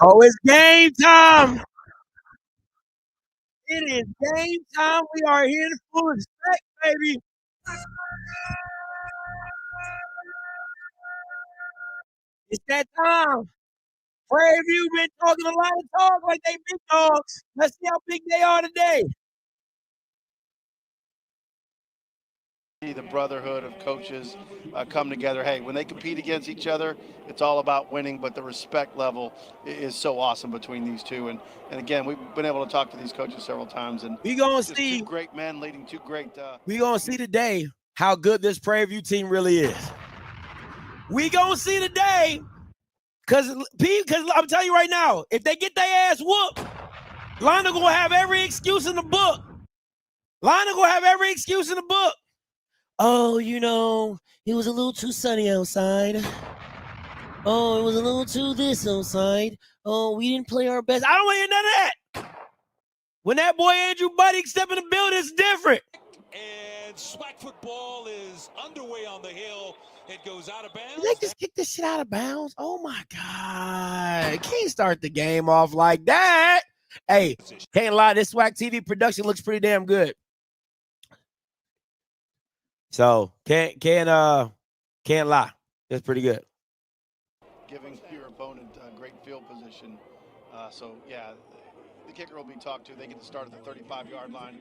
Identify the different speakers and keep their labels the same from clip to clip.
Speaker 1: Oh, it's game time. It is game time. We are here in full respect, baby. It's that time. Prairie View been talking a lot of talk like they big dogs. Let's see how big they are today.
Speaker 2: The brotherhood of coaches come together. Hey, when they compete against each other, it's all about winning, but the respect level is so awesome between these two. And again, we've been able to talk to these coaches several times, and
Speaker 1: we gonna see
Speaker 2: two great men leading two great.
Speaker 1: We gonna see today how good this Prairie View team really is. We gonna see today, because I'm telling you right now, if they get their ass whooped, Lionel gonna have every excuse in the book. Oh, it was a little too sunny outside. Oh, it was a little too this outside. Oh, we didn't play our best. I don't want to hear none of that. When that boy Andrew Buddy step in the building, it's different.
Speaker 3: And SWAC football is underway on the hill. It goes out of bounds.
Speaker 1: Did they just kick this shit out of bounds? Oh, my God. Can't start the game off like that. Hey, can't lie. This SWAC TV production looks pretty damn good. So can't lie. It's pretty good.
Speaker 2: Giving your opponent a great field position. So yeah, the kicker will be talked to. They get to start at the 35-yard line.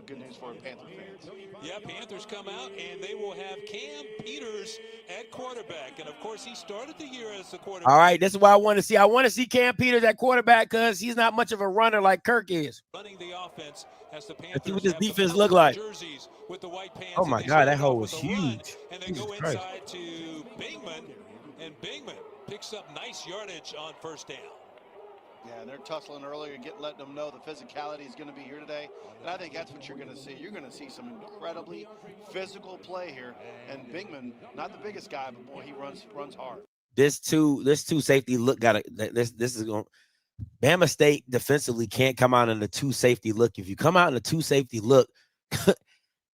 Speaker 2: Good news for Panther fans.
Speaker 3: Yeah, Panthers come out and they will have Cam Peters at quarterback, and of course he started the year as the quarterback.
Speaker 1: All right, this is what I want to see. I want to see Cam Peters at quarterback because he's not much of a runner like Kirk is.
Speaker 3: Running the offense as the Panthers.
Speaker 1: Let's see what this defense look like.
Speaker 3: With the white pants.
Speaker 1: Oh my God, that hole was huge.
Speaker 3: And they go inside to Bingman, and Bingman picks up nice yardage on first down.
Speaker 2: Yeah, and they're tussling earlier, letting them know the physicality is going to be here today. And I think that's what you're going to see. You're going to see some incredibly physical play here. And Bingman, not the biggest guy, but boy, he runs hard.
Speaker 1: This two safety look this is going. Bama State defensively can't come out in the two safety look. If you come out in the two safety look,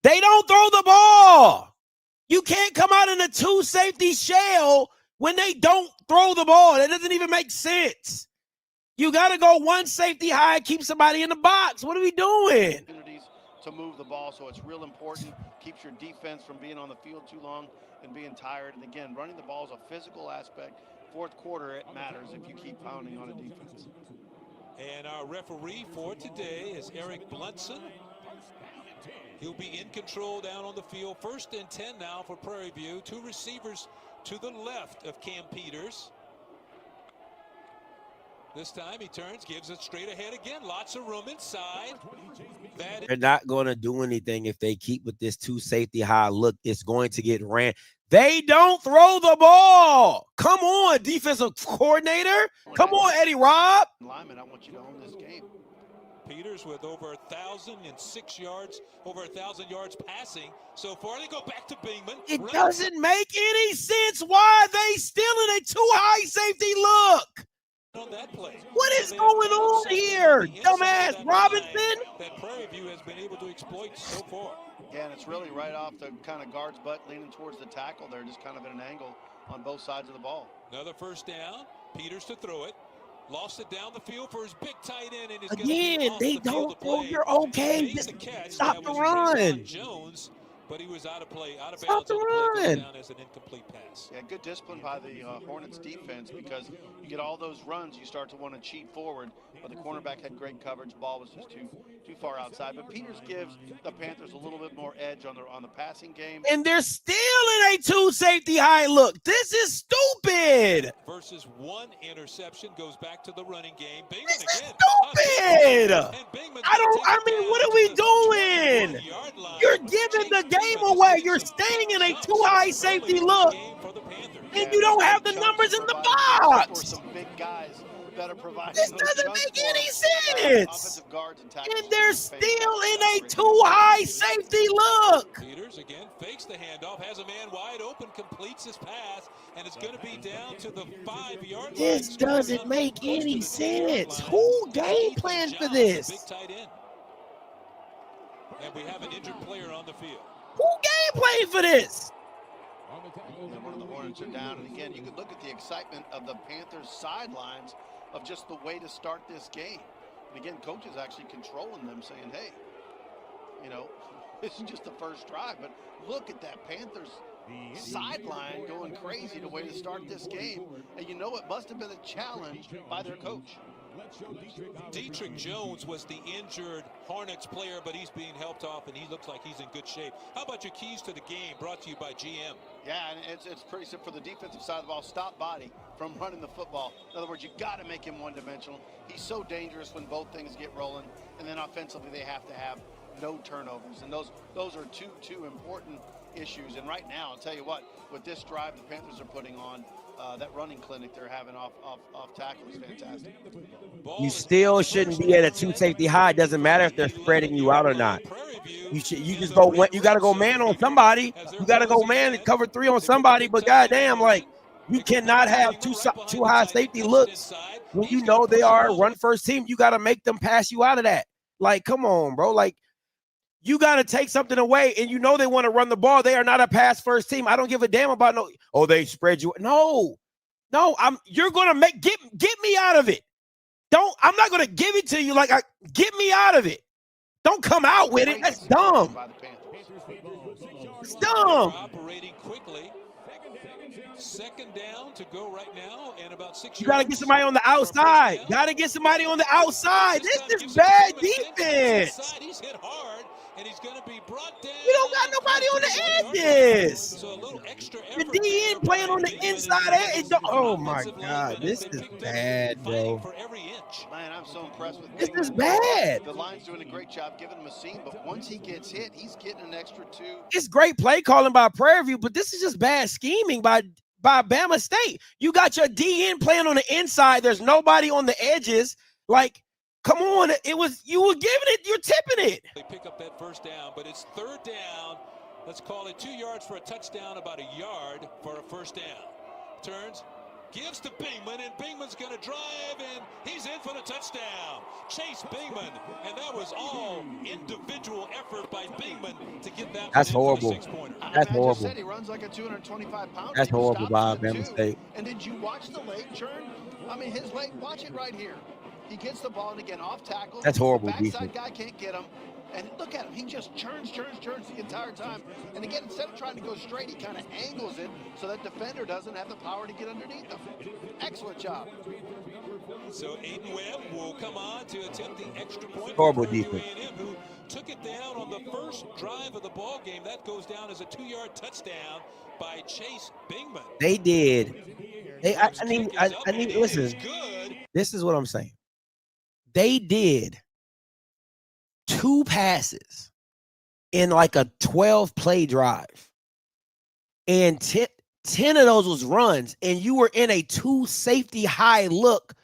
Speaker 1: they don't throw the ball. You can't come out in a two safety shell when they don't throw the ball. That doesn't even make sense. You got to go one safety high, keep somebody in the box. What are we doing?
Speaker 2: To move the ball, so it's real important. Keeps your defense from being on the field too long and being tired. And again, running the ball is a physical aspect. Fourth quarter, it matters if you keep pounding on a defense.
Speaker 3: And our referee for today is Eric Blunson. He'll be in control down on the field. 1st and 10 now for Prairie View. Two receivers to the left of Cam Peters. This time he turns, gives it straight ahead again. Lots of room inside.
Speaker 1: They're not going to do anything if they keep with this two safety high look. It's going to get ran. They don't throw the ball. Come on, defensive coordinator. Come on, Eddie Robb.
Speaker 2: Lineman, I want you to own this game.
Speaker 3: Peters with over 1,006 yards, over 1,000 yards passing so far. They go back to Bingman.
Speaker 1: It doesn't make any sense. Why are they still in a too high safety look?
Speaker 3: On that play.
Speaker 1: What is going on here, dumbass Robinson?
Speaker 3: That Prairie View has been able to exploit so far.
Speaker 2: Yeah, and it's really right off the kind of guard's butt, leaning towards the tackle there, just kind of at an angle on both sides of the ball.
Speaker 3: Another first down. Peters to throw it. Lost it down the field for his big tight end. And
Speaker 1: again, they don't throw. You're okay. Just stop the run.
Speaker 3: Jones, but he was out of play, out of
Speaker 1: bounds. Stop the run.
Speaker 3: Down as an incomplete pass.
Speaker 2: Yeah, good discipline by the Hornets defense, because you get all those runs, you start to want to cheat forward, but the cornerback had great coverage. Ball was just too far outside. But Peters gives the Panthers a little bit more edge on the passing game.
Speaker 1: And they're still in a two safety high look. This is stupid.
Speaker 3: Versus one interception, goes back to the running game. Bingman
Speaker 1: this is
Speaker 3: again.
Speaker 1: Stupid. I mean, what are we doing? You're giving the game away. You're staying in a too high safety look, and you don't have the numbers in the box. This doesn't make any sense. And they're still in a too high safety look.
Speaker 3: Peters again fakes the handoff, has a man wide open, completes his pass, and it's going to be down to the 5-yard line.
Speaker 1: This doesn't make any sense. Who game planned for this?
Speaker 3: Big tight end. And we have an injured player on the field.
Speaker 1: Who game played for this?
Speaker 2: And one of the Hornets are down, and again, you can look at the excitement of the Panthers sidelines of just the way to start this game. And again, coaches actually controlling them, saying, hey, you know, this is just the first drive, but look at that Panthers sideline going crazy the way to start this game. And you know, it must have been a challenge by their coach.
Speaker 3: Dietrich Jones was the injured Hornets player, but he's being helped off, and he looks like he's in good shape. How about your keys to the game, brought to you by GM?
Speaker 2: Yeah, and it's pretty simple for the defensive side of the ball. Stop body from running the football. In other words, you got to make him one-dimensional. He's so dangerous when both things get rolling. And then offensively, they have to have no turnovers. And those are two important issues. And right now, I'll tell you what, with this drive the Panthers are putting on, that running clinic they're having off tackle is fantastic.
Speaker 1: You still shouldn't be at a 2 safety high. It doesn't matter if they're spreading you out or not. You just go. You got to go man on somebody. You got to go man and cover 3 on somebody. But goddamn, like, you cannot have two high safety looks when you know they are a run first team. You got to make them pass you out of that. Like, come on, bro. Like, you got to take something away, and you know they want to run the ball. They are not a pass first team. I don't give a damn about no. Oh, they spread you. No. You're gonna get me out of it. I'm not gonna give it to you. Like, get me out of it. Don't come out with it. That's dumb. It's dumb.
Speaker 3: Operating quickly. Second down to go right now, and about 6 yards.
Speaker 1: You got to get somebody on the outside. Got to get somebody on the outside. This is bad defense.
Speaker 3: He's hit hard, and he's going to be brought down.
Speaker 1: You don't got nobody on the edges.
Speaker 3: So a little extra
Speaker 1: The DN playing on the inside edge. Oh, my God. This is bad, bro.
Speaker 3: For every inch.
Speaker 2: Man, I'm so impressed with
Speaker 1: this is bad.
Speaker 2: The line's doing a great job giving him a seam, but once he gets hit, he's getting an extra 2.
Speaker 1: It's great play calling by Prairie View, but this is just bad scheming by Bama State. You got your DN playing on the inside. There's nobody on the edges. Like, come on. You were giving it. You're tipping it.
Speaker 3: They pick up that first down, but it's third down. Let's call it 2 yards for a touchdown, about a yard for a first down. Turns, gives to Bingman, and Bingman's going to drive, and he's in for the touchdown. Chase Bingman, and that was all individual effort by Bingman to get that.
Speaker 1: That's horrible. That's horrible.
Speaker 2: Said he runs like a 225-pounder.
Speaker 1: That's horrible by Bama State.
Speaker 2: And did you watch the leg turn? I mean, his leg. Watch it right here. He gets the ball, and again, off tackle.
Speaker 1: That's horrible.
Speaker 2: The backside guy can't get him. And look at him. He just churns the entire time. And again, instead of trying to go straight, he kind of angles it so that defender doesn't have the power to get underneath him. Excellent job.
Speaker 3: So Aiden Webb will come on to attempt the extra point.
Speaker 1: Horrible defense.
Speaker 3: A&M, who took it down on the first drive of the ball game. That goes down as a 2-yard touchdown by Chase Bingman.
Speaker 1: They did. I need listen. This is what I'm saying. They did 2 passes in like a 12-play drive. And 10 of those was runs. And you were in a 2 safety high look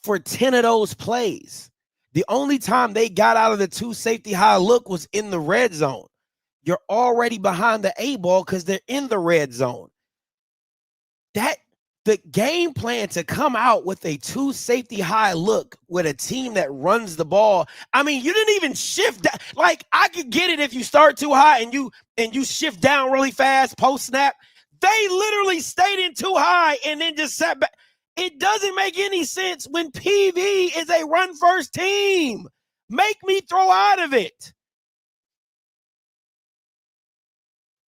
Speaker 1: for 10 of those plays. The only time they got out of the 2 safety high look was in the red zone. You're already behind the A ball because they're in the red zone. The game plan to come out with a 2 safety high look with a team that runs the ball. I mean, you didn't even shift. Like, I could get it if you start too high and you shift down really fast post snap. They literally stayed in too high and then just sat back. It doesn't make any sense when PV is a run first team. Make me throw out of it.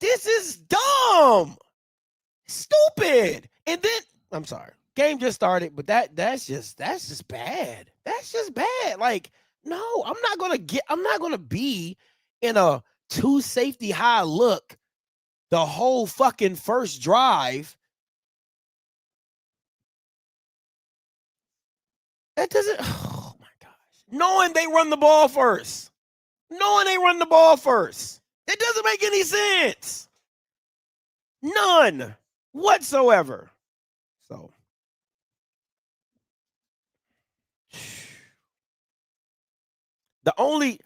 Speaker 1: This is dumb. Stupid. And then, I'm sorry, game just started, but that's just bad. That's just bad. Like, no, I'm not gonna be in a 2 safety high look the whole fucking first drive. That doesn't, oh my gosh. Knowing they run the ball first. It doesn't make any sense. None whatsoever. So the only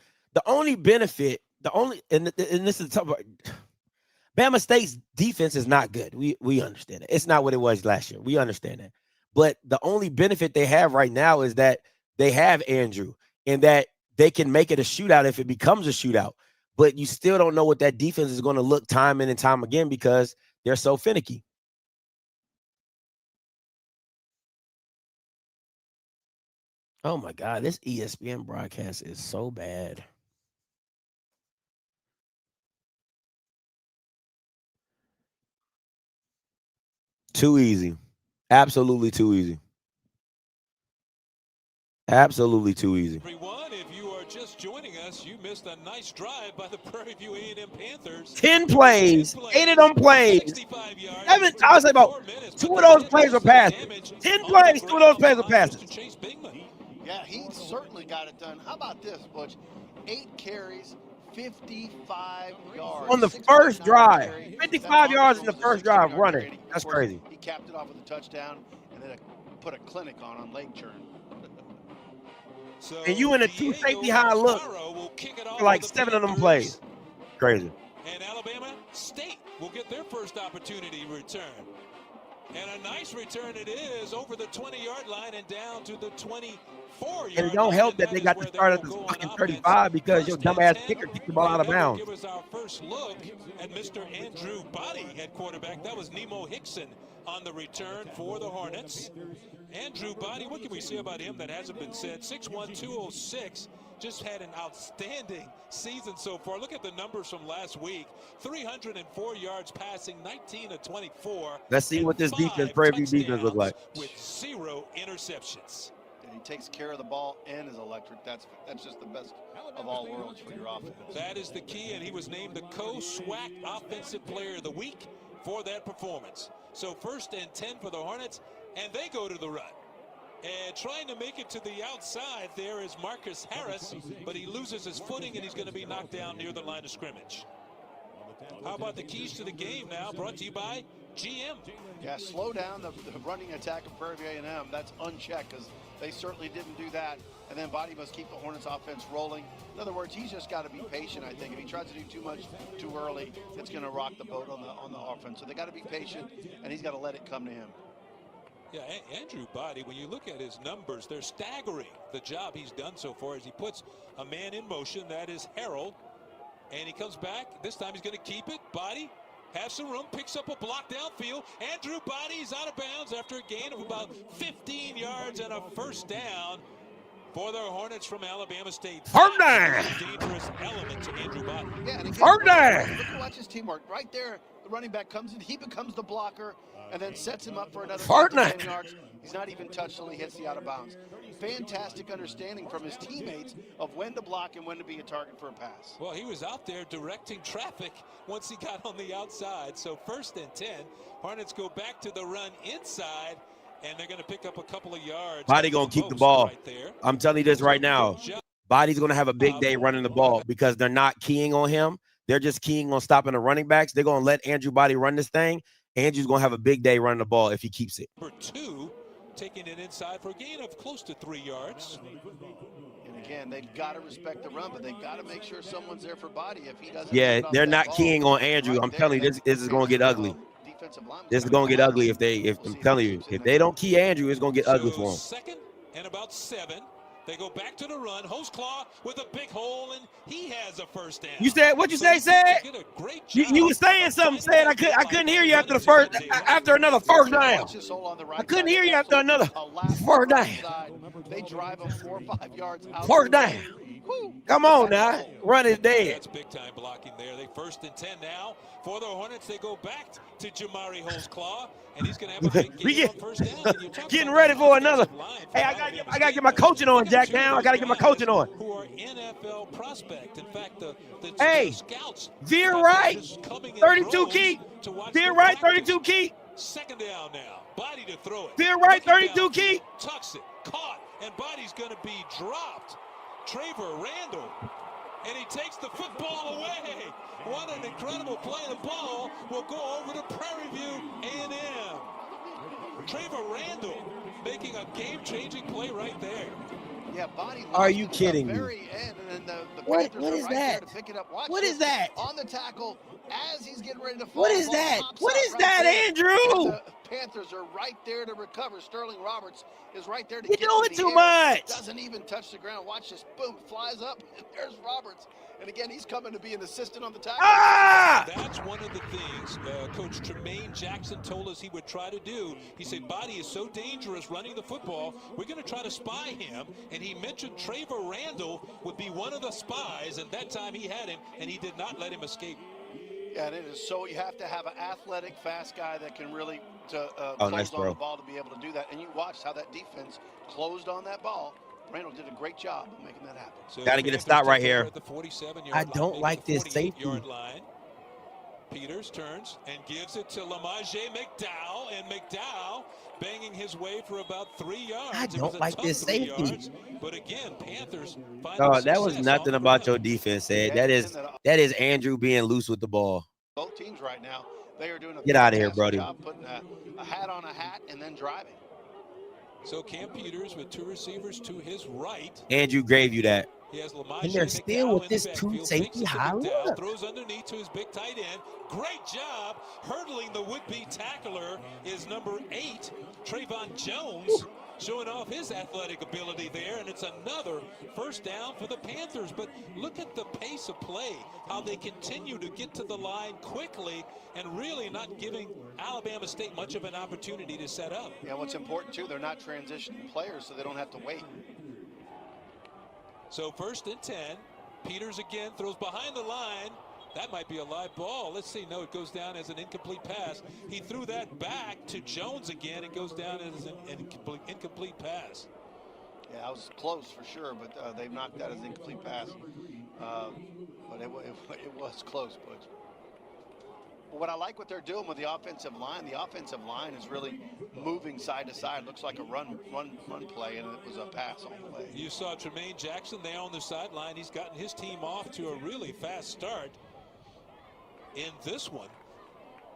Speaker 1: benefit, and this is tough. Bama State's defense is not good. We understand it. It's not what it was last year. We understand that. But the only benefit they have right now is that they have Andrew and that they can make it a shootout if it becomes a shootout. But you still don't know what that defense is going to look time in and time again because they're so finicky. Oh my God, this ESPN broadcast is so bad. Too easy. Absolutely too easy. Absolutely too easy.
Speaker 3: Everyone, if you are just joining us, you missed a nice drive by the Prairie View A&M Panthers.
Speaker 1: 10 plays, 8 of them plays.
Speaker 3: 65 yards.
Speaker 1: I was about 2 of those plays were passes. 10 plays, 2 of those plays were passes.
Speaker 2: Yeah, he certainly got it done. How about this, Butch? 8 carries, 55 yards.
Speaker 1: On the first drive. 55 yards in the first drive running. That's crazy.
Speaker 2: He capped it off with a touchdown and then put a clinic on late turn.
Speaker 1: And you in a 2 safety high look for like 7 of them plays. Crazy.
Speaker 3: And Alabama State will get their first opportunity return. And a nice return it is over the 20-yard line and down to the 24-yard line.
Speaker 1: And it don't help that they got to start at the fucking 35 because your dumbass kicker kicked the ball out of bounds.
Speaker 3: Give us our first look at Mr. Andrew Body at quarterback. That was Nemo Hickson on the return for the Hornets. Andrew Body, what can we say about him that hasn't been said? 6'1", 206. Just had an outstanding season so far. Look at the numbers from last week. 304 yards passing, 19 of 24.
Speaker 1: Let's see what this defense, Prairie View defense, look like.
Speaker 3: With 0 interceptions.
Speaker 2: And he takes care of the ball and is electric. That's just the best of all worlds for your offense.
Speaker 3: That is the key, and he was named the SWAC Offensive Player of the Week for that performance. So 1st and 10 for the Hornets, and they go to the run. And trying to make it to the outside there is Marcus Harris, but he loses his footing and he's going to be knocked down near the line of scrimmage. How about the keys to the game now, brought to you by GM?
Speaker 2: Yeah, slow down the running attack of Prairie View A&M. That's unchecked because they certainly didn't do that. And then Body must keep the Hornets offense rolling. In other words, he's just got to be patient, I think. If he tries to do too much too early, it's going to rock the boat on the offense. So they got to be patient, and he's got to let it come to him.
Speaker 3: Yeah, Andrew Body, when you look at his numbers, they're staggering. The job he's done so far as he puts a man in motion, that is Harold, and he comes back. This time he's going to keep it. Body has some room, picks up a block downfield. Andrew Body's out of bounds after a gain of about 15 yards and a first down for the Hornets from Alabama State.
Speaker 1: First down.
Speaker 3: Dangerous element to Andrew Body.
Speaker 2: Yeah, and again,
Speaker 1: first down.
Speaker 2: Look, watch his teamwork. Right there, the running back comes in, he becomes the blocker, and then sets him up for another 10 yards. He's not even touched till he hits the out of bounds. Fantastic understanding from his teammates of when to block and when to be a target for a pass.
Speaker 3: Well, he was out there directing traffic once he got on the outside. So 1st and 10, Hornets go back to the run inside, and they're going to pick up a couple of yards.
Speaker 1: Body going to keep the ball.
Speaker 3: Right there.
Speaker 1: I'm telling you this right now. Body's going to have a big day running the ball because they're not keying on him. They're just keying on stopping the running backs. They're going to let Andrew Body run this thing. Andrew's going to have a big day running the ball if he keeps it.
Speaker 3: Number 2, taking it inside for a gain of close to 3 yards.
Speaker 2: And again, they've got to respect the run, but they've got to make sure someone's there for Body. If he doesn't,
Speaker 1: yeah, they're not keying on Andrew. I'm telling you, this is going to get ugly. This is going to get ugly if I'm telling you, if they don't key Andrew, it's going to get ugly for him.
Speaker 3: 2nd and about 7. They go back to the run. Hostclaw with a big hole, and he has a first down.
Speaker 1: You said what you say? You were saying something. Said I couldn't hear you after another first down. I couldn't hear you after another first down.
Speaker 2: They drive him 4 or 5 yards out.
Speaker 1: First down. Come on now, run is dead.
Speaker 3: That's big time blocking there. They 1st and 10 now for the Hornets. They go back to Jamari Hostclaw, and he's going to have a big game on first down.
Speaker 1: Getting ready for another. Hey, I gotta get my coaching on, Jack. Now I gotta get my coaching on.
Speaker 3: Who are NFL prospect? In fact, the scouts.
Speaker 1: Veer right, 32 keep. Veer right, 32 keep.
Speaker 3: 2nd down now. Body to throw it.
Speaker 1: Veer right, 32 keep.
Speaker 3: Tucks it, caught, and Body's going to be dropped. Trevor Randall, and he takes the football away. What an incredible play. The ball will go over to Prairie View A&M. Trevor Randall making a game-changing play right there.
Speaker 2: Yeah, Body.
Speaker 1: Are you kidding me?
Speaker 2: Very end, and then the
Speaker 1: what
Speaker 2: Panthers
Speaker 1: is
Speaker 2: right
Speaker 1: that?
Speaker 2: there to pick it up. Watch
Speaker 1: what is that?
Speaker 2: On the tackle as he's getting ready to fall.
Speaker 1: What is that? What is that, Andrew?
Speaker 2: Panthers are right there to recover. Sterling Roberts is right there to
Speaker 1: You're
Speaker 2: get
Speaker 1: doing
Speaker 2: in
Speaker 1: too
Speaker 2: the air.
Speaker 1: much.
Speaker 2: Doesn't even touch the ground. Watch this. Boom. Flies up. And there's Roberts. And again, he's coming to be an assistant on the tackle.
Speaker 1: Ah!
Speaker 3: That's one of the things Coach Tremaine Jackson told us he would try to do. He said, Body is so dangerous running the football, we're going to try to spy him. And he mentioned Trevor Randall would be one of the spies, and that time he had him, and he did not let him escape.
Speaker 2: Yeah, and it is so you have to have an athletic, fast guy that can really
Speaker 1: Oh,
Speaker 2: close
Speaker 1: nice
Speaker 2: on
Speaker 1: throw.
Speaker 2: the ball to be able to do that. And you watched how that defense closed on that ball. Randall did a great job of making that happen.
Speaker 3: So
Speaker 1: Gotta get a stop right here.
Speaker 3: At the 47-yard
Speaker 1: I
Speaker 3: line,
Speaker 1: don't
Speaker 3: maybe
Speaker 1: like
Speaker 3: the
Speaker 1: this safety.
Speaker 3: 48-yard line. Peters turns and gives it to Lamaje McDowell, and McDowell banging his way for about 3 yards.
Speaker 1: I don't like this safety.
Speaker 3: Yards, but again, Panthers.
Speaker 1: Oh, that was nothing about your defense, Ed. That is Andrew being loose with the ball.
Speaker 2: Both teams right now, they are doing a
Speaker 1: Get out of here,
Speaker 2: fantastic
Speaker 1: Brody.
Speaker 2: job putting a hat on a hat and then driving.
Speaker 3: So Cam Peters with two receivers to his right.
Speaker 1: Andrew gave you that.
Speaker 3: He has
Speaker 1: And they're still with this two safety high look.
Speaker 3: Throws underneath to his big tight end. Great job hurdling the would-be tackler is number 8, Trayvon Jones, showing off his athletic ability there, and it's another first down for the Panthers. But look at the pace of play, how they continue to get to the line quickly and really not giving Alabama State much of an opportunity to set up.
Speaker 2: Yeah, what's important, too, they're not transitioning players, so they don't have to wait.
Speaker 3: So 1st and 10. Peters again throws behind the line. That might be a live ball. Let's see. No, it goes down as an incomplete pass. He threw that back to Jones again. It goes down as an incomplete pass.
Speaker 2: Yeah, that was close for sure, but they've knocked that as an incomplete pass. But it was close, Butch. But what I like what they're doing with the offensive line is really moving side to side. Looks like a run play, and it was a pass all the way.
Speaker 3: You saw Tremaine Jackson there on the sideline. He's gotten his team off to a really fast start in this one.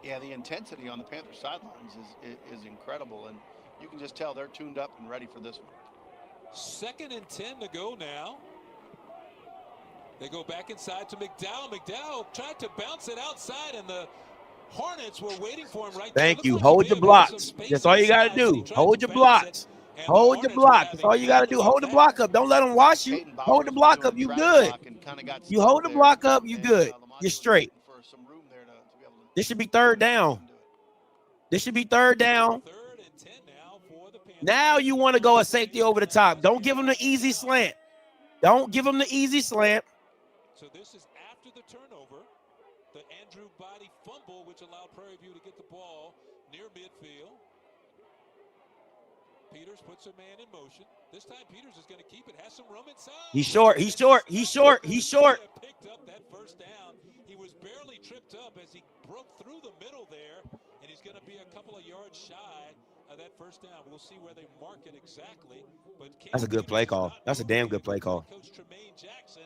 Speaker 2: Yeah, the intensity on the Panthers sidelines is incredible, and you can just tell they're tuned up and ready for this one.
Speaker 3: 2nd and 10 to go now. They go back inside to McDowell. McDowell tried to bounce it outside, and the Hornets were waiting for him right there.
Speaker 1: Thank you. Hold your blocks. That's all you got to do. Hold your blocks. Hold your block. That's all you got to do. Hold the block up. Don't let them wash you. Hold the block up. You good. You hold the block up. You good. You're straight. This should be 3rd down. This should be 3rd down. Now you want to go a safety over the top. Don't give them the easy slant. Don't give them the easy slant.
Speaker 3: So this is after the turnover. The Andrew Body fumble, which allowed Prairie View to get the ball near midfield. Peters puts a man in motion. This time Peters is going to keep it. Has some room inside.
Speaker 1: He's short. He's short. He's short. He's short.
Speaker 3: Picked up that first down. He was barely tripped up as he broke through the middle there, and he's going to be a couple of yards shy of that first down. We'll see where they mark it exactly. But
Speaker 1: that's a good play call. That's a damn good play call.
Speaker 3: Coach Tremaine Jackson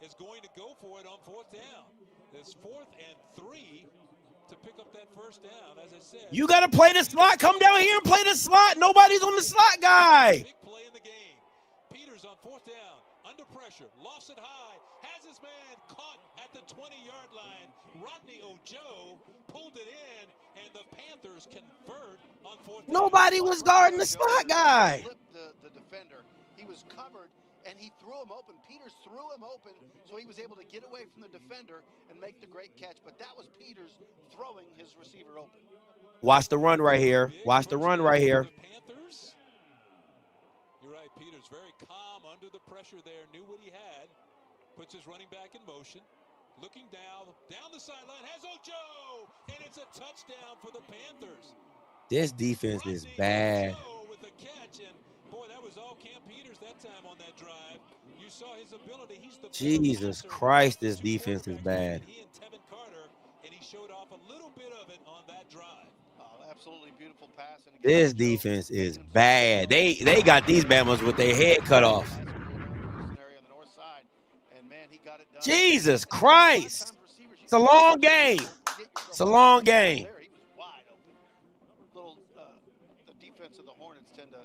Speaker 3: is going to go for it on 4th down. It's 4th and 3 to pick up that first down. As I said,
Speaker 1: you got to play the slot. Come down here and play the slot. Nobody's on the slot guy.
Speaker 3: Big play in the game. Peters on 4th down, under pressure, lost it high, has his man caught at the 20-yard line. Rodney Ojo pulled it in, and the Panthers convert on 4th down.
Speaker 1: Nobody was guarding the slot guy.
Speaker 2: The defender, he was covered, and he threw him open. Peters threw him open, so he was able to get away from the defender and make the great catch. But that was Peters throwing his receiver open.
Speaker 1: Watch the run right here. Watch the run right here.
Speaker 3: Panthers. You're right, Peters very calm under the pressure there, knew what he had. Puts his running back in motion. Looking down the sideline, has Ojo, and it's a touchdown for the Panthers.
Speaker 1: This defense is bad.
Speaker 3: With the catch, and boy, that was all Cam Peters that time on that drive. You saw his ability. He's the
Speaker 1: Jesus Christ, this defense is bad.
Speaker 3: He and Tevin Carter, and he showed off a little bit of it on that drive.
Speaker 2: Absolutely beautiful pass. And
Speaker 1: this defense is bad. They got these Bamas with their head cut off. Jesus Christ. It's a long game. It's a long game.
Speaker 2: The defense of the Hornets tend to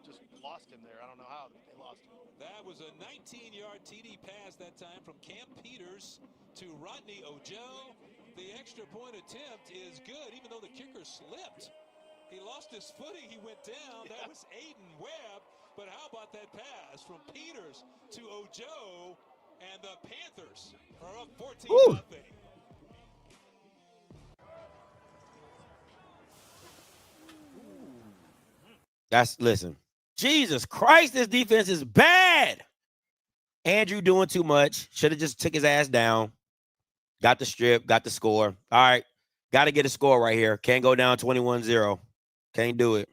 Speaker 2: just lost him there. I don't know how they lost him.
Speaker 3: That was a 19-yard TD pass that time from Cam Peters to Rodney Ojo. The extra point attempt is good, even though the kicker slipped. He lost his footing. He went down. That was Aiden Webb. But how about that pass from Peters to Ojo? And the Panthers are up 14-0.
Speaker 1: Listen. Jesus Christ, this defense is bad. Andrew doing too much. Should have just took his ass down. Got the strip, got the score. All right. Got to get a score right here. Can't go down 21-0. Can't do it.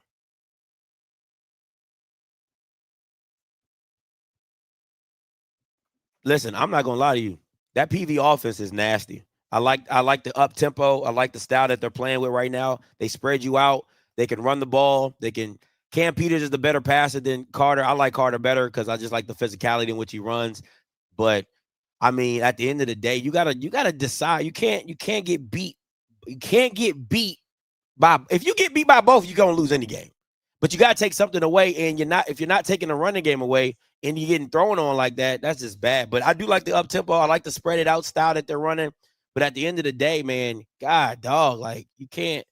Speaker 1: Listen, I'm not going to lie to you. That PV offense is nasty. I like the up tempo. I like the style that they're playing with right now. They spread you out. They can run the ball. Cam Peters is the better passer than Carter. I like Carter better because I just like the physicality in which he runs. But I mean, at the end of the day, you gotta decide. You can't get beat. You can't get beat by, if you get beat by both, you're gonna lose any game. But you gotta take something away, and if you're not taking the running game away and you're getting thrown on like that, that's just bad. But I do like the up tempo. I like the spread it out style that they're running. But at the end of the day, man, God, dog, like you can't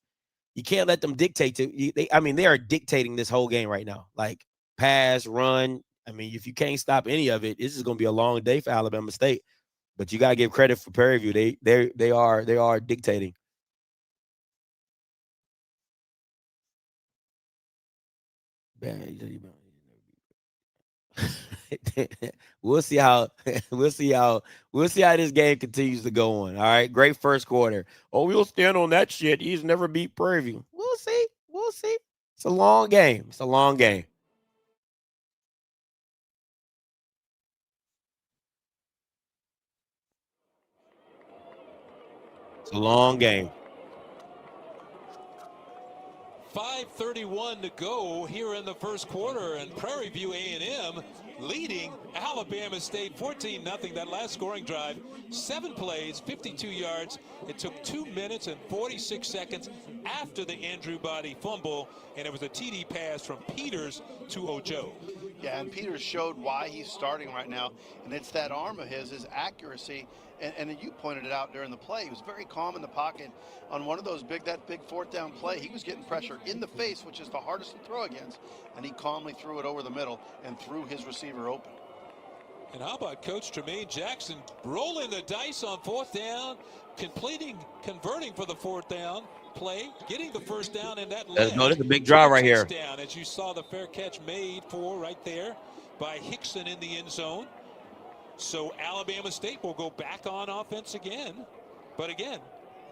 Speaker 1: let them dictate to you. They are dictating this whole game right now. Like pass, run. I mean, if you can't stop any of it, this is going to be a long day for Alabama State. But you got to give credit for Prairie View. They are dictating. We'll see how this game continues to go on. All right, great first quarter. Oh, we'll stand on that shit. He's never beat Prairie View. We'll see. It's a long game. It's a long game. It's a long game.
Speaker 3: 5:31 to go here in the first quarter, and Prairie View A&M leading Alabama State 14-0. That last scoring drive, 7 plays, 52 yards. It took 2 minutes and 46 seconds after the Andrew Body fumble, and it was a TD pass from Peters to Ojo.
Speaker 2: Yeah, and Peters showed why he's starting right now, and it's that arm of his accuracy. And you pointed it out during the play. He was very calm in the pocket on one of those big fourth down play. He was getting pressure in the face, which is the hardest to throw against, and he calmly threw it over the middle and threw his receiver open.
Speaker 3: And how about Coach Tremaine Jackson rolling the dice on fourth down, converting for the fourth down play, getting the first down, and that led.
Speaker 1: No, this is a big drive right here.
Speaker 3: Down, as you saw the fair catch made for right there by Hickson in the end zone. So Alabama State will go back on offense again. But again,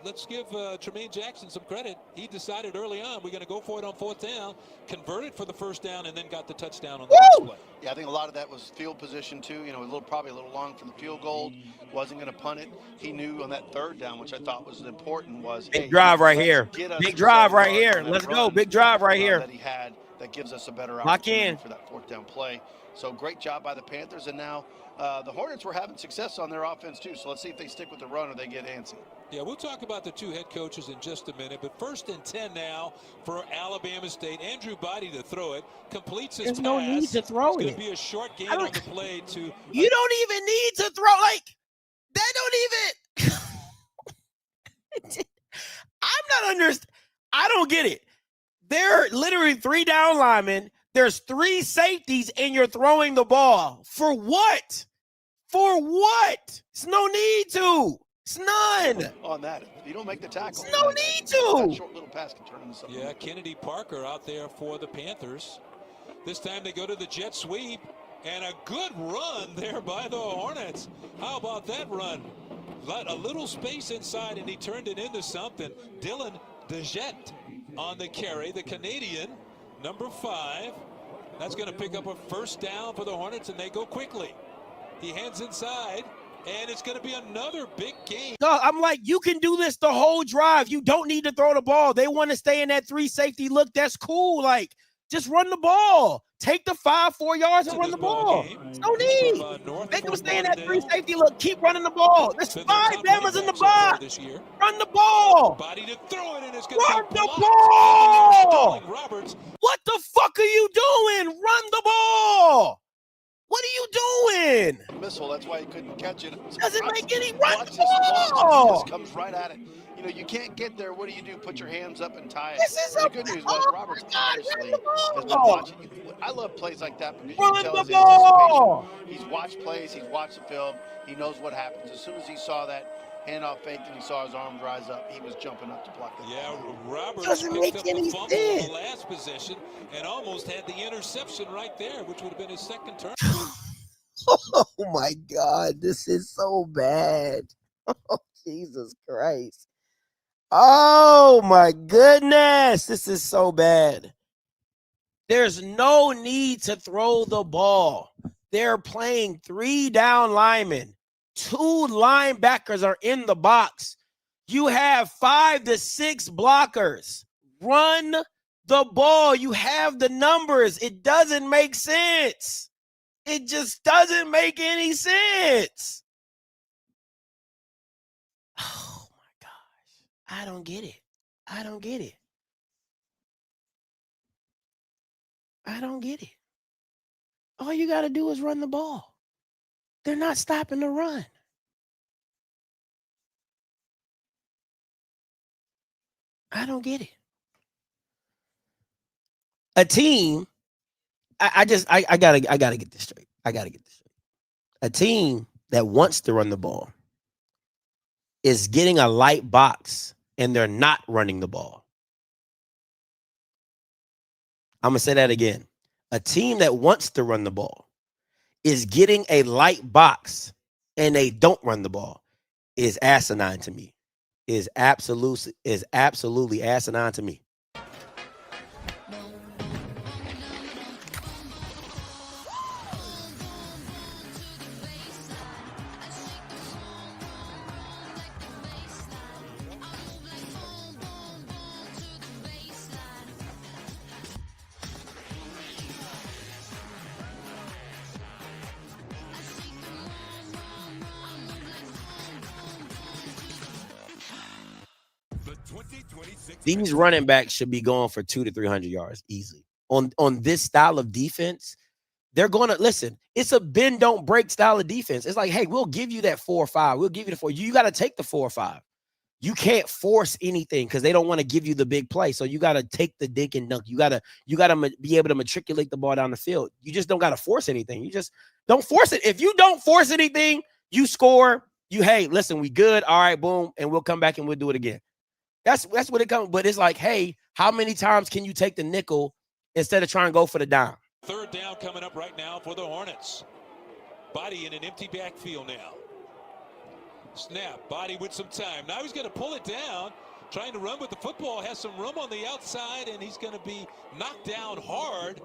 Speaker 3: let's give Tremaine Jackson some credit. He decided early on we're going to go for it on fourth down, converted for the first down, and then got the touchdown on the next play.
Speaker 2: Yeah, I think a lot of that was field position too. You know, probably a little long for the field goal. Wasn't going to punt it. He knew on that third down, which I thought was important, was
Speaker 1: big drive right here. Big drive right here. Let's go. Big drive right here.
Speaker 2: That he had that gives us a better opportunity for that fourth down play. So great job by the Panthers, and now the Hornets were having success on their offense too. So let's see if they stick with the run or they get antsy.
Speaker 3: Yeah, we'll talk about the two head coaches in just a minute. But 1st and 10 now for Alabama State. Andrew Body to throw it. Completes his pass.
Speaker 1: There's no need to throw it.
Speaker 3: It's going to be a short gain on the play to.
Speaker 1: You don't even need to throw. Like, they don't even. I don't get it. There are literally 3 down linemen. There's 3 safeties, and you're throwing the ball. For what? For what? There's no need to. It's none.
Speaker 2: On that, you don't make the tackle.
Speaker 1: There's no need to.
Speaker 2: That short little pass can turn into something.
Speaker 3: Yeah, Kennedy Parker out there for the Panthers. This time they go to the jet sweep, and a good run there by the Hornets. How about that run? A little space inside, and he turned it into something. Dylan DeJet on the carry, the Canadian, number 5. That's going to pick up a first down for the Hornets, and they go quickly. He hands inside, and it's going to be another big game.
Speaker 1: No, I'm like, you can do this the whole drive. You don't need to throw the ball. They want to stay in that 3 safety look. That's cool. Like, just run the ball. Take the 5-4 yards and run the ball. No need. They can stay in that 3 safety look. Keep running the ball. There's 5 Bamas in the box. Run the ball.
Speaker 3: Body to throw it, and it's
Speaker 1: Run the ball. What the fuck are you doing? Run the ball. What are you doing?
Speaker 2: missile. That's why he couldn't catch it.
Speaker 1: Doesn't make any
Speaker 2: watch this.
Speaker 1: ball.
Speaker 2: This comes right at it. You know, you can't get there. What do? Put your hands up and tie it.
Speaker 1: This is
Speaker 2: the good news was Roberts obviously has been watching. I love plays like that because you
Speaker 1: Run
Speaker 2: can tell
Speaker 1: the
Speaker 2: his
Speaker 1: ball.
Speaker 2: anticipation. He's watched plays. He's watched the film. He knows what happens. As soon as he saw that handoff fake and he saw his arms rise up, he was jumping up to block the ball.
Speaker 3: Yeah, Roberts
Speaker 1: Doesn't
Speaker 3: picked
Speaker 1: make
Speaker 3: up
Speaker 1: any
Speaker 3: the fumble in
Speaker 1: sense.
Speaker 3: the last possession and almost had the interception right there, which would have been his second turn.
Speaker 1: Oh my God, this is so bad. Oh, Jesus Christ. Oh my goodness, this is so bad. There's no need to throw the ball. They're playing 3 down linemen. 2 linebackers are in the box. You have 5 to 6 blockers. Run the ball. You have the numbers. It doesn't make sense. It just doesn't make any sense. Oh my gosh. I don't get it. I don't get it. I don't get it. All you got to do is run the ball. They're not stopping the run. I don't get it. A team, I gotta get this straight. I gotta get this straight. A team that wants to run the ball is getting a light box and they're not running the ball. I'm gonna say that again. A team that wants to run the ball is getting a light box and they don't run the ball is asinine to me. Is absolutely asinine to me. These running backs should be going for 200 to 300 yards easily. On this style of defense, they're going to listen. It's a bend don't break style of defense. It's like, hey, we'll give you that 4 or 5. We'll give you the 4. You got to take the 4 or 5. You can't force anything because they don't want to give you the big play. So you got to take the dink and dunk. You got to be able to matriculate the ball down the field. You just don't got to force anything. You just don't force it. If you don't force anything, you score. Hey, listen, we good. All right, boom, and we'll come back and we'll do it again. That's what it comes. But it's like, hey, how many times can you take the nickel instead of trying to go for the dime?
Speaker 3: 3rd down coming up right now for the Hornets. Body in an empty backfield now. Snap, Body with some time. Now he's going to pull it down, trying to run with the football. Has some room on the outside, and he's going to be knocked down hard,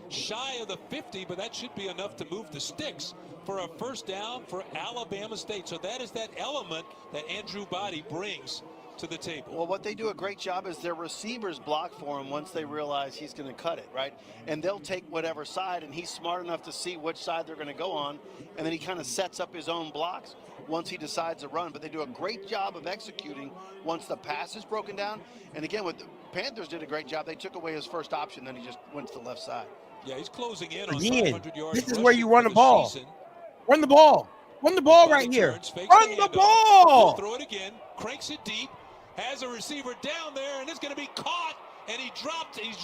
Speaker 3: shy of the 50, but that should be enough to move the sticks for a 1st down for Alabama State. So that is that element that Andrew Body brings to the table.
Speaker 2: Well, what they do a great job is their receivers block for him once they realize he's going to cut it, right? And they'll take whatever side, and he's smart enough to see which side they're going to go on, and then he kind of sets up his own blocks once he decides to run. But they do a great job of executing once the pass is broken down. And again, with the Panthers did a great job. They took away his first option, then he just went to the left side.
Speaker 3: Yeah, he's closing in on
Speaker 1: Again,
Speaker 3: 500 yards.
Speaker 1: this is where you run the ball. Run the ball. Run the ball right here. Run the ball.
Speaker 3: Throw it again. Cranks it deep. Has a receiver down there, and it's going to be caught. And he's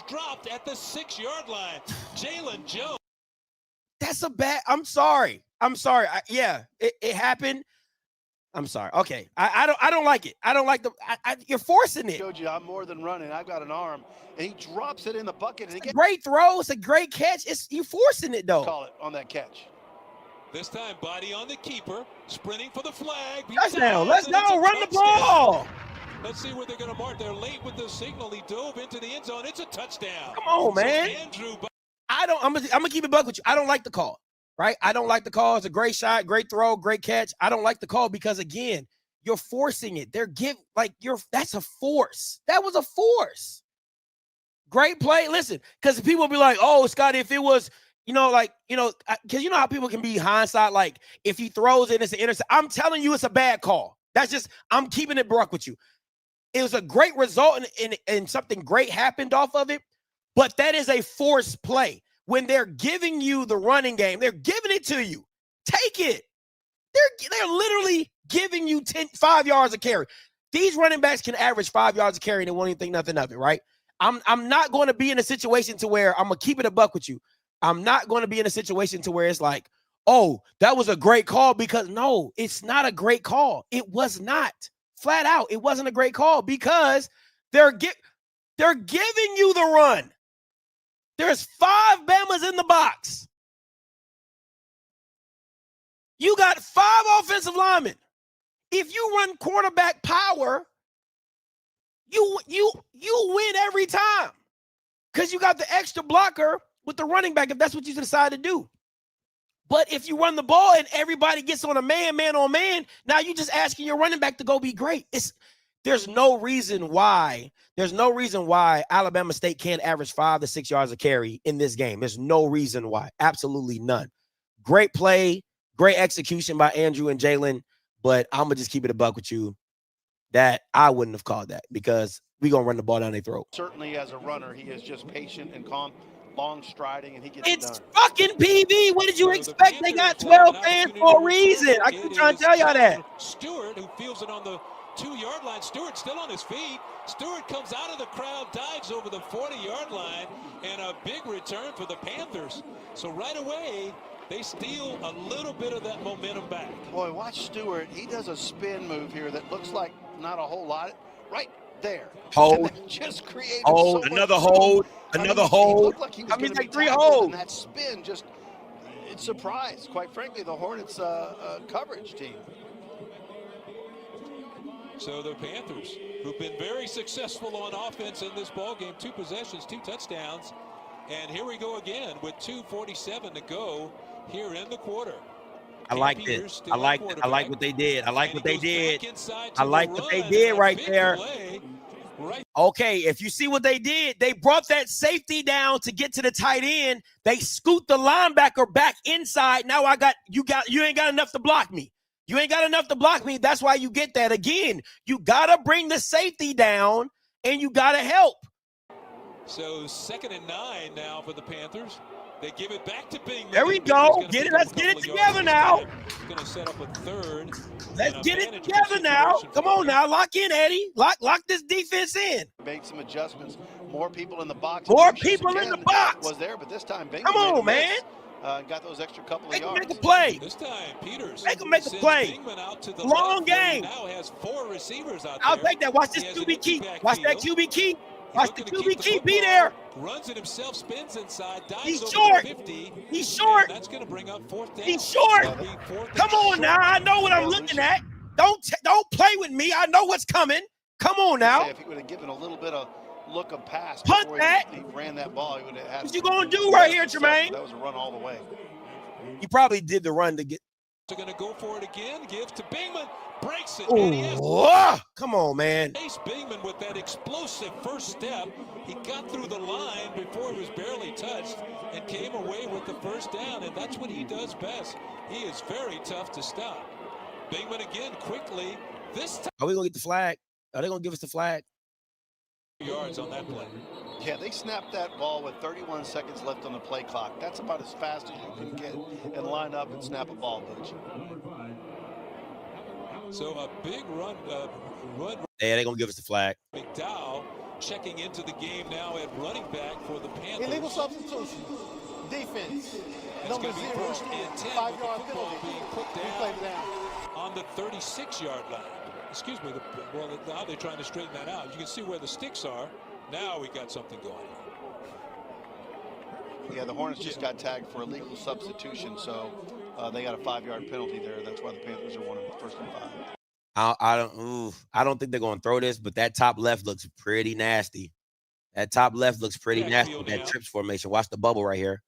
Speaker 3: dropped at the 6-yard line. Jalen Jones.
Speaker 1: That's a bad. I'm sorry. It happened. I'm sorry. Okay. I don't like it. I don't like you're forcing it.
Speaker 2: Showed you I'm more than running. I've got an arm. And he drops it in the bucket. And
Speaker 1: it's a great throw. It's a great catch. You forcing it though.
Speaker 2: Call it on that catch.
Speaker 3: This time, Body on the keeper, sprinting for the flag.
Speaker 1: Touchdown. Let's go. Run the ball.
Speaker 3: Let's see where they're going to mark. They're late with the signal. He dove into the end zone. It's a touchdown.
Speaker 1: Come on, man. I'm gonna keep it buck with you. I don't like the call. Right? I don't like the call. It's a great shot, great throw, great catch. I don't like the call because again, you're forcing it. That's a force. That was a force. Great play. Listen, because people will be like, oh, Scott, if it was, because you know how people can be hindsight, like if he throws it, it's an intercept. I'm telling you, it's a bad call. I'm keeping it buck with you. It was a great result and something great happened off of it, but that is a forced play. When they're giving you the running game, they're giving it to you. Take it. They're literally giving you 5 yards a carry. These running backs can average 5 yards a carry and they won't even think nothing of it, right? I'm not going to be in a situation to where I'm going to keep it a buck with you. I'm not going to be in a situation to where it's like, oh, that was a great call, because no, it's not a great call. It was not. Flat out, it wasn't a great call because they're giving you the run. There's 5 Bamas in the box. You got 5 offensive linemen. If you run quarterback power, you win every time because you got the extra blocker with the running back if that's what you decide to do. But if you run the ball and everybody gets on a man on man, now you're just asking your running back to go be great. There's no reason why Alabama State can't average 5 to 6 yards a carry in this game. There's no reason why. Absolutely none. Great play, great execution by Andrew and Jalen, but I'm going to just keep it a buck with you that I wouldn't have called that because we're going to run the ball down their throat.
Speaker 2: Certainly as a runner, he is just patient and calm, long striding, and he gets
Speaker 1: it's
Speaker 2: it done.
Speaker 1: Fucking PV. What did you expect? They got 12 fans for a reason. I keep trying to tell y'all that.
Speaker 3: Stewart, who fields it on the 2-yard line. Stewart still on his feet. Stewart comes out of the crowd, dives over the 40-yard line, and a big return for the Panthers. So right away, they steal a little bit of that momentum back.
Speaker 2: Boy, watch Stewart. He does a spin move here that looks like not a whole lot. Right there.
Speaker 1: Hold.
Speaker 2: Just created
Speaker 1: hold.
Speaker 2: So
Speaker 1: another hold. Another hold.
Speaker 2: Like he was
Speaker 1: like 3 holds.
Speaker 2: And that spin just, it surprised, quite frankly, the Hornets coverage team.
Speaker 3: So the Panthers, who've been very successful on offense in this ballgame, 2 possessions, 2 touchdowns. And here we go again with 2:47 to go here in the quarter.
Speaker 1: I like it. I like what they did. I like what they did. I like what they did right there. Okay, if you see what they did, they brought that safety down to get to the tight end. They scoot the linebacker back inside. Now you ain't got enough to block me. You ain't got enough to block me. That's why you get that. Again, you got to bring the safety down and you got to help.
Speaker 3: So 2nd and 9 now for the Panthers. They give it back to Bingman.
Speaker 1: There we go. Get it. Let's get it together now.
Speaker 3: Going to set up a 3rd.
Speaker 1: Let's get it together now. Come on now. Lock in, Eddie. Lock this defense in.
Speaker 2: Made some adjustments. More people in the box.
Speaker 1: More people in the box.
Speaker 2: Was there, but this time Bingman.
Speaker 1: Come on, man.
Speaker 2: Got those extra couple of yards.
Speaker 1: Make a play.
Speaker 3: This time, Peters.
Speaker 1: Make a play.
Speaker 3: Out to the
Speaker 1: long game.
Speaker 3: Now has 4 receivers out
Speaker 1: I'll
Speaker 3: there.
Speaker 1: take that. Watch this QB keep. Watch that QB keep. Watch the QB keep. Be there.
Speaker 3: Runs it himself, spins inside, dives
Speaker 1: He's
Speaker 3: over
Speaker 1: short.
Speaker 3: 50.
Speaker 1: He's short.
Speaker 3: That's going to bring up 4th down.
Speaker 1: He's short. Come on now. I know what I'm looking at. Don't play with me. I know what's coming. Come on now.
Speaker 2: If he would have given a little bit of look of pass
Speaker 1: punt
Speaker 2: before
Speaker 1: that.
Speaker 2: He ran that ball, he would have had.
Speaker 1: What you gonna do right here, Tremaine?
Speaker 2: That was a run all the way.
Speaker 1: He probably did the run to get.
Speaker 3: They're going to go for it again. Gives to Bingman. Breaks it.
Speaker 1: Oh, come on, man.
Speaker 3: Ace Bingman with that explosive first step. He got through the line before he was barely touched and came away with the first down, and that's what he does best. He is very tough to stop. Bingman again quickly. This time.
Speaker 1: Are we going to get the flag? Are they going to give us the flag?
Speaker 3: Yards on that play.
Speaker 2: Yeah, they snapped that ball with 31 seconds left on the play clock. That's about as fast as you can get and line up and snap a ball, Butch.
Speaker 3: So a big run.
Speaker 1: Yeah, they're going to give us the flag.
Speaker 3: McDowell checking into the game now at running back for the Panthers.
Speaker 4: Illegal substitution. Defense.
Speaker 3: Number 0. 1st and 10.
Speaker 4: 5-yard penalty.
Speaker 3: Being put down on the 36-yard line. Excuse me. Well, now they're trying to straighten that out. You can see where the sticks are. Now we got something going on.
Speaker 2: Yeah, the Hornets just got tagged for illegal substitution, so they got a 5-yard penalty there. That's why the Panthers are 1st and 5.
Speaker 1: I don't think they're going to throw this, but that top left looks pretty nasty. That top left looks pretty nasty with that trips formation. Watch the bubble right here.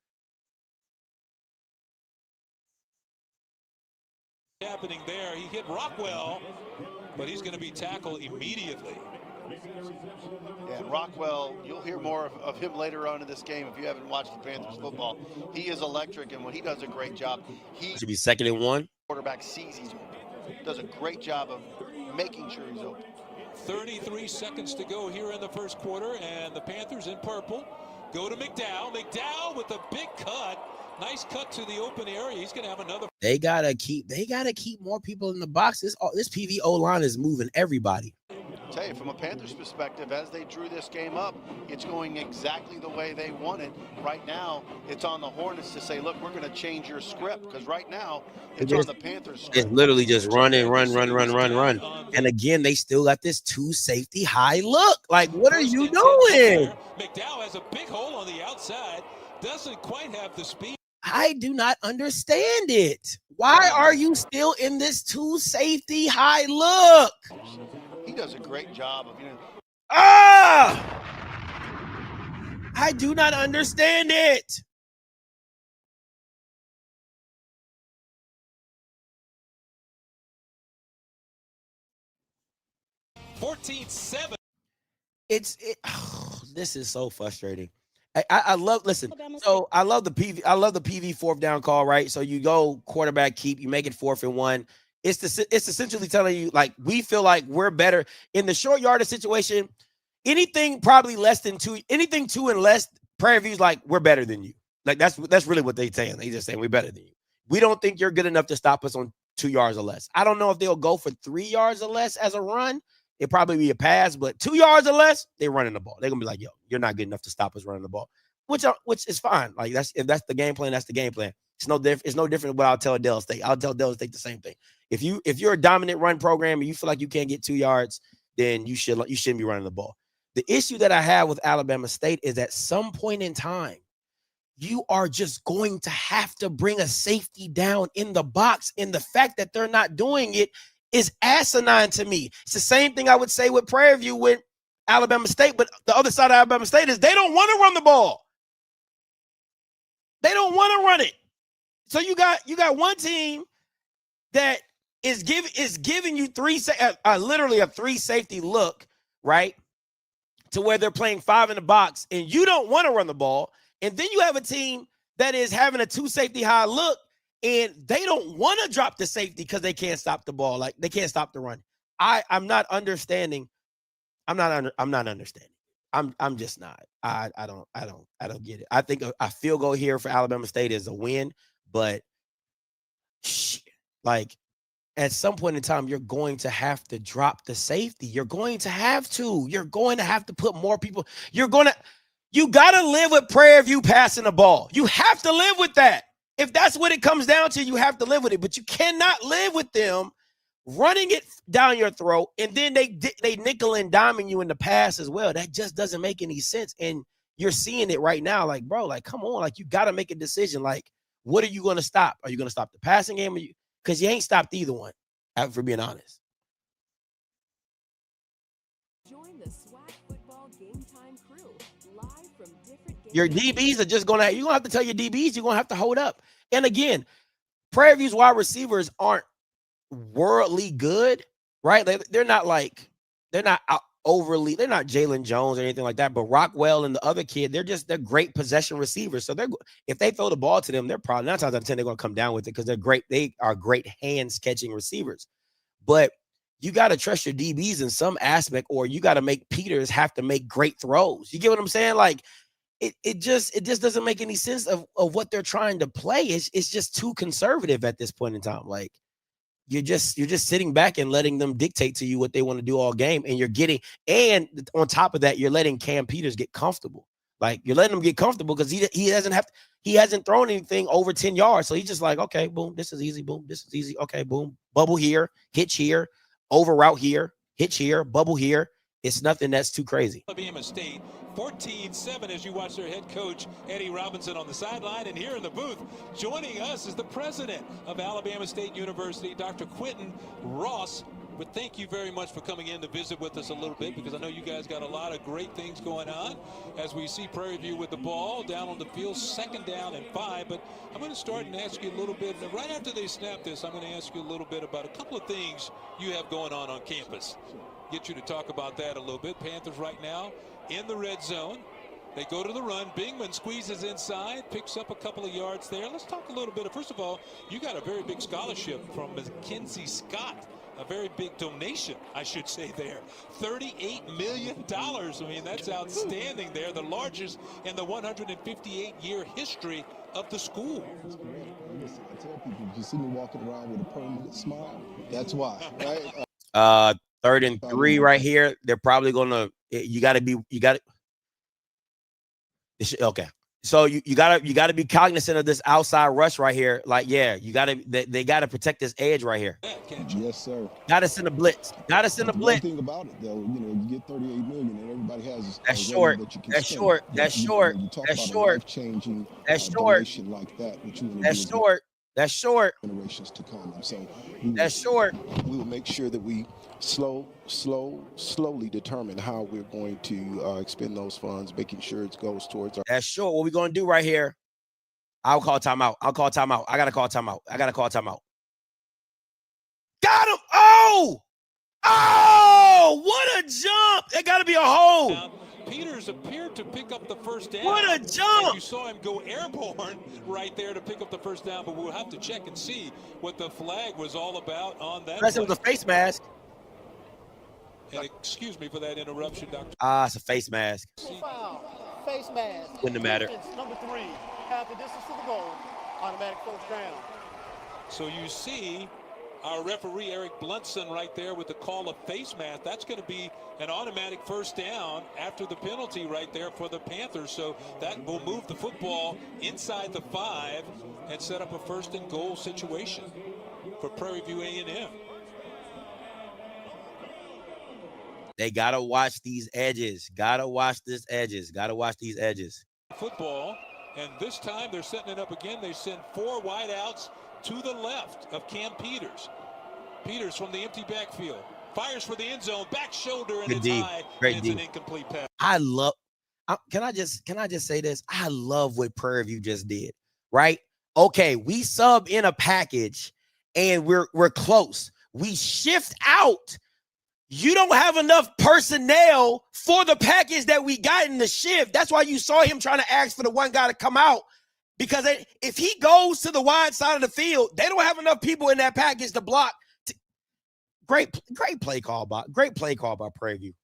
Speaker 3: Happening there. He hit Rockwell, but he's going to be tackled immediately.
Speaker 2: Yeah, Rockwell, you'll hear more of him later on in this game if you haven't watched the Panthers football. He is electric, and when he does a great job, he
Speaker 1: should be 2nd and 1.
Speaker 2: Quarterback sees he's open. Does a great job of making sure he's open.
Speaker 3: 33 seconds to go here in the first quarter, and the Panthers in purple go to McDowell. McDowell with a big cut Nice cut to the open area. He's going to have another.
Speaker 1: They gotta keep more people in the box. This PVO line is moving everybody.
Speaker 2: I'll tell you, from a Panthers perspective, as they drew this game up, it's going exactly the way they want it. Right now, it's on the Hornets to say, look, we're going to change your script, because right now it's on the Panthers script.
Speaker 1: It's literally just run. And again, they still got this 2 safety high look. Like, what are you doing?
Speaker 3: McDowell has a big hole on the outside. Doesn't quite have the speed.
Speaker 1: I do not understand it. Why are you still in this 2 safety high look?
Speaker 2: He does a great job of,
Speaker 1: I do not understand it. This is so frustrating. I love listen. So I love the PV fourth down call, right? So you go quarterback keep, you make it 4th and 1. It's essentially telling you, like, we feel like we're better in the short yardage situation. Anything probably less than 2, anything 2 and less, Prairie View's like, we're better than you. Like, that's really what they're saying. They just saying we're better than you. We don't think you're good enough to stop us on 2 yards or less. I don't know if they'll go for 3 yards or less as a run. It'd probably be a pass, but 2 yards or less, they're running the ball. They're gonna be like, yo, you're not good enough to stop us running the ball, which is fine. Like, if that's the game plan, that's the game plan. It's no different than what I'll tell Dell State. I'll tell Dell State the same thing. If you're a dominant run program and you feel like you can't get 2 yards, then you shouldn't be running the ball. The issue that I have with Alabama State is at some point in time, you are just going to have to bring a safety down in the box. And the fact that they're not doing it is asinine to me. It's the same thing I would say with Prairie View with Alabama State, but the other side of Alabama State is they don't want to run the ball. They don't want to run it. So you got one team that is giving you literally a 3 safety look, right? To where they're playing 5 in the box, and you don't want to run the ball. And then you have a team that is having a 2 safety high look, and they don't want to drop the safety because they can't stop the ball. Like, they can't stop the run. I'm not understanding. I'm not understanding. I'm just not. I don't get it. I think a field goal here for Alabama State is a win, but shit, like, at some point in time, you're going to have to drop the safety. You're going to have to put more people. You got to live with Prairie View passing the ball. You have to live with that. If that's what it comes down to, you have to live with it. But you cannot live with them running it down your throat, and then they nickel and diming you in the pass as well. That just doesn't make any sense. And you're seeing it right now. Like, bro, like, come on. Like, you got to make a decision. Like, what are you going to stop? Are you going to stop the passing game? Because you ain't stopped either one, for being honest.
Speaker 5: Join the SWAC football game time crew live from different games.
Speaker 1: Your DBs are just you're going to have to tell your DBs you're going to have to hold up. And again, Prairie View's wide receivers aren't worldly good, right? They're not overly, they're not Jalen Jones or anything like that, but Rockwell and the other kid, they're great possession receivers. So if they throw the ball to them, they're probably 9 times out of 10 they're going to come down with it because they're great. They are great hands catching receivers. But you got to trust your DBs in some aspect, or you got to make Peters have to make great throws. You get what I'm saying? Like, it just doesn't make any sense of what they're trying to play. It's just too conservative at this point in time. Like, you're just sitting back and letting them dictate to you what they want to do all game. And on top of that, you're letting Cam Peters get comfortable. Like, you're letting him get comfortable because he hasn't thrown anything over 10 yards. So he's just like, okay, boom, this is easy. Boom, this is easy. Okay, boom, bubble here, hitch here, over route here, hitch here, bubble here. It's nothing that's too crazy.
Speaker 3: Bama State 14-7 as you watch their head coach Eddie Robinson on the sideline, and here in the booth joining us is the president of Alabama State University, Dr. Quentin Ross. But thank you very much for coming in to visit with us a little bit, because I know you guys got a lot of great things going on as we see Prairie View with the ball down on the field, 2nd down and 5. But I'm going to start and ask you a little bit, and right after they snap this, I'm going to ask you a little bit about a couple of things you have going on campus. Get you to talk about that a little bit. Panthers right now in the red zone. They go to the run. Bingman squeezes inside, picks up a couple of yards there. Let's talk a little bit. First of all, you got a very big scholarship from Mackenzie Scott. A very big donation, I should say there. $38 million. I mean, that's outstanding there. The largest in the 158-year history of the school.
Speaker 6: Listen, I tell people, if you see me walking around with a permanent smile, that's why, right?
Speaker 1: 3rd and 3 right here. They're probably gonna. You got to. Okay. So you gotta be cognizant of this outside rush right here. Like, yeah, they gotta protect this edge right here.
Speaker 6: Yes, sir.
Speaker 1: Gotta send a blitz. Gotta send a blitz.
Speaker 6: One thing about it, though, you get 38 million, and everybody has
Speaker 1: that's short.
Speaker 6: That you can
Speaker 1: that's
Speaker 6: spend.
Speaker 1: short.
Speaker 6: But
Speaker 1: That's short.
Speaker 6: When you talk
Speaker 1: That's
Speaker 6: about
Speaker 1: short.
Speaker 6: a life-changing
Speaker 1: donation
Speaker 6: like that, what you want to
Speaker 1: that's
Speaker 6: do
Speaker 1: short. That's short.
Speaker 6: Generations to come. And so
Speaker 1: that's short.
Speaker 6: We will make sure that we slowly determine how we're going to expend those funds, making sure it goes towards our.
Speaker 1: That's short. What we're gonna do right here? I'll call timeout. I gotta call timeout. Got him. Oh, what a jump. It gotta be a hole.
Speaker 3: Peters appeared to pick up the first down.
Speaker 1: What a jump!
Speaker 3: And you saw him go airborne right there to pick up the first down, but we'll have to check and see what the flag was all about on that.
Speaker 1: Unless it was a face mask.
Speaker 3: And excuse me for that interruption, Doctor.
Speaker 1: It's a face mask.
Speaker 4: Foul. Face mask.
Speaker 1: Wouldn't matter.
Speaker 4: Number 3. Half the distance to the goal. Automatic first down.
Speaker 3: So you see our referee, Eric Blunson, right there with the call of face mask. That's going to be an automatic first down after the penalty right there for the Panthers. So that will move the football inside the 5 and set up a 1st and goal situation for Prairie View A&M.
Speaker 1: They got to watch these edges.
Speaker 3: Football, and this time they're setting it up again. They send 4 wideouts to the left of Cam Peters. Peters from the empty backfield fires for the end zone, back shoulder, and it's high. It's an incomplete pass.
Speaker 1: Can I just say this? I love what Prairie View just did. Right? Okay, we sub in a package, and we're close. We shift out. You don't have enough personnel for the package that we got in the shift. That's why you saw him trying to ask for the one guy to come out. Because if he goes to the wide side of the field, they don't have enough people in that package to block. Great play call by Prairie View.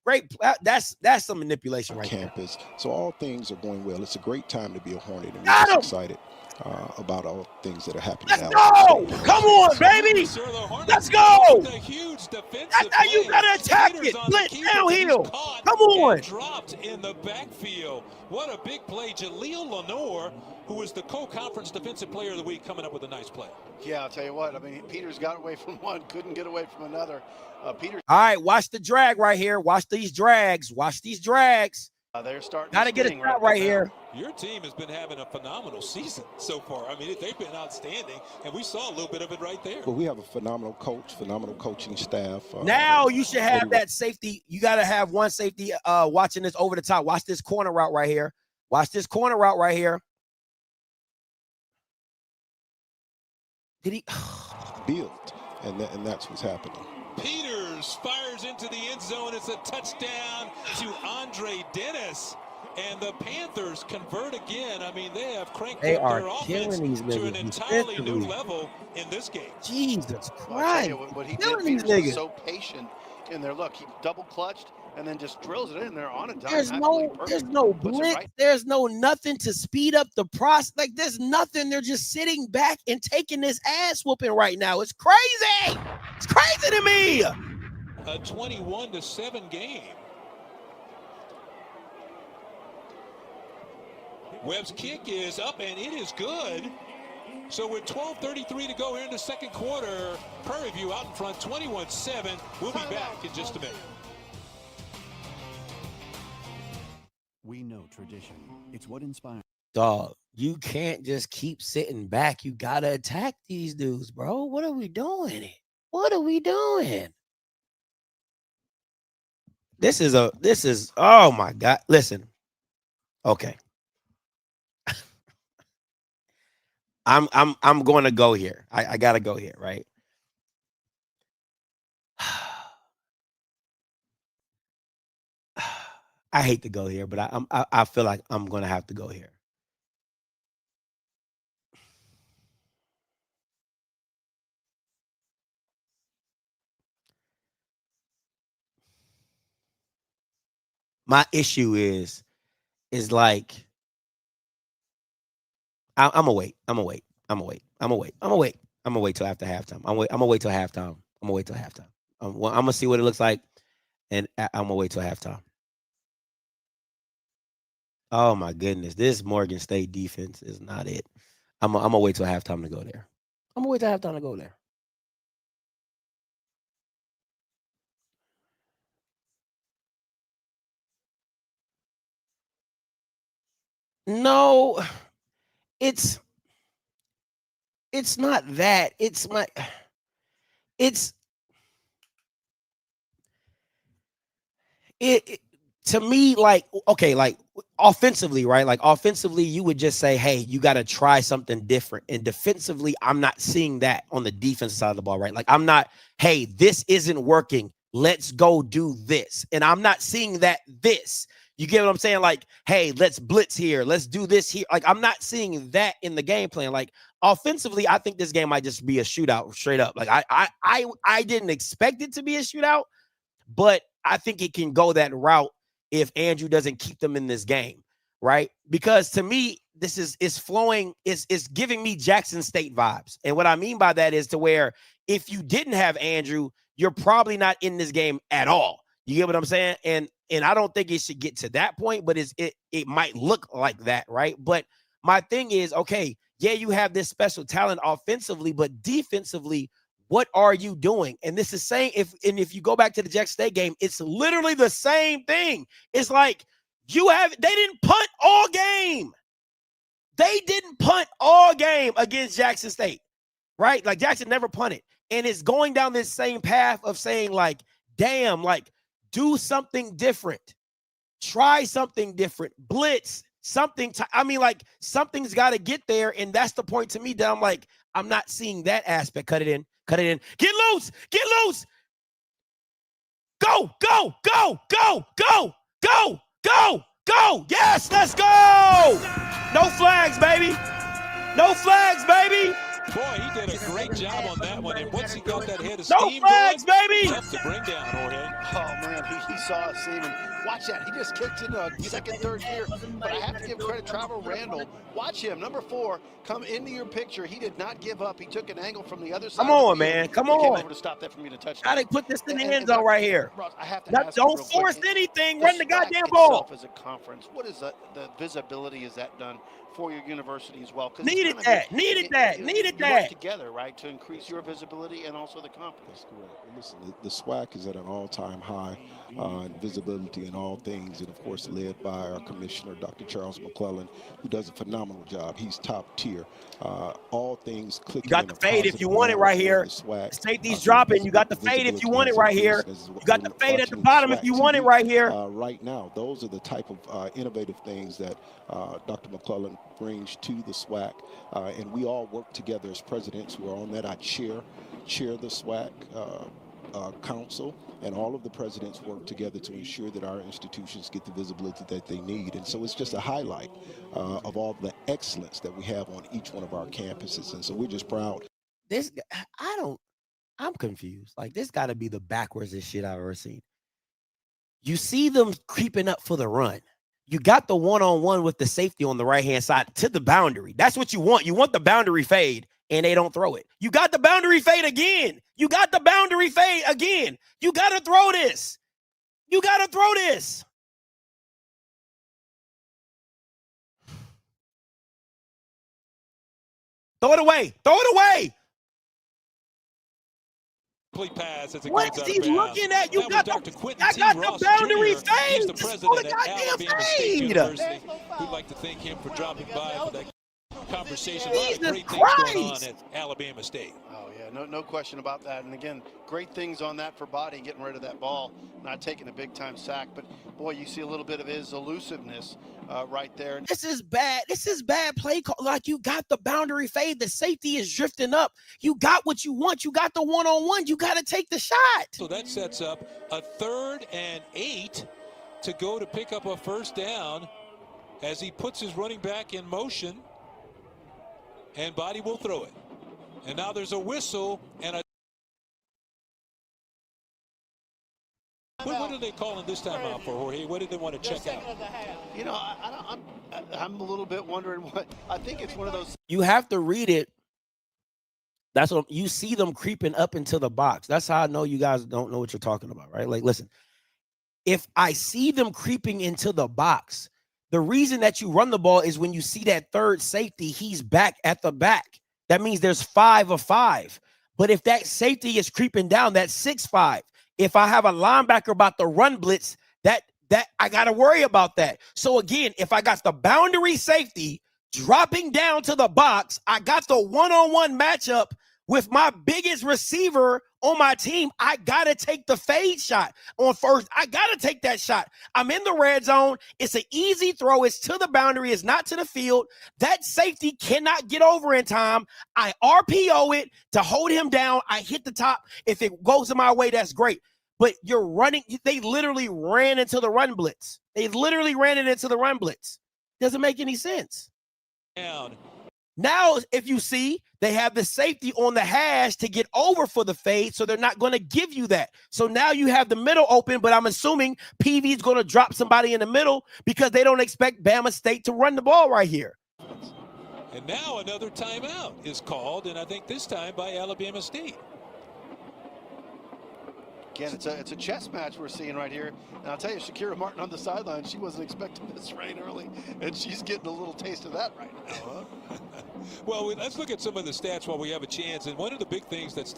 Speaker 1: That's some manipulation right
Speaker 6: campus. There. So all things are going well. It's a great time to be a Hornet, and we're excited about all things that are happening.
Speaker 1: Let's go! Come on, baby! Let's go! That's how you gotta attack it. Blitz downhill. Come on!
Speaker 3: Dropped in the backfield. What a big play, Jaleel Lenore, who was the co-conference defensive player of the week, coming up with a nice play.
Speaker 2: Yeah, I'll tell you what. I mean, Peters got away from one, couldn't get away from another. Peters.
Speaker 1: All right, watch the drag right here. Watch these drags.
Speaker 2: They're starting.
Speaker 1: Got to get a shot right here.
Speaker 3: Your team has been having a phenomenal season so far. I mean, they've been outstanding, and we saw a little bit of it right there.
Speaker 6: Well, we have a phenomenal coach, phenomenal coaching staff.
Speaker 1: Now you should have that safety. You got to have one safety watching this over the top. Watch this corner route right here. Did he
Speaker 6: build? And that's what's happening.
Speaker 3: Peters fires into the end zone. It's a touchdown to Andre Dennis. And the Panthers convert again. I mean, they have cranked up their offense to an entirely new level in this game.
Speaker 1: Jesus Christ.
Speaker 2: What he did, Peters was so patient in there. Look, he double clutched and then just drills it in there on a dime.
Speaker 1: There's no blitz. Right. There's no nothing to speed up the process. Like, there's nothing. They're just sitting back and taking this ass whooping right now. It's crazy. It's crazy to me.
Speaker 3: A 21-7 game. Webb's kick is up, and it is good. So with 12:33 to go here in the second quarter, Prairie View out in front, 21-7. We'll be back in just a minute.
Speaker 7: We know tradition. It's what inspires.
Speaker 1: Dog, you can't just keep sitting back. You got to attack these dudes, bro. What are we doing? This is, oh my God. Listen. Okay. I'm going to go here. I got to go here, right? I hate to go here, but I feel like I'm going to have to go here. My issue is like, I'm gonna wait. I'm gonna wait. I'm gonna wait. I'm gonna wait. I'm gonna wait. I'm gonna wait till after halftime. I'm gonna wait till halftime. I'm gonna wait till halftime. I'm gonna see what it looks like, and I'm gonna wait till halftime. Oh my goodness, this Morgan State defense is not it. I'm gonna wait till halftime to go there. I'm gonna wait till halftime to go there. No, it's not that. It's it to me, like, okay, like offensively, right? Like offensively, you would just say, hey, you got to try something different. And defensively, I'm not seeing that on the defensive side of the ball, right? Like I'm not, hey, this isn't working. Let's go do this. And I'm not seeing that this. You get what I'm saying? Like, hey, let's blitz here. Let's do this here. Like, I'm not seeing that in the game plan. Like, offensively, I think this game might just be a shootout straight up. Like, I didn't expect it to be a shootout, but I think it can go that route if Andrew doesn't keep them in this game, right? Because to me, this is flowing, it's giving me Jackson State vibes. And what I mean by that is to where if you didn't have Andrew, you're probably not in this game at all. You get what I'm saying? And I don't think it should get to that point, but it might look like that, right? But my thing is, okay, yeah, you have this special talent offensively, but defensively, what are you doing? And this is saying, if you go back to the Jackson State game, it's literally the same thing. It's like they didn't punt all game. They didn't punt all game against Jackson State, right? Like Jackson never punted. And it's going down this same path of saying like, damn, like do something different. Try something different. Blitz, something. Like something's got to get there. And that's the point to me that I'm like, I'm not seeing that aspect. Cut it in. Cut it in. Get loose. Get loose. Go, go, go, go, go, go, go, go. Yes, let's go. No flags, baby. No flags, baby.
Speaker 3: Boy, he did a great job on that one. And once he got that head of
Speaker 1: no
Speaker 3: steam
Speaker 1: flags,
Speaker 3: going,
Speaker 1: baby.
Speaker 3: tough to bring down, Jorge.
Speaker 2: Oh, man, he saw a seam. And watch that. He just kicked into a second, third gear. But I have to give credit to Trevor Randall. Watch him. Number 4, come into your picture. He did not give up. He took an angle from the other side.
Speaker 1: Come on, man. Come on.
Speaker 2: He came over to stop that from you to touch.
Speaker 1: Gotta put this in the end zone right here.
Speaker 2: Ross, I have to
Speaker 1: Not,
Speaker 2: ask
Speaker 1: don't
Speaker 2: you real
Speaker 1: force
Speaker 2: quick,
Speaker 1: anything.
Speaker 2: the
Speaker 1: Run the
Speaker 2: SWAC
Speaker 1: goddamn ball.
Speaker 2: As a conference, what is the visibility is that done for your university as well?
Speaker 1: Needed that.
Speaker 2: You work together, right, to increase your visibility and also the conference.
Speaker 6: That's correct. And listen, the SWAC is at an all-time high in visibility in all things, and of course led by our commissioner, Dr. Charles McClellan, who does a phenomenal job. He's top tier. All things clicking.
Speaker 1: You got the fade if you want it right here. Safety's dropping. You got the fade if you want it right here. You got the fade at the bottom if you want it right here.
Speaker 6: Right now, those are the type of innovative things that Dr. McClellan brings to the SWAC, and we all work together as presidents who are on that. I chair the SWAC council, and all of the presidents work together to ensure that our institutions get the visibility that they need. And so it's just a highlight of all the excellence that we have on each one of our campuses. And so we're just proud.
Speaker 1: I'm confused. Like, this got to be the backwards shit I've ever seen. You see them creeping up for the run. You got the one-on-one with the safety on the right-hand side to the boundary. That's what you want. You want the boundary fade, and they don't throw it. You got the boundary fade again. You got the boundary fade again. You got to throw this. You got to throw this. Throw it away. Throw it away.
Speaker 3: Pass as it
Speaker 1: What is he looking at? You got the boundary fade. Just throw the goddamn fade.
Speaker 3: We'd like to thank him for dropping by for that conversation.
Speaker 1: Jesus
Speaker 3: great
Speaker 1: Christ.
Speaker 3: things going on at Alabama State.
Speaker 2: Oh, yeah, no question about that. And again, great things on that for Body, getting rid of that ball, not taking a big-time sack. But, boy, you see a little bit of his elusiveness right there.
Speaker 1: This is bad. This is bad play call. Like, you got the boundary fade. The safety is drifting up. You got what you want. You got the one-on-one. You got to take the shot.
Speaker 3: So that sets up a 3rd and 8 to go to pick up a first down as he puts his running back in motion. And Body will throw it. And now there's a whistle and a... What they calling this time out for, Jorge? What did they want to check out?
Speaker 2: You know, I'm a little bit wondering what. I think it's one of those.
Speaker 1: You have to read it. That's what you see them creeping up into the box. That's how I know you guys don't know what you're talking about, right? Like, listen, if I see them creeping into the box, the reason that you run the ball is when you see that third safety, he's back at the back. That means there's 5 of 5. But if that safety is creeping down, that's 6-5. If I have a linebacker about to run blitz, that I got to worry about that. So again, if I got the boundary safety dropping down to the box, I got the one-on-one matchup with my biggest receiver on my team. I got to take the fade shot on first. I got to take that shot. I'm in the red zone. It's an easy throw. It's to the boundary. It's not to the field. That safety cannot get over in time. I RPO it to hold him down. I hit the top. If it goes in my way, that's great. But you're running. They literally ran into the run blitz. They literally ran it into the run blitz. Doesn't make any sense.
Speaker 3: Down.
Speaker 1: Now, if you see, they have the safety on the hash to get over for the fade, so they're not going to give you that. So now you have the middle open, but I'm assuming PV is going to drop somebody in the middle because they don't expect Bama State to run the ball right here.
Speaker 3: And now another timeout is called, and I think this time by Alabama State.
Speaker 2: Again, it's a chess match we're seeing right here. And I'll tell you, Shakira Martin on the sideline, she wasn't expecting this rain early, and she's getting a little taste of that right now. Huh?
Speaker 3: Well, let's look at some of the stats while we have a chance. And one of the big things that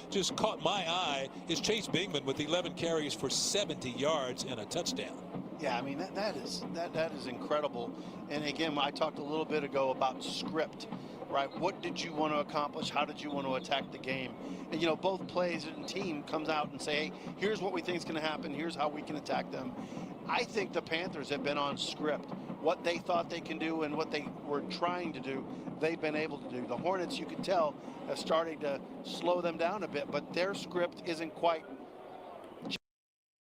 Speaker 3: just caught my eye is Chase Bingman with 11 carries for 70 yards and a touchdown.
Speaker 2: Yeah, I mean, that is incredible. And again, I talked a little bit ago about script, right? What did you want to accomplish? How did you want to attack the game? And, you know, both plays and team comes out and say, hey, here's what we think is going to happen. Here's how we can attack them. I think the Panthers have been on script. What they thought they can do and what they were trying to do, they've been able to do. The Hornets, you can tell, have started to slow them down a bit, but their script isn't quite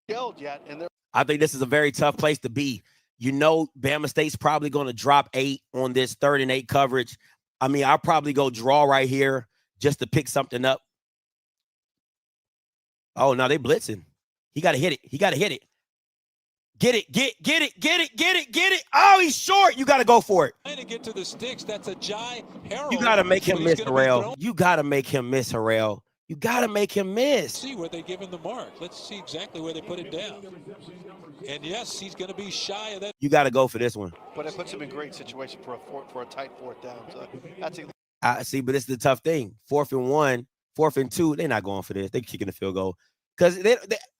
Speaker 2: gelled yet. And
Speaker 1: I think this is a very tough place to be. You know, Bama State's probably going to drop 8 on this 3rd and 8 coverage. I mean, I'll probably go draw right here just to pick something up. Oh, no, they blitzing. He got to hit it. He got to hit it. Get it. Oh, he's short. You got to go for it.
Speaker 3: Trying to get to the sticks. That's a Jai Harrell.
Speaker 1: You got to make him miss, Harrell. You got to make him miss, Harrell. You got to make him miss.
Speaker 3: See where they give him the mark. Let's see exactly where they put it down. And yes, he's going to be shy of that.
Speaker 1: You got to go for this one.
Speaker 2: But it puts him in great situation for a tight 4th down. So that's
Speaker 1: I see, but it's the tough thing. 4th and 1, 4th and 2. They're not going for this. They're kicking the field goal because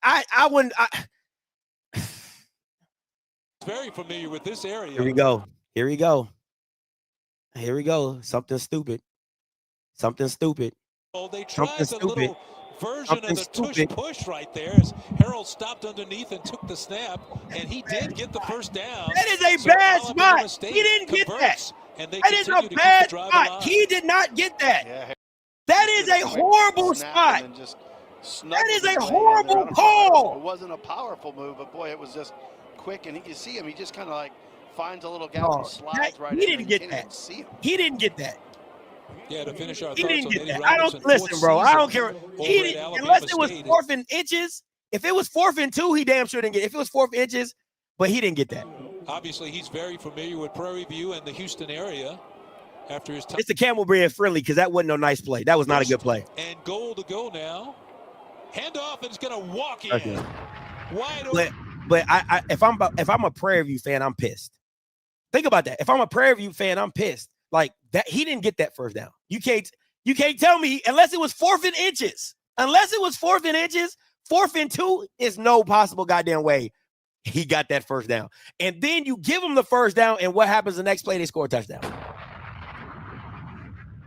Speaker 1: I wouldn't.
Speaker 3: Very familiar with this area.
Speaker 1: Here we go. Something stupid.
Speaker 3: Oh, they tried the little version of the tush push right there as Harrell stopped underneath and took the snap, and he did get the first down.
Speaker 1: That is a bad spot. He didn't get that. That is a bad spot. He did not get that.
Speaker 2: Yeah,
Speaker 1: that is a horrible spot. That is a horrible call.
Speaker 2: It wasn't a powerful move, but boy, it was just quick. And you see him, he just kind of like finds a little gap and slides right in.
Speaker 1: He didn't get that. He didn't get that.
Speaker 3: Yeah, to finish our
Speaker 1: he
Speaker 3: thoughts
Speaker 1: didn't
Speaker 3: on
Speaker 1: get
Speaker 3: Eddie
Speaker 1: that.
Speaker 3: Robinson,
Speaker 1: I don't listen, bro. I don't care. Unless it was
Speaker 3: State.
Speaker 1: 4th and inches. If it was 4th and 2, he damn sure didn't get it. If it was 4th inches, but he didn't get that.
Speaker 3: Obviously, he's very familiar with Prairie View and the Houston area after his time.
Speaker 1: It's the Camel Bread friendly because that wasn't no nice play. That was not a good play.
Speaker 3: And goal to go now. Handoff and it's going to walk in. Okay. Wide open.
Speaker 1: But if I'm a Prairie View fan, I'm pissed. Think about that. If I'm a Prairie View fan, I'm pissed. Like that, he didn't get that first down. You can't tell me unless it was 4th and inches. Unless it was 4th and inches, 4th and 2 is no possible goddamn way he got that first down. And then you give him the first down, and what happens the next play? They score a touchdown.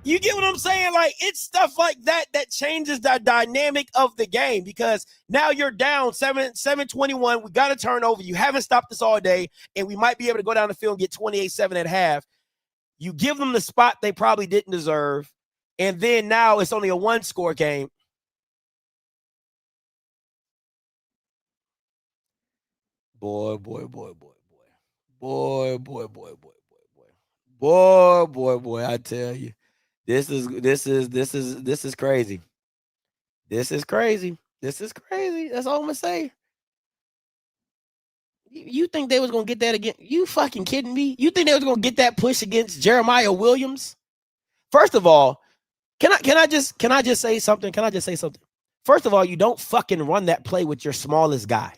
Speaker 1: You get what I'm saying? Like, it's stuff like that that changes the dynamic of the game because now you're down 7-21. We got a turnover. You haven't stopped us all day, and we might be able to go down the field and get 28-7 at half. You give them the spot they probably didn't deserve, and then now it's only a 1-score game. Boy, I tell you. This is crazy. This is crazy. That's all I'm gonna say. You think they was gonna get that again? You fucking kidding me? You think they was gonna get that push against Jeremiah Williams? First of all, can I just say something? Can I just say something? First of all, you don't fucking run that play with your smallest guy.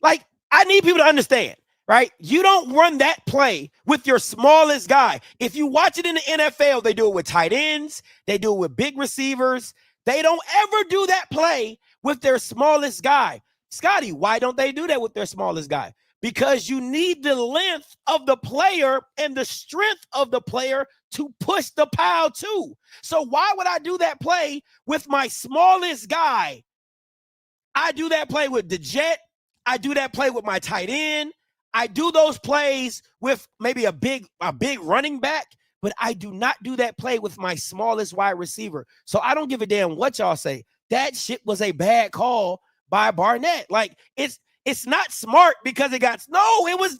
Speaker 1: Like, I need people to understand, right? You don't run that play with your smallest guy. If you watch it in the NFL, they do it with tight ends, they do it with big receivers. They don't ever do that play with their smallest guy. Scotty, why don't they do that with their smallest guy? Because you need the length of the player and the strength of the player to push the pile too. So why would I do that play with my smallest guy? I do that play with the jet. I do that play with my tight end. I do those plays with maybe a big running back, but I do not do that play with my smallest wide receiver. So I don't give a damn what y'all say. That shit was a bad call by Barnett. Like, it's not smart because it was,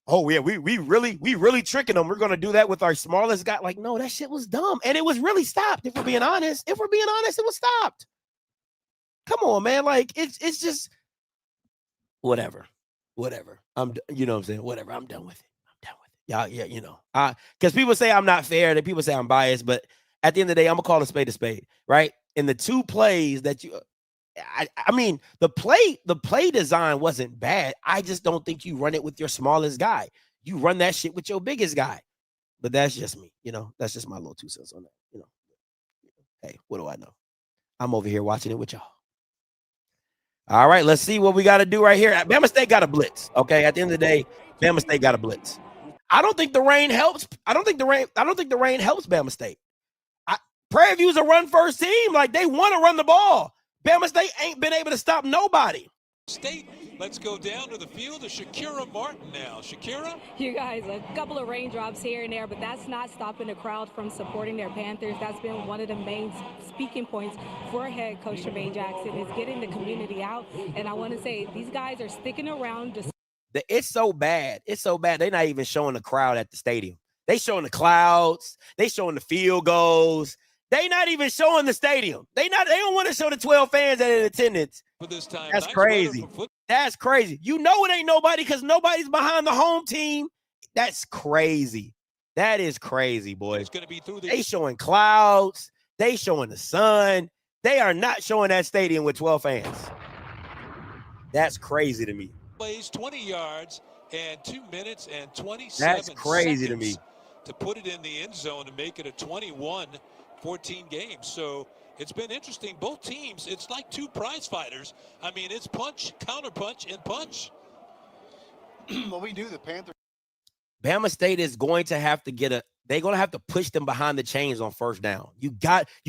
Speaker 1: oh yeah, we really tricking them. We're gonna do that with our smallest guy. Like, no, that shit was dumb. And it was really stopped. If we're being honest, it was stopped. Come on, man. Like, it's just whatever. You know what I'm saying? Whatever. I'm done with it. Y'all, yeah, you know. Because people say I'm not fair, and people say I'm biased, but at the end of the day, I'm gonna call a spade, right? In the two plays that I mean, the play design wasn't bad. I just don't think you run it with your smallest guy. You run that shit with your biggest guy. But that's just me, you know. That's just my little 2 cents on that, you know. Hey, what do I know? I'm over here watching it with y'all. All right, let's see what we got to do right here. Bama State got a blitz. Okay, at the end of the day, Bama State got a blitz. I don't think the rain helps. I don't think the rain helps Bama State. Prairie View's a run-first team. Like, they want to run the ball. Bama State ain't been able to stop nobody.
Speaker 3: State, let's go down to the field to Shakira Martin now. Shakira?
Speaker 8: You guys, a couple of raindrops here and there, but that's not stopping the crowd from supporting their Panthers. That's been one of the main speaking points for head coach Tremaine Jackson, is getting the community out. And I want to say, these guys are sticking around.
Speaker 1: It's so bad. It's so bad. They're not even showing the crowd at the stadium. They showing the clouds. They showing the field goals. They not even showing the stadium. They don't want to show the 12 fans that are in attendance.
Speaker 3: For this time,
Speaker 1: that's
Speaker 3: nice
Speaker 1: crazy. That's crazy. You know it ain't nobody because nobody's behind the home team. That's crazy. That is crazy, boys.
Speaker 3: It's going to be through
Speaker 1: They showing clouds. They showing the sun. They are not showing that stadium with 12 fans. That's crazy to me.
Speaker 3: Plays 20 yards and 2 minutes and 27
Speaker 1: That's crazy
Speaker 3: seconds
Speaker 1: to me.
Speaker 3: To put it in the end zone and make it a 21-14 game. So it's been interesting. Both teams, it's like two prize fighters. I mean, it's punch, counter punch, and punch.
Speaker 2: Well, we knew the Panthers.
Speaker 1: Bama State is going to have to they're going to have to push them behind the chains on first down. You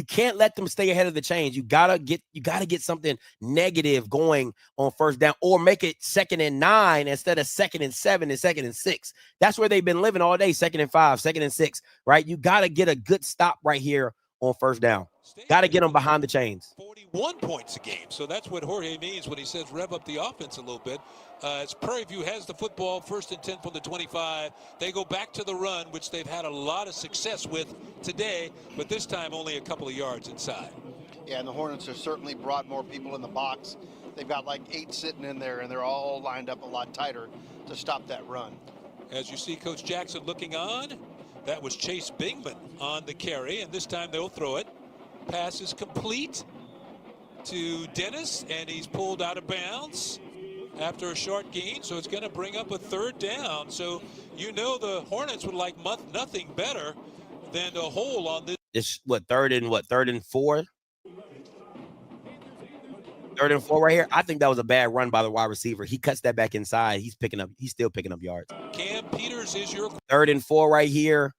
Speaker 1: can't let them stay ahead of the chains. You gotta get something negative going on first down, or make it 2nd and 9 instead of 2nd and 7 and 2nd and 6. That's where they've been living all day. 2nd and 5, 2nd and 6, right? You got to get a good stop right here on first down. Got to get them behind the chains.
Speaker 3: 41 points a game. So that's what Jorge means when he says rev up the offense a little bit. As Prairie View has the football, 1st and 10 from the 25. They go back to the run, which they've had a lot of success with today, but this time only a couple of yards inside.
Speaker 2: Yeah, and the Hornets have certainly brought more people in the box. They've got like 8 sitting in there, and they're all lined up a lot tighter to stop that run.
Speaker 3: As you see Coach Jackson looking on, that was Chase Bingman on the carry, and this time they'll throw it. Pass is complete to Dennis, and he's pulled out of bounds after a short gain, so it's going to bring up a 3rd down. So you know the Hornets would like nothing better than to hold on this.
Speaker 1: It's 3rd and 4? 3rd and 4 right here. I think that was a bad run by the wide receiver. He cuts that back inside. He's still picking up yards.
Speaker 3: Cam Peters is your
Speaker 1: 3rd and 4 right here.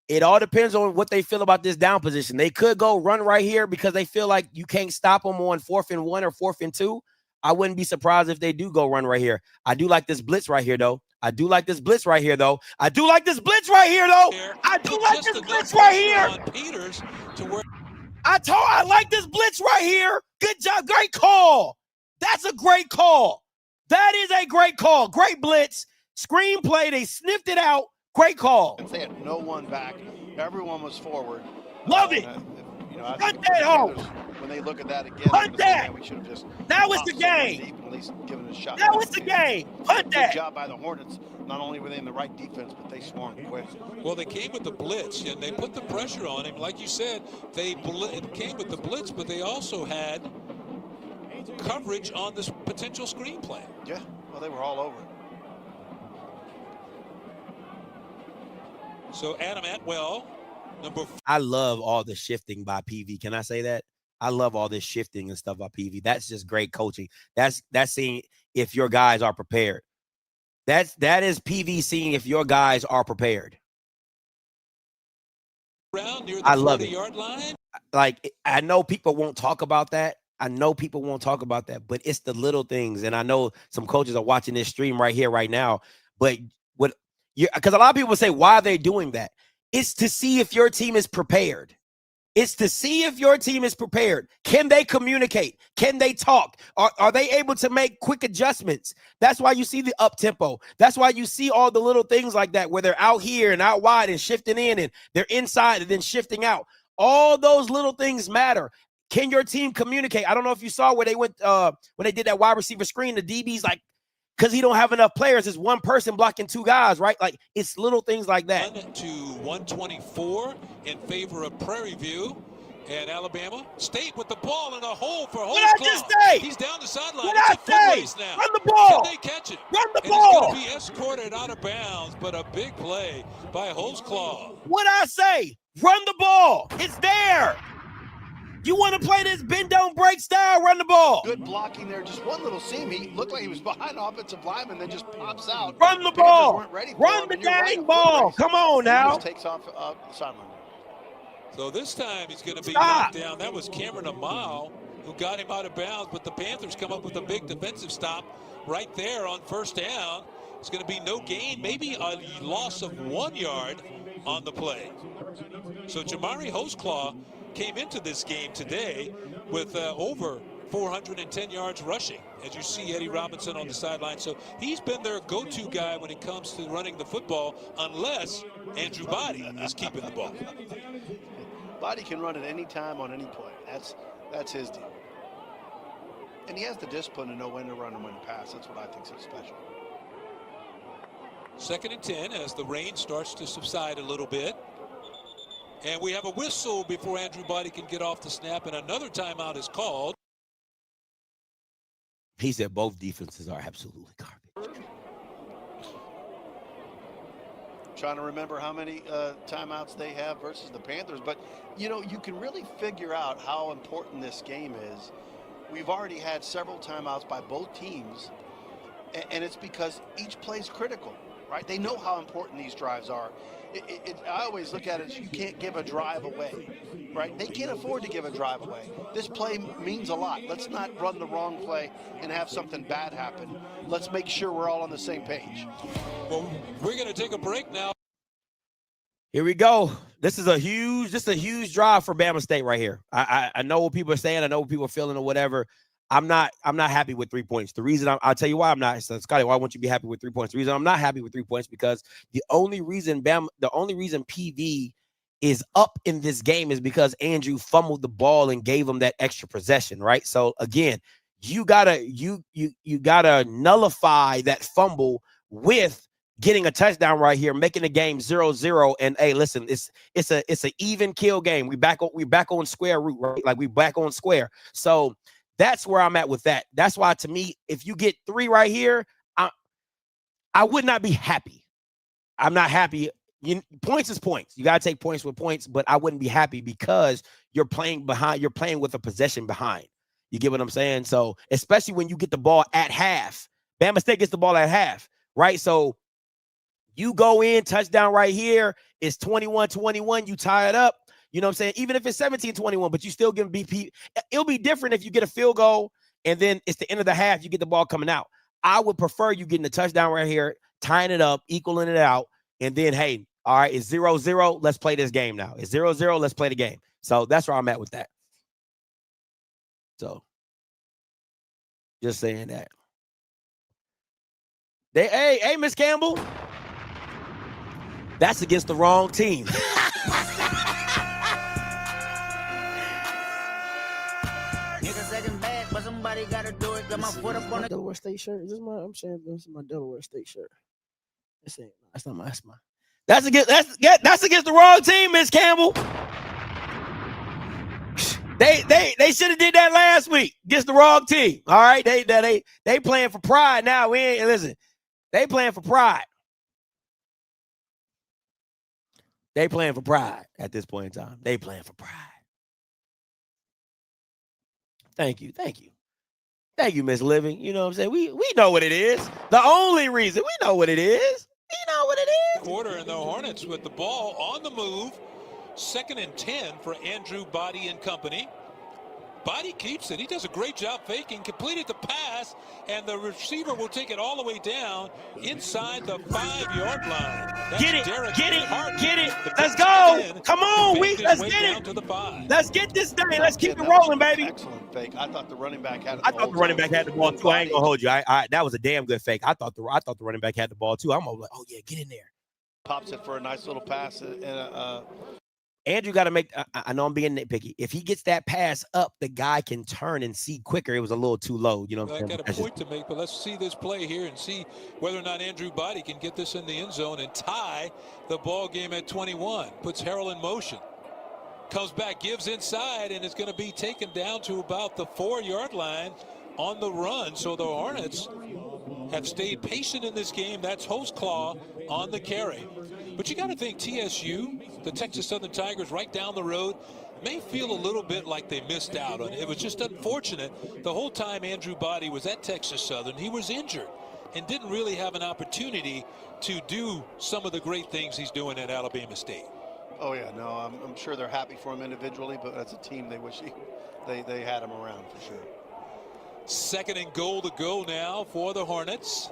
Speaker 1: It all depends on what they feel about this down position. They could go run right here because they feel like you can't stop them on 4th and 1 or 4th and 2. I wouldn't be surprised if they do go run right here. I do like this blitz right here, though. I do like this blitz right here, though. Good job. Great call. That's a great call. That is a great call. Great blitz. Screenplay. They sniffed it out. Great call.
Speaker 2: They had no one back. Everyone was forward.
Speaker 1: Love it.
Speaker 2: You know, I
Speaker 1: Punt
Speaker 2: think
Speaker 1: that home.
Speaker 2: when they look at that again,
Speaker 1: Punt that.
Speaker 2: we should have just
Speaker 1: Now it's the
Speaker 2: popped someone
Speaker 1: game.
Speaker 2: deep and at least given it a shot.
Speaker 1: Now it's the game. Punt
Speaker 2: Good
Speaker 1: that.
Speaker 2: job by the Hornets. Not only were they in the right defense, but they swung quick.
Speaker 3: Well, they came with the blitz, and they put the pressure on him. Like you said, it came with the blitz, but they also had coverage on this potential screenplay.
Speaker 2: Yeah, well, they were all over it.
Speaker 3: So Adam Atwell,
Speaker 1: I love all the shifting by PV. Can I say that? I love all this shifting and stuff by PV. That's just great coaching. That's seeing if your guys are prepared. That is PV seeing if your guys are prepared.
Speaker 3: Around near the
Speaker 1: I love it.
Speaker 3: 40-yard line.
Speaker 1: Like, I know people won't talk about that. But it's the little things. And I know some coaches are watching this stream right here, right now. But because a lot of people say, why are they doing that? It's to see if your team is prepared. It's to see if your team is prepared. Can they communicate? Can they talk? Are they able to make quick adjustments? That's why you see the up tempo. That's why you see all the little things like that, where they're out here and out wide and shifting in, and they're inside and then shifting out. All those little things matter. Can your team communicate? I don't know if you saw where they went when they did that wide receiver screen. The DB's like, because he don't have enough players, it's one person blocking two guys, right? Like, it's little things like that.
Speaker 3: 1-124 in favor of Prairie View, and Alabama State with the ball in a hole for Holmes.
Speaker 1: What did I just say?
Speaker 3: He's down the sideline.
Speaker 1: What
Speaker 3: It's a
Speaker 1: did I
Speaker 3: foot
Speaker 1: say?
Speaker 3: race now.
Speaker 1: Run the ball.
Speaker 3: Can they catch it?
Speaker 1: Run the
Speaker 3: and
Speaker 1: ball.
Speaker 3: It's going to be escorted out of bounds, but a big play by Holzclaw.
Speaker 1: What'd I say? Run the ball. It's there. You want to play this bend, don't break style? Run the ball.
Speaker 2: Good blocking there. Just one little seam. He looked like he was behind the offensive lineman, then just pops out.
Speaker 1: Run the
Speaker 2: Panthers
Speaker 1: ball.
Speaker 2: weren't ready for
Speaker 1: Run
Speaker 2: him,
Speaker 1: the
Speaker 2: and you're right,
Speaker 1: dang
Speaker 2: a foot
Speaker 1: ball.
Speaker 2: race.
Speaker 1: Come on
Speaker 2: He
Speaker 1: now.
Speaker 2: just takes off the sideline.
Speaker 3: So this time he's going to be
Speaker 1: Stop.
Speaker 3: knocked down. That was Cameron Amal who got him out of bounds, but the Panthers come up with a big defensive stop right there on first down. It's going to be no gain, maybe a loss of 1 yard on the play. So Jamari Holzclaw came into this game today with over 410 yards rushing, as you see Eddie Robinson on the sideline. So he's been their go-to guy when it comes to running the football, unless Andrew Body is keeping the ball.
Speaker 2: Body can run at any time on any play. That's his deal. And he has the discipline to know when to run and when to pass. That's what I think is so special.
Speaker 3: 2nd and 10 as the rain starts to subside a little bit. And we have a whistle before Andrew Body can get off the snap, and another timeout is called.
Speaker 1: He said both defenses are absolutely garbage.
Speaker 2: Trying to remember how many timeouts they have versus the Panthers. But, you know, you can really figure out how important this game is. We've already had several timeouts by both teams, and it's because each play is critical, right? They know how important these drives are. I always look at it as you can't give a drive away, right? They can't afford to give a drive away. This play means a lot. Let's not run the wrong play and have something bad happen. Let's make sure we're all on the same page.
Speaker 3: Well, we're going to take a break now.
Speaker 1: Here we go. This is a huge drive for Bama State right here. I know what people are saying. I know what people are feeling or whatever. I'm not happy with 3 points. The reason I'll tell you why I'm not. So Scotty, why won't you be happy with 3 points? The reason I'm not happy with 3 points because the only reason PV is up in this game is because Andrew fumbled the ball and gave him that extra possession, right? So again, you gotta nullify that fumble with getting a touchdown right here, making the game 0-0. And hey, listen, it's an even kill game. We back on square root, right? Like we back on square. So that's where I'm at with that. That's why, to me, if you get 3 right here, I would not be happy. I'm not happy. Points is points. You got to take points with points, but I wouldn't be happy because you're playing behind. You're playing with a possession behind. You get what I'm saying? So especially when you get the ball at half. Bama State gets the ball at half, right? So you go in, touchdown right here. It's 21-21. You tie it up. You know what I'm saying? Even if it's 17-21, but you still give BP. It'll be different if you get a field goal and then it's the end of the half, you get the ball coming out. I would prefer you getting a touchdown right here, tying it up, equaling it out, and then, hey, all right, it's 0-0. Let's play this game now. It's 0-0. Let's play the game. So that's where I'm at with that. So just saying that. Hey, Miss Campbell. That's against the wrong team.
Speaker 9: somebody gotta do it. Got my foot up on it.
Speaker 1: Delaware State shirt. Is this my? I'm saying this is my Delaware State shirt. This ain't. That's not my. That's my. That's against the wrong team, Miss Campbell. They should have did that last week against the wrong team. All right, they playing for pride now. We ain't listen. They playing for pride. They playing for pride at this point in time. They playing for pride. Thank you, Miss Living. You know what I'm saying? We know what it is. The only reason we know what it is. We know what it is.
Speaker 3: Quarter, and the Hornets with the ball on the move. 2nd and 10 for Andrew Body and company. Body keeps it. He does a great job faking. Completed the pass, and the receiver will take it all the way down inside the 5-yard line. That's
Speaker 1: Get it.
Speaker 3: Harden.
Speaker 1: Get it. Let's go. Come on, let's get it.
Speaker 3: To the 5.
Speaker 1: Let's get this thing. Let's keep it rolling, baby.
Speaker 2: Excellent fake. I thought the running back had it.
Speaker 1: I thought the running back had the ball too. I ain't gonna hold you. That was a damn good fake. I thought the running back had the ball too. I'm like, oh yeah, get in there.
Speaker 2: Pops it for a nice little pass and
Speaker 1: Andrew got to make. I know I'm being nitpicky. If he gets that pass up, the guy can turn and see quicker. It was a little too low. You know what I'm saying?
Speaker 3: I got a point to make, but let's see this play here and see whether or not Andrew Body can get this in the end zone and tie the ball game at 21. Puts Harrell in motion. Comes back, gives inside, and is going to be taken down to about the 4-yard line on the run. So the Hornets have stayed patient in this game. That's Hostclaw on the carry. But you got to think TSU, the Texas Southern Tigers right down the road, may feel a little bit like they missed out on it. It was just unfortunate. The whole time Andrew Body was at Texas Southern, he was injured and didn't really have an opportunity to do some of the great things he's doing at Alabama State.
Speaker 2: Oh yeah, no, I'm sure they're happy for him individually, but as a team, they wish they had him around for sure.
Speaker 3: 2nd and goal to go now for the Hornets.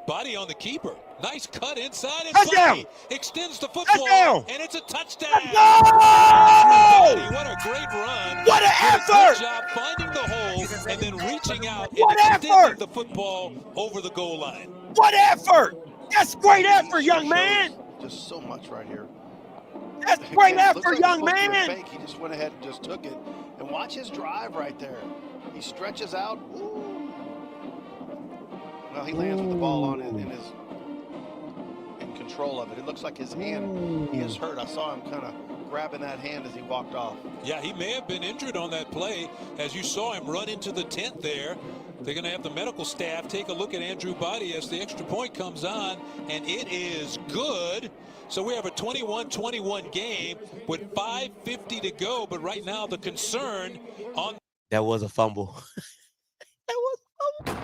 Speaker 3: Body on the keeper. Nice cut inside, and Body extends the football, and it's a touchdown. Body, what a great run.
Speaker 1: What an effort.
Speaker 3: Good job finding the hole and then reaching out and
Speaker 1: What
Speaker 3: extending
Speaker 1: effort.
Speaker 3: the football over the goal line.
Speaker 1: What effort. That's great effort, young man.
Speaker 2: Just so much right here.
Speaker 1: That's great
Speaker 2: Again, looks
Speaker 1: effort,
Speaker 2: like
Speaker 1: young
Speaker 2: it's supposed to be a
Speaker 1: man.
Speaker 2: fake. He just went ahead and just took it. And watch his drive right there. He stretches out. Ooh. Well, he lands with the ball on it and is in control of it. It looks like his hand, he is hurt. I saw him kind of grabbing that hand as he walked off.
Speaker 3: Yeah, he may have been injured on that play. As you saw him run into the tent there, they're going to have the medical staff take a look at Andrew Body as the extra point comes on, and it is good. So we have a 21-21 game with 5:50 to go, but right now the concern on...
Speaker 1: That was a fumble. That was a fumble.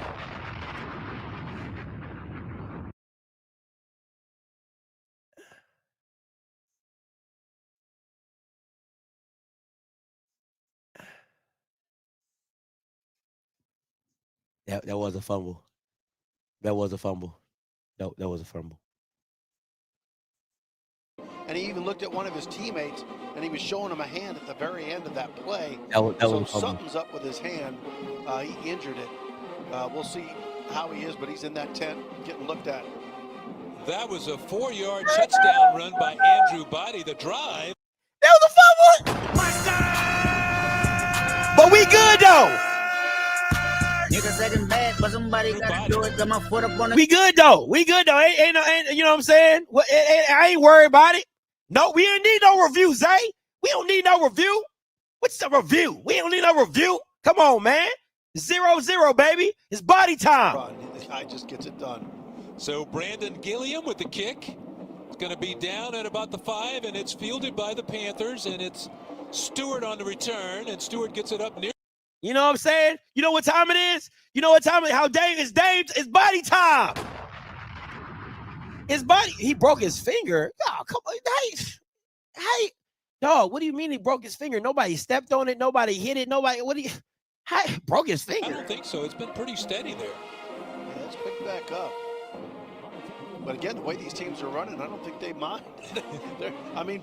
Speaker 1: That was a fumble. That was a fumble. That was a fumble.
Speaker 2: And he even looked at one of his teammates, and he was showing him a hand at the very end of that play.
Speaker 1: That was
Speaker 2: so
Speaker 1: a fumble.
Speaker 2: Something's up with his hand. He injured it. We'll see how he is, but he's in that tent getting looked at.
Speaker 3: That was a 4-yard touchdown run by Andrew Body. The drive.
Speaker 1: That was a fumble. But we good though.
Speaker 9: Niggas acting bad, but somebody gotta do it. Got my foot up on it.
Speaker 1: We good though. Ain't you know what I'm saying? I ain't worried about it. No, we don't need no review, Zay. We don't need no review. What's the review? We don't need no review. Come on, man. 0-0, baby. It's body time.
Speaker 2: The guy just gets it done.
Speaker 3: So Brandon Gilliam with the kick. It's going to be down at about the 5, and it's fielded by the Panthers, and it's Stewart on the return, and Stewart gets it up near.
Speaker 1: You know what I'm saying? You know what time it is? You know what time it is? How Dave is Dave? It's body time. His body, he broke his finger. Oh, come on. Hey, dog, what do you mean he broke his finger? Nobody stepped on it. Nobody hit it. Nobody, broke his finger?
Speaker 3: I don't think so. It's been pretty steady there.
Speaker 2: Yeah, let's pick back up. But again, the way these teams are running, I don't think they mind.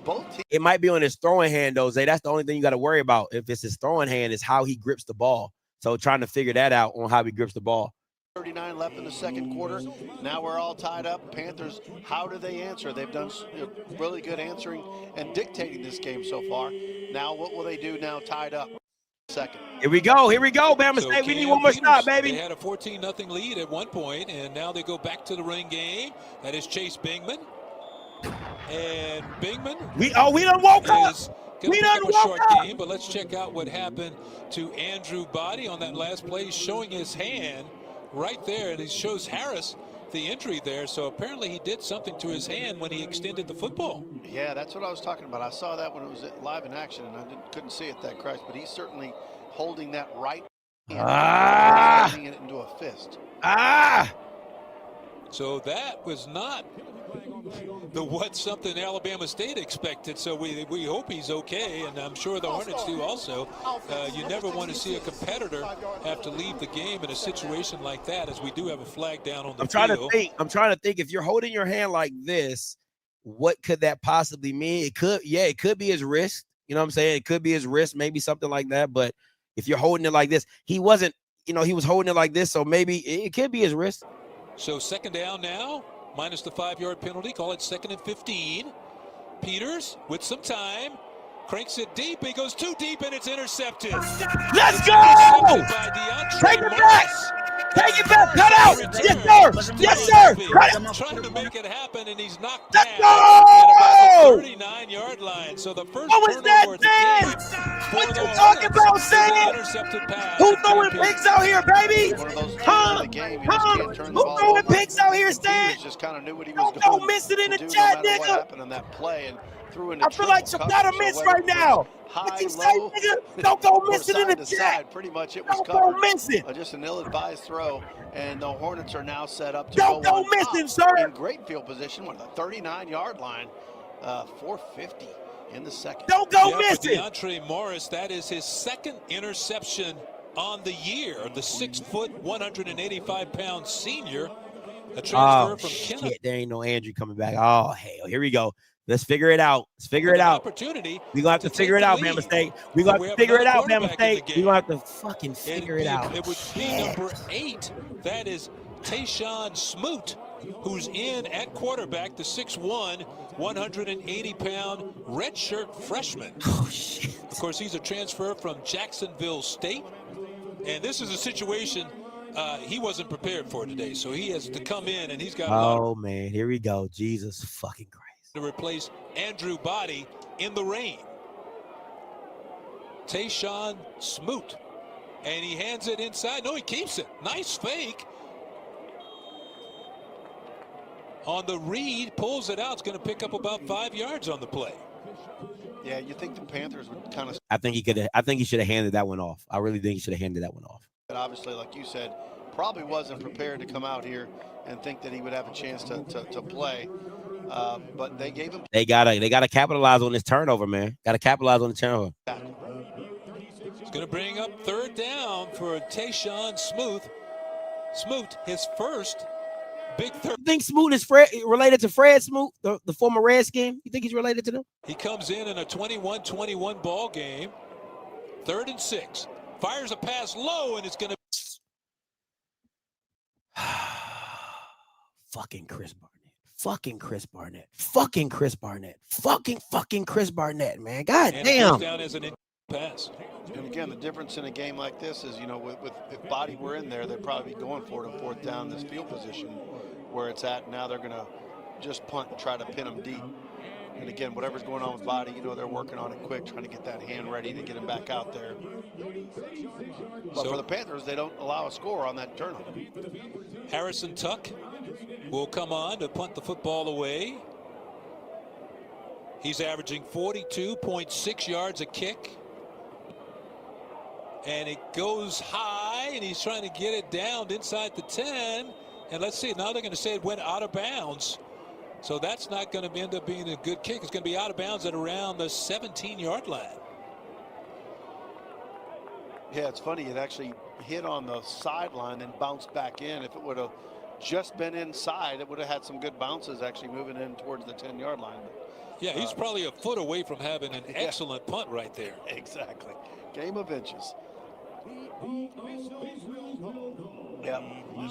Speaker 2: Both teams.
Speaker 1: It might be on his throwing hand, though, Zay. That's the only thing you got to worry about. If it's his throwing hand, is how he grips the ball. So trying to figure that out on how he grips the ball.
Speaker 2: 39 left in the second quarter. Now we're all tied up. Panthers, how do they answer? They've done really good answering and dictating this game so far. Now what will they do now tied up? Second.
Speaker 1: Here we go. Bama
Speaker 3: So
Speaker 1: State. We need
Speaker 3: Cam
Speaker 1: one more
Speaker 3: Peters,
Speaker 1: stop, baby.
Speaker 3: They had a 14-0 lead at one point, and now they go back to the running game. That is Chase Bingman. And Bingman
Speaker 1: We done woke up.
Speaker 3: is going to pick up a short game, but let's check out what happened to Andrew Body on that last play. He's showing his hand right there, and he shows Harris the injury there. So apparently he did something to his hand when he extended the football.
Speaker 2: Yeah, that's what I was talking about. I saw that when it was live in action, and I couldn't see it that crash, but he's certainly holding that right hand, turning it into a fist.
Speaker 3: So that was not what something Alabama State expected. So we hope he's okay, and I'm sure the Hornets do also. You never want to see a competitor have to leave the game in a situation like that, as we do have a flag down on the field.
Speaker 1: I'm trying to think. If you're holding your hand like this, what could that possibly mean? It could be his wrist. You know what I'm saying? It could be his wrist, maybe something like that. But if you're holding it like this, he wasn't. He was holding it like this, so maybe it could be his wrist.
Speaker 3: So second down now, minus the 5-yard penalty. Call it 2nd and 15. Peters with some time cranks it deep. He goes too deep, and it's intercepted.
Speaker 1: Let's go! Take it back! Take it back! Cut out! Yes, sir! Cut it!
Speaker 3: Trying to make it happen, and he's knocked
Speaker 1: Let's
Speaker 3: down
Speaker 1: go!
Speaker 3: at about the 39-yard line. So the first
Speaker 1: What was that,
Speaker 3: turnover of the game
Speaker 1: Sam? What
Speaker 3: for the
Speaker 1: you talking about,
Speaker 3: Hornets is an
Speaker 1: Sam?
Speaker 3: intercepted pass.
Speaker 1: Who's throwing picks out here, baby?
Speaker 2: One of those
Speaker 1: Huh?
Speaker 2: in the game, you just can't turn the
Speaker 1: Who's
Speaker 2: ball
Speaker 1: throwing
Speaker 2: over.
Speaker 1: picks out here, Stan?
Speaker 2: He just kind of knew what he was
Speaker 1: Don't
Speaker 2: going
Speaker 1: miss it in
Speaker 2: to
Speaker 1: the
Speaker 2: do,
Speaker 1: chat,
Speaker 2: no matter what
Speaker 1: nigga.
Speaker 2: happened on that play, and threw into
Speaker 1: I feel like
Speaker 2: triple
Speaker 1: you gotta
Speaker 2: coverage,
Speaker 1: miss
Speaker 2: so
Speaker 1: right
Speaker 2: whether it
Speaker 1: now.
Speaker 2: was
Speaker 1: What
Speaker 2: high,
Speaker 1: you say,
Speaker 2: low,
Speaker 1: nigga? Don't go miss it in the
Speaker 2: side to
Speaker 1: chat.
Speaker 2: side, pretty much it was
Speaker 1: Don't
Speaker 2: covered.
Speaker 1: go miss it.
Speaker 2: Just an ill-advised throw, and the Hornets are now set up to
Speaker 1: Don't go
Speaker 2: on
Speaker 1: miss
Speaker 2: top
Speaker 1: it, sir.
Speaker 2: in great field position with the 39-yard line, 450 in the second.
Speaker 1: Don't go
Speaker 3: Yeah,
Speaker 1: miss
Speaker 3: for
Speaker 1: it.
Speaker 3: DeAndre Morris, that is his second interception on the year. The 6-foot, 185-pound senior, a transfer from Kenneth.
Speaker 1: There ain't no Andrew coming back. Oh, hell. Here we go. Let's figure it out. We're going to have to figure it out, Bama State. We're going to have to figure it out, Bama State. We're going to have to fucking figure it out.
Speaker 3: It would be number 8. That is Tayshawn Smoot, who's in at quarterback, the 6'1", 180-pound redshirt freshman.
Speaker 1: Oh, shit.
Speaker 3: Of course, he's a transfer from Jacksonville State. And this is a situation he wasn't prepared for today. So he has to come in, and he's got a lot
Speaker 1: man. Here we go. Jesus fucking Christ.
Speaker 3: to replace Andrew Body in the rain. Tayshawn Smoot. And he hands it inside. No, he keeps it. Nice fake. On the read, pulls it out. It's going to pick up about 5 yards on the play.
Speaker 2: Yeah, you think the Panthers would kind of...
Speaker 1: I think he should have handed that one off. I really think he should have handed that one off.
Speaker 2: But obviously, like you said, probably wasn't prepared to come out here and think that he would have a chance to play. But they gave him...
Speaker 1: They gotta capitalize on this turnover, man. Gotta capitalize on the turnover.
Speaker 3: It's going to bring up third down for Tayshawn Smoot. Smoot, his first big third.
Speaker 1: You think Smoot is related to Fred Smoot, the former Redskin? You think he's related to them?
Speaker 3: He comes in a 21-21 ball game. 3rd and 6. Fires a pass low, and it's going to...
Speaker 1: Fucking Chris Barnett. Fucking Chris Barnett. Fucking Chris Barnett. Fucking Chris Barnett, man. God
Speaker 3: and
Speaker 1: damn.
Speaker 3: Down as an pass.
Speaker 2: And again, the difference in a game like this is, with if Body were in there, they'd probably be going for it on 4th down, this field position where it's at. Now they're going to just punt and try to pin them deep. And again, whatever's going on with Body, they're working on it quick, trying to get that hand ready to get him back out there. But for the Panthers, they don't allow a score on that turnover.
Speaker 3: Harrison Tuck will come on to punt the football away. He's averaging 42.6 yards a kick. And it goes high, and he's trying to get it down inside the 10. And let's see, now they're going to say it went out of bounds. So that's not going to end up being a good kick. It's going to be out of bounds at around the 17-yard line.
Speaker 2: Yeah, it's funny. It actually hit on the sideline and bounced back in. If it would have just been inside, it would have had some good bounces actually moving in towards the 10-yard line.
Speaker 3: Yeah, he's probably a foot away from having an excellent punt right there.
Speaker 2: Exactly. Game of inches. Yeah,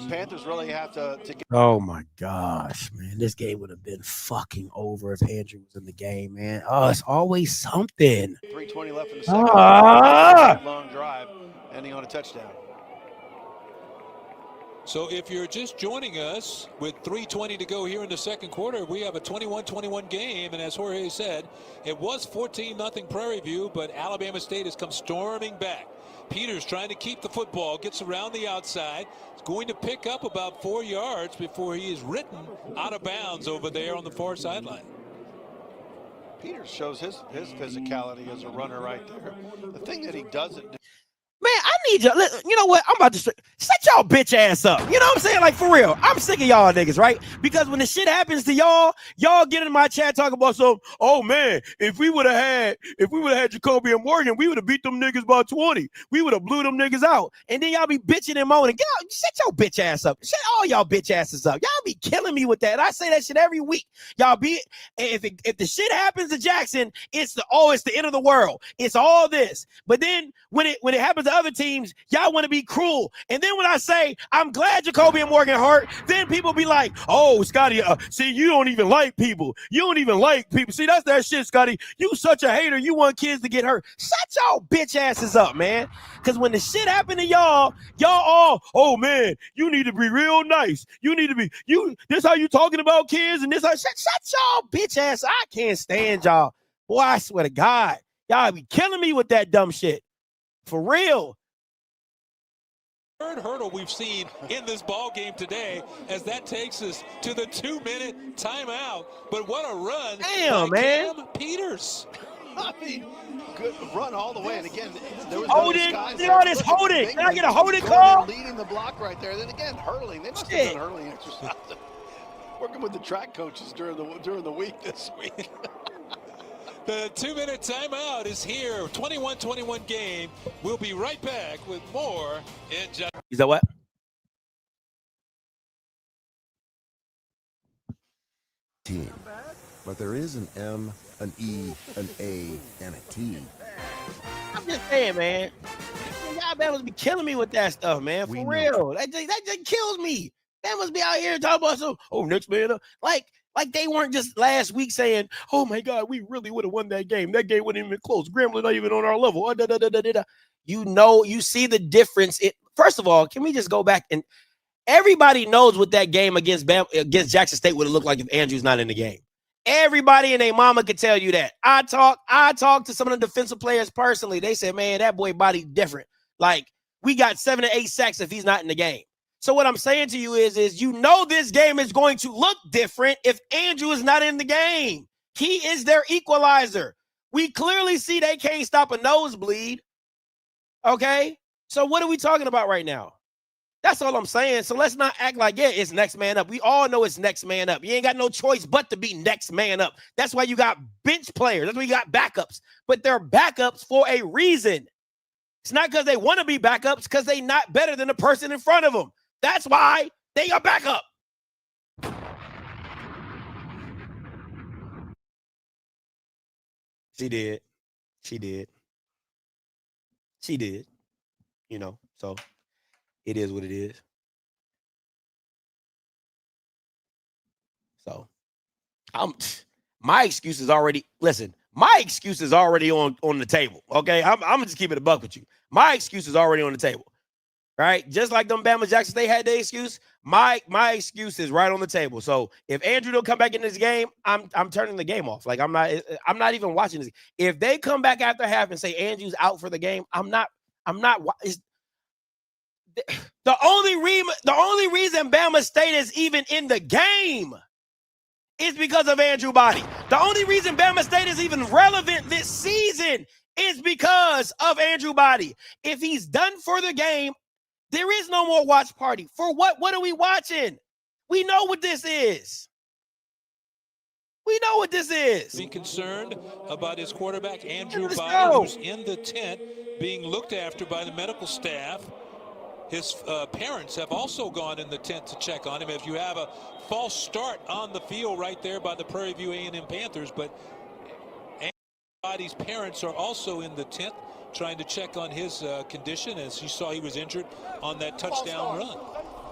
Speaker 2: Panthers really have to get.
Speaker 1: Oh my gosh, man. This game would have been fucking over if Andrew was in the game, man. Oh, it's always something.
Speaker 2: 3:20 left in the second. Long drive, ending on a touchdown.
Speaker 3: So if you're just joining us with 3:20 to go here in the second quarter, we have a 21-21 game. And as Jorge said, it was 14-0 Prairie View, but Alabama State has come storming back. Peters trying to keep the football, gets around the outside. He's going to pick up about 4 yards before he is written out of bounds over there on the far sideline.
Speaker 2: Peters shows his physicality as a runner right there. The thing that he doesn't do.
Speaker 1: Man, I need you. You know what? I'm about to set y'all bitch ass up. You know what I'm saying? Like, for real. I'm sick of y'all niggas, right? Because when the shit happens to y'all get in my chat talking about some, oh man, if we would have had Jacoby and Morgan, we would have beat them niggas by 20. We would have blew them niggas out. And then y'all be bitching and moaning. Set your bitch ass up. Set all y'all bitch asses up. Y'all be killing me with that. I say that shit every week. Y'all be, if the shit happens to Jackson, it's the end of the world. It's all this. But then when it happens to other teams, y'all want to be cruel. And then when I say I'm glad Jacoby and Morgan hurt, then people be like, oh, Scotty, see, you don't even like people. You don't even like people. See, that's that shit, Scotty. You such a hater. You want kids to get hurt. Shut y'all bitch asses up, man. Because when the shit happened to y'all all, oh man, you need to be real nice. You need to be, this how you talking about kids and this how, shut y'all bitch ass. I can't stand y'all. Boy, I swear to God, y'all be killing me with that dumb shit. For real.
Speaker 3: Third hurdle we've seen in this ball game today, as that takes us to the 2-minute timeout. But what a run!
Speaker 1: Damn, man.
Speaker 3: Cam Peters.
Speaker 2: I mean, good run all the way. And again, there was
Speaker 1: hold it. You know this. Hold it. Can I get a hold it call?
Speaker 2: Leading the block right there. Then again, hurling. They must have done hurling exercises. Working with the track coaches during the week this week.
Speaker 3: The 2-minute timeout is here. 21-21 game. We'll be right back with more in just.
Speaker 1: Is that what?
Speaker 10: Team. But there is an M, an E, an A, and a T.
Speaker 1: I'm just saying, man. Y'all Bama's be killing me with that stuff, man. For real. That just kills me. Bama's be out here talking about some, oh, next man. Like they weren't just last week saying, oh my God, we really would have won that game. That game wasn't even close. Grambling not even on our level. You know, you see the difference. First of all, can we just go back and everybody knows what that game against Jackson State would have looked like if Andrew's not in the game. Everybody and their mama could tell you that. I talked to some of the defensive players personally. They said, man, that boy body different. Like we got 7 to 8 sacks if he's not in the game. So what I'm saying to you is you know this game is going to look different if Andrew is not in the game. He is their equalizer. We clearly see they can't stop a nosebleed. Okay? So what are we talking about right now? That's all I'm saying. So let's not act like, yeah, it's next man up. We all know it's next man up. You ain't got no choice but to be next man up. That's why you got bench players. That's why you got backups. But they're backups for a reason. It's not because they want to be backups, because they're not better than the person in front of them. That's why they are back up. She did. You know, so it is what it is. So my excuse is already on the table. Okay. I'm just keeping it a buck with you. My excuse is already on the table. Right? Just like them Bama Jackson, they had their excuse. My excuse is right on the table. So if Andrew don't come back in this game, I'm turning the game off. Like I'm not even watching this. If they come back after half and say Andrew's out for the game, I'm not. The only reason Bama State is even in the game is because of Andrew Body. The only reason Bama State is even relevant this season is because of Andrew Body. If he's done for the game, there is no more watch party. For what? What are we watching? We know what this is.
Speaker 3: Be concerned about his quarterback, Andrew Body, who's in the tent being looked after by the medical staff. His parents have also gone in the tent to check on him. If you have a false start on the field right there by the Prairie View A&M Panthers, but Andrew Body's parents are also in the tent trying to check on his condition, as you saw he was injured on that touchdown run.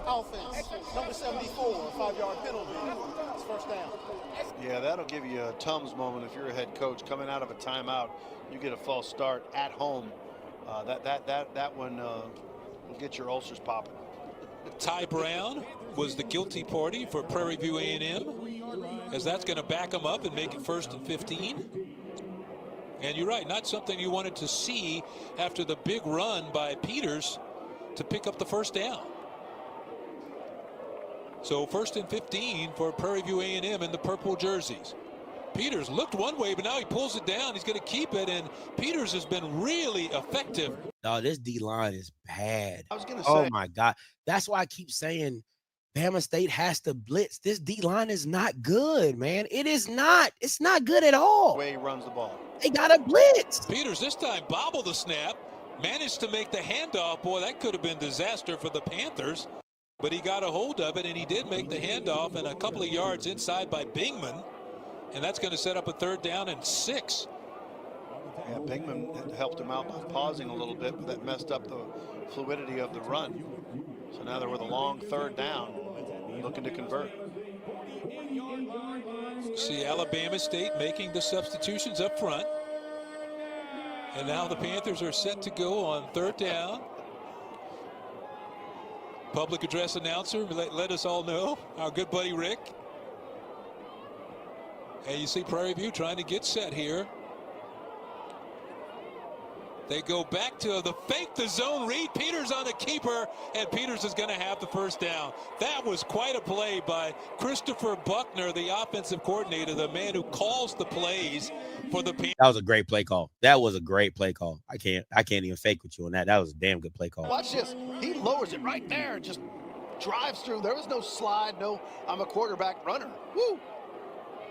Speaker 4: Offense, number 74, 5-yard penalty. It's first down.
Speaker 2: Yeah, that'll give you a Tums moment if you're a head coach coming out of a timeout. You get a false start at home. That one will get your ulcers popping.
Speaker 3: Ty Brown was the guilty party for Prairie View A&M, as that's going to back him up and make it 1st and 15. And you're right, not something you wanted to see after the big run by Peters to pick up the first down. So 1st and 15 for Prairie View A&M in the purple jerseys. Peters looked one way, but now he pulls it down. He's going to keep it, and Peters has been really effective.
Speaker 1: No, this D-line is bad.
Speaker 2: I was going to say.
Speaker 1: Oh, my God. That's why I keep saying Bama State has to blitz. This D-line is not good, man. It is not. It's not good at all.
Speaker 2: The way he runs the ball.
Speaker 1: They got to blitz.
Speaker 3: Peters this time bobbled the snap, managed to make the handoff. Boy, that could have been disaster for the Panthers. But he got a hold of it, and he did make the handoff, and a couple of yards inside by Bingman. And that's going to set up a 3rd down and 6.
Speaker 2: Yeah, Bingman helped him out by pausing a little bit, but that messed up the fluidity of the run. So now they're with a long 3rd down, looking to convert.
Speaker 3: See Alabama State making the substitutions up front. And now the Panthers are set to go on 3rd down. Public address announcer, let us all know, our good buddy Rick. And you see Prairie View trying to get set here. They go back to the fake the zone read. Peters on the keeper, and Peters is going to have the first down. That was quite a play by Christopher Buckner, the offensive coordinator, the man who calls the plays for the Panthers.
Speaker 1: That was a great play call. That was a great play call. I can't even fake with you on that. That was a damn good play call.
Speaker 2: Watch this. He lowers it right there, just drives through. There was no slide, no I'm a quarterback runner. Woo!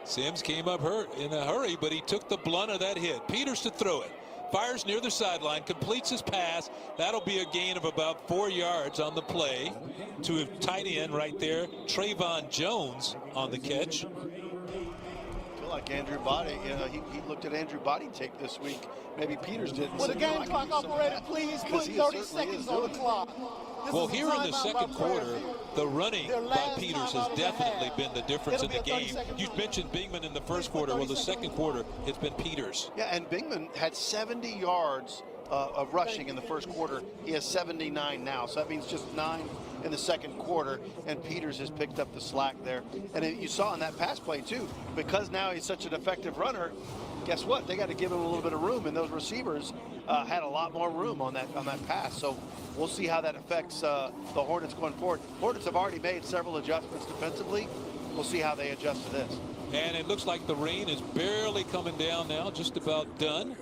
Speaker 3: Sims came up hurt in a hurry, but he took the blunt of that hit. Peters to throw it. Fires near the sideline, completes his pass. That'll be a gain of about 4 yards on the play to a tight end right there. Trayvon Jones on the catch.
Speaker 2: I feel like Andrew Body, he looked at Andrew Body tape this week. Maybe Peters didn't.
Speaker 4: Will the game clock operator please put 30 seconds on the clock?
Speaker 3: Well, here in the second quarter, the running by Peters has definitely been the difference in the game. You mentioned Bingman in the first quarter. Well, the second quarter, it's been Peters.
Speaker 2: Yeah, and Bingman had 70 yards of rushing in the first quarter. He has 79 now, so that means just 9 in the second quarter, and Peters has picked up the slack there. And you saw in that pass play, too, because now he's such an effective runner, guess what? They got to give him a little bit of room, and those receivers had a lot more room on that pass. So we'll see how that affects the Hornets going forward. Hornets have already made several adjustments defensively. We'll see how they adjust to this.
Speaker 3: And it looks like the rain is barely coming down now, just about done.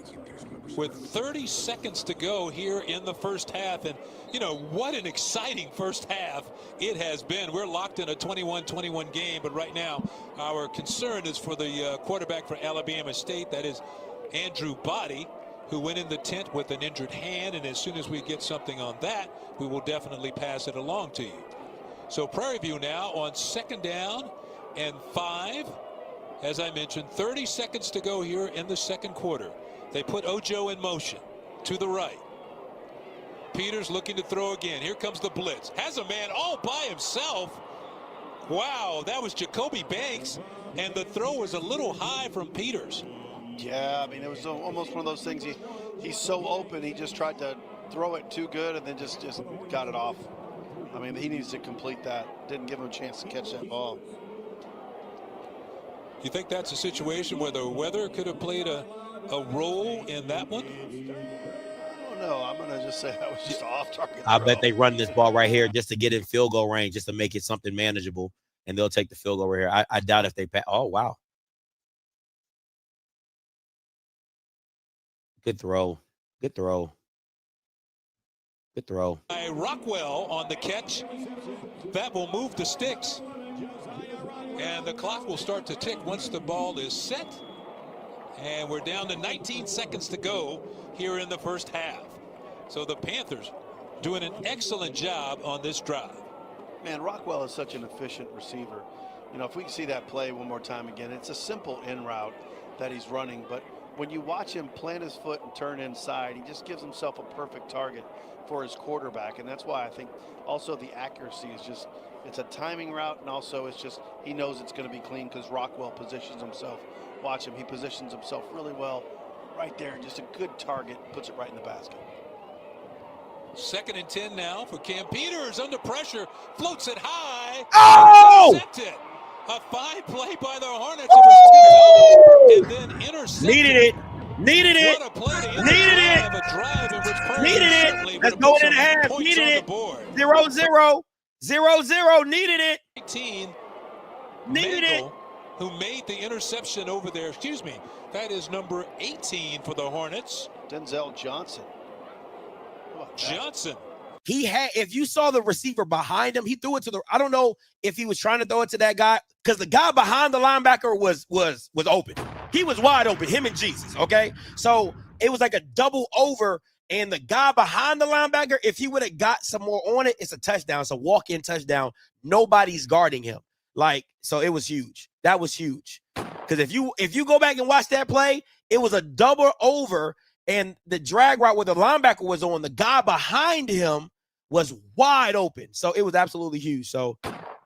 Speaker 3: With 30 seconds to go here in the first half. And, you know, what an exciting first half it has been. We're locked in a 21-21 game, but right now our concern is for the quarterback for Alabama State. That is Andrew Body, who went in the tent with an injured hand, and as soon as we get something on that, we will definitely pass it along to you. So Prairie View now on 2nd down and 5. As I mentioned, 30 seconds to go here in the second quarter. They put Ojo in motion to the right. Peters looking to throw again. Here comes the blitz. Has a man all by himself. Wow, that was Jacoby Banks, and the throw was a little high from Peters.
Speaker 2: Yeah, I mean, it was almost one of those things. He's so open, he just tried to throw it too good and then just got it off. I mean, he needs to complete that. Didn't give him a chance to catch that ball.
Speaker 3: You think that's a situation where the weather could have played a role in that one?
Speaker 2: I don't know. I'm going to just say that was just off target.
Speaker 1: I bet they run this ball right here just to get in field goal range, just to make it something manageable, and they'll take the field goal right here. I doubt if they pass. Oh, wow. Good throw. Good throw. Good throw.
Speaker 3: By Rockwell on the catch. That will move the sticks. And the clock will start to tick once the ball is set. And we're down to 19 seconds to go here in the first half. So the Panthers doing an excellent job on this drive.
Speaker 2: Man, Rockwell is such an efficient receiver. You know, if we can see that play one more time again, it's a simple in route that he's running, but when you watch him plant his foot and turn inside, he just gives himself a perfect target for his quarterback. And that's why I think also the accuracy is just, it's a timing route, and also it's just, he knows it's going to be clean because Rockwell positions himself. Watch him, he positions himself really well right there. Just a good target, puts it right in the basket.
Speaker 3: 2nd and 10 now for Cam Peters, under pressure, floats it high.
Speaker 1: Oh!
Speaker 3: Intercepted. A fine play by the Hornets. It was tipped out and then intercepted.
Speaker 1: Needed it. Needed it.
Speaker 3: What a play to end
Speaker 1: Needed it.
Speaker 3: a drive in which Prairie
Speaker 1: Needed
Speaker 3: certainly
Speaker 1: it.
Speaker 3: would
Speaker 1: Let's
Speaker 3: have
Speaker 1: go
Speaker 3: put
Speaker 1: in and a
Speaker 3: some
Speaker 1: half.
Speaker 3: points
Speaker 1: Needed
Speaker 3: on
Speaker 1: it.
Speaker 3: the board.
Speaker 1: 0-0. 0-0. Needed it.
Speaker 3: 18.
Speaker 1: Needed it.
Speaker 3: Mendel, who made the interception over there. Excuse me. That is number 18 for the Hornets.
Speaker 2: Denzel Johnson.
Speaker 3: Johnson.
Speaker 1: He had, if you saw the receiver behind him, he threw it to the, I don't know if he was trying to throw it to that guy, because the guy behind the linebacker was open. He was wide open, him and Jesus, okay? So it was like a double over, and the guy behind the linebacker, if he would have got some more on it, it's a touchdown. It's a walk-in touchdown. Nobody's guarding him. Like, so it was huge. That was huge. Because if you go back and watch that play, it was a double over, and the drag route where the linebacker was on, the guy behind him was wide open. So it was absolutely huge. So,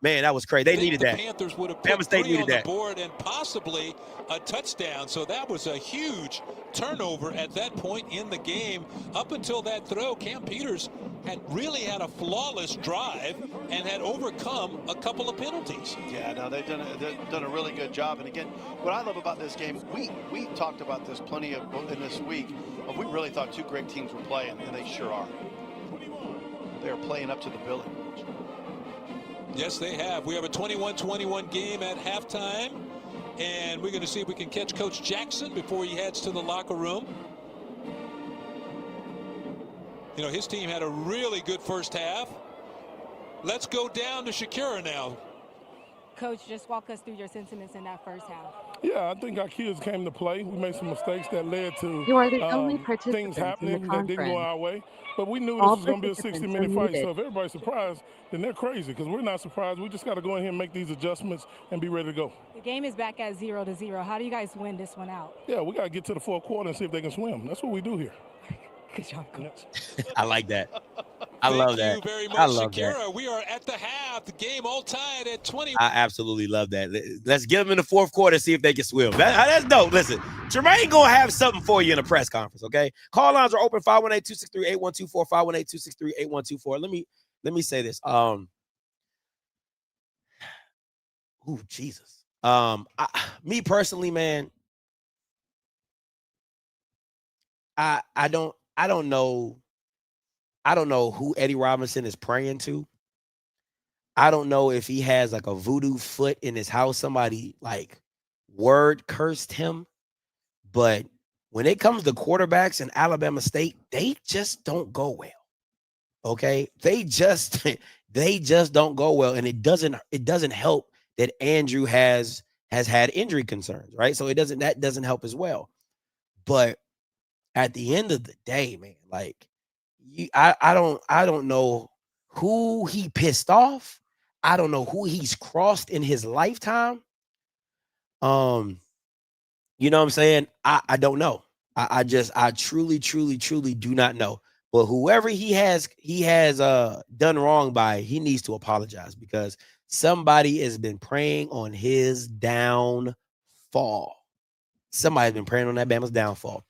Speaker 1: man, that was crazy. They needed that.
Speaker 3: Panthers would have
Speaker 1: Bama
Speaker 3: put
Speaker 1: State
Speaker 3: 3
Speaker 1: needed
Speaker 3: on the
Speaker 1: that.
Speaker 3: board and possibly a touchdown. So that was a huge turnover at that point in the game. Up until that throw, Cam Peters had really had a flawless drive and had overcome a couple of penalties.
Speaker 2: Yeah, no, they've done a really good job. And again, what I love about this game, we talked about this plenty of in this week. We really thought two great teams were playing, and they sure are. They are playing up to the billing.
Speaker 3: Yes, they have. We have a 21-21 game at halftime, and we're going to see if we can catch Coach Jackson before he heads to the locker room. You know, his team had a really good first half. Let's go down to Shakira now.
Speaker 8: Coach, just walk us through your sentiments in that first half.
Speaker 11: Yeah, I think our kids came to play. We made some mistakes that led to
Speaker 12: You are the only participant
Speaker 11: things happening
Speaker 12: in the
Speaker 11: that didn't go
Speaker 12: conference.
Speaker 11: our way. But we knew
Speaker 12: All
Speaker 11: this was going to be a
Speaker 12: participants
Speaker 11: 60-minute
Speaker 12: are
Speaker 11: fight.
Speaker 12: muted.
Speaker 11: So if everybody's surprised, then they're crazy, because we're not surprised. We just got to go in here and make these adjustments and be ready to go.
Speaker 8: The game is back at 0-0. How do you guys win this one out?
Speaker 11: Yeah, we got to get to the fourth quarter and see if they can swim. That's what we do here.
Speaker 8: Good job, Coach.
Speaker 1: I like that. I love that.
Speaker 3: Thank you very much,
Speaker 1: I love
Speaker 3: Shakira.
Speaker 1: that.
Speaker 3: We are at the half. The game all tied at 20.
Speaker 1: I absolutely love that. Let's get them in the fourth quarter, see if they can swim. That's dope. Listen, Tremaine going to have something for you in a press conference, okay? Call lines are open, 518-263-8124, 518-263-8124. Let me say this. Jesus. Me personally, man, I don't know who Eddie Robinson is praying to. I don't know if he has like a voodoo foot in his house. Somebody like word cursed him. But when it comes to quarterbacks in Alabama State, they just don't go well. Okay? They just don't go well. And it doesn't help that Andrew has had injury concerns, right? So that doesn't help as well. But at the end of the day, man, like I don't know who he pissed off. I don't know who he's crossed in his lifetime. You know what I'm saying? I don't know. I truly do not know. But whoever he has done wrong by, he needs to apologize, because somebody has been preying on his downfall. Somebody's been preying on that Bama's downfall.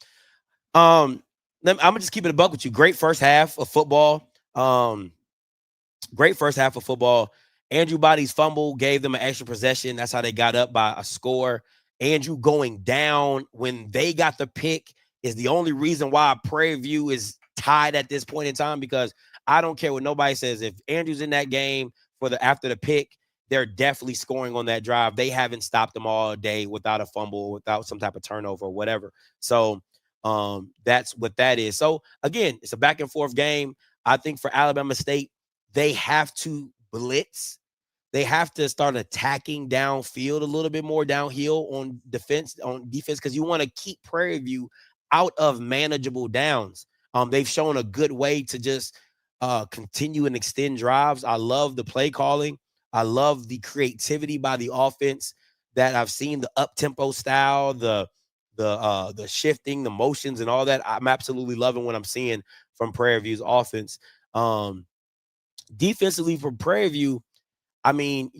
Speaker 1: I'm gonna just keep it a buck with you. Great first half of football. Andrew Body's fumble gave them an extra possession. That's how they got up by a score. Andrew going down when they got the pick is the only reason why Prairie View is tied at this point in time, because I don't care what nobody says. If Andrew's in that game after the pick, they're definitely scoring on that drive. They haven't stopped them all day without a fumble, without some type of turnover or whatever. So that's what that is. So again, it's a back and forth game. I think for Alabama State, they have to blitz. They have to start attacking downfield a little bit more, downhill on defense, because you want to keep Prairie View out of manageable downs. They've shown a good way to just continue and extend drives. I love the play calling. I love the creativity by the offense that I've seen, the up-tempo style, the the shifting, the motions, and all that. I'm absolutely loving what I'm seeing from Prairie View's offense. Defensively for Prairie View, I mean,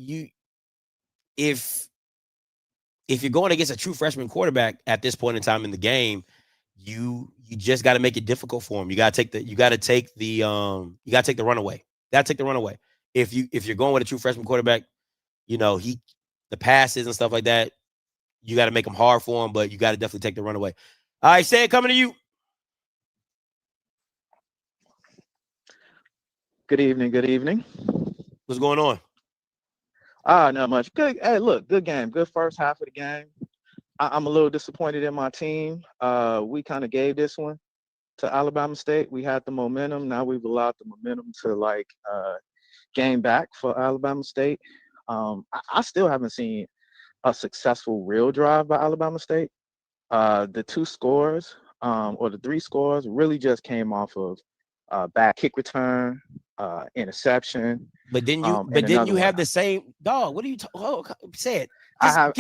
Speaker 1: if you're going against a true freshman quarterback at this point in time in the game, you just got to make it difficult for him. You got to take the runaway. Got to take the runaway. If you're going with a true freshman quarterback, you know, the passes and stuff like that, you got to make them hard for him, but you got to definitely take the runaway. All right, Say it, coming to you.
Speaker 12: Good evening. Good evening.
Speaker 1: What's going on?
Speaker 12: Not much. Good. Hey, look, good game. Good first half of the game. I'm a little disappointed in my team. We kind of gave this one to Alabama State. We had the momentum. Now we've allowed the momentum to gain back for Alabama State. I still haven't seen a successful real drive by Alabama State. The 2 scores or the 3 scores really just came off of bad kick return, interception.
Speaker 1: But then you have the same dog. What are you talking? Say it.
Speaker 12: I'm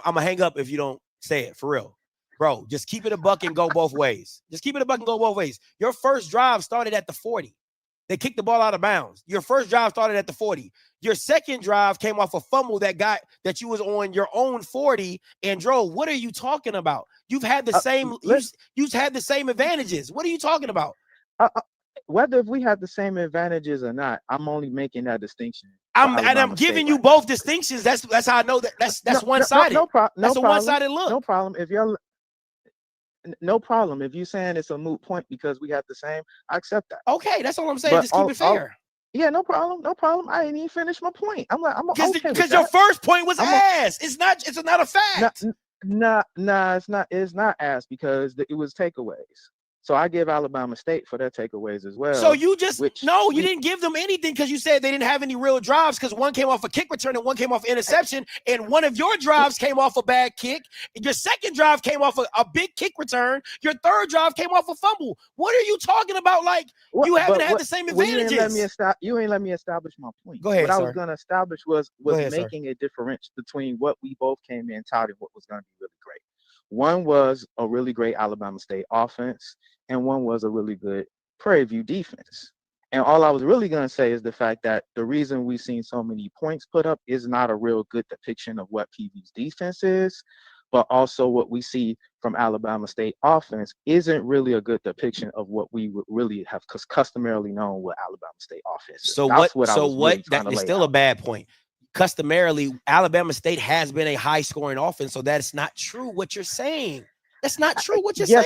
Speaker 1: gonna hang up if you don't say it for real, bro. Just keep it a buck and go both ways. Your first drive started at the 40. They kicked the ball out of bounds. Your first drive started at the 40. Your second drive came off a fumble that you was on your own 40 and drove. What are you talking about? You've had the same. You've had the same advantages. What are you talking about?
Speaker 12: Whether if we have the same advantages or not, I'm only making that distinction.
Speaker 1: I'm giving you both distinctions. That's how I know that's one-sided. That's a one-sided look.
Speaker 12: No problem. No problem. If you're saying it's a moot point because we have the same, I accept that.
Speaker 1: Okay, that's all I'm saying. Just keep it fair.
Speaker 12: Yeah, no problem. I didn't even finish my point. I'm
Speaker 1: because your first point was ass. It's not a fact.
Speaker 12: Nah, it's not ass because it was takeaways. So I give Alabama State for their takeaways as well.
Speaker 1: So you didn't give them anything because you said they didn't have any real drives because one came off a kick return and one came off interception, and one of your drives came off a bad kick. Your second drive came off a big kick return. Your third drive came off a fumble. What are you talking about? You haven't had the same advantages.
Speaker 12: You ain't let me establish my point.
Speaker 1: Go ahead,
Speaker 12: What
Speaker 1: sir.
Speaker 12: I was going to establish was making a difference between what we both came in touting what was going to be really great. One was a really great Alabama State offense, and one was a really good Prairie View defense. And all I was really going to say is the fact that the reason we've seen so many points put up is not a real good depiction of what PV's defense is, but also what we see from Alabama State offense isn't really a good depiction of what we would really have customarily known what Alabama State offense is.
Speaker 1: That is still a bad point. Customarily, Alabama State has been a high-scoring offense, so that's not true what you're saying. That's not true what you're saying.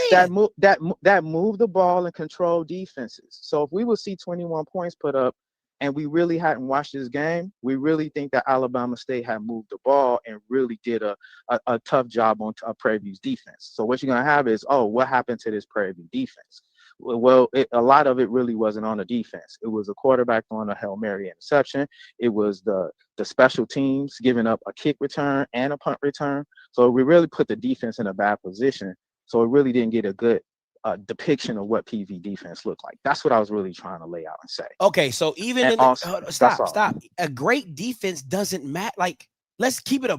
Speaker 12: That move the ball and control defenses. So if we would see 21 points put up and we really hadn't watched this game, we really think that Alabama State had moved the ball and really did a tough job on Prairie View's defense. So what you're going to have is, what happened to this Prairie View defense? Well, a lot of it really wasn't on the defense. It was a quarterback throwing a Hail Mary interception. It was the special teams giving up a kick return and a punt return. So we really put the defense in a bad position. So it really didn't get a good depiction of what PV defense looked like. That's what I was really trying to lay out and say.
Speaker 1: Okay, so stop. A great defense doesn't matter. Let's keep it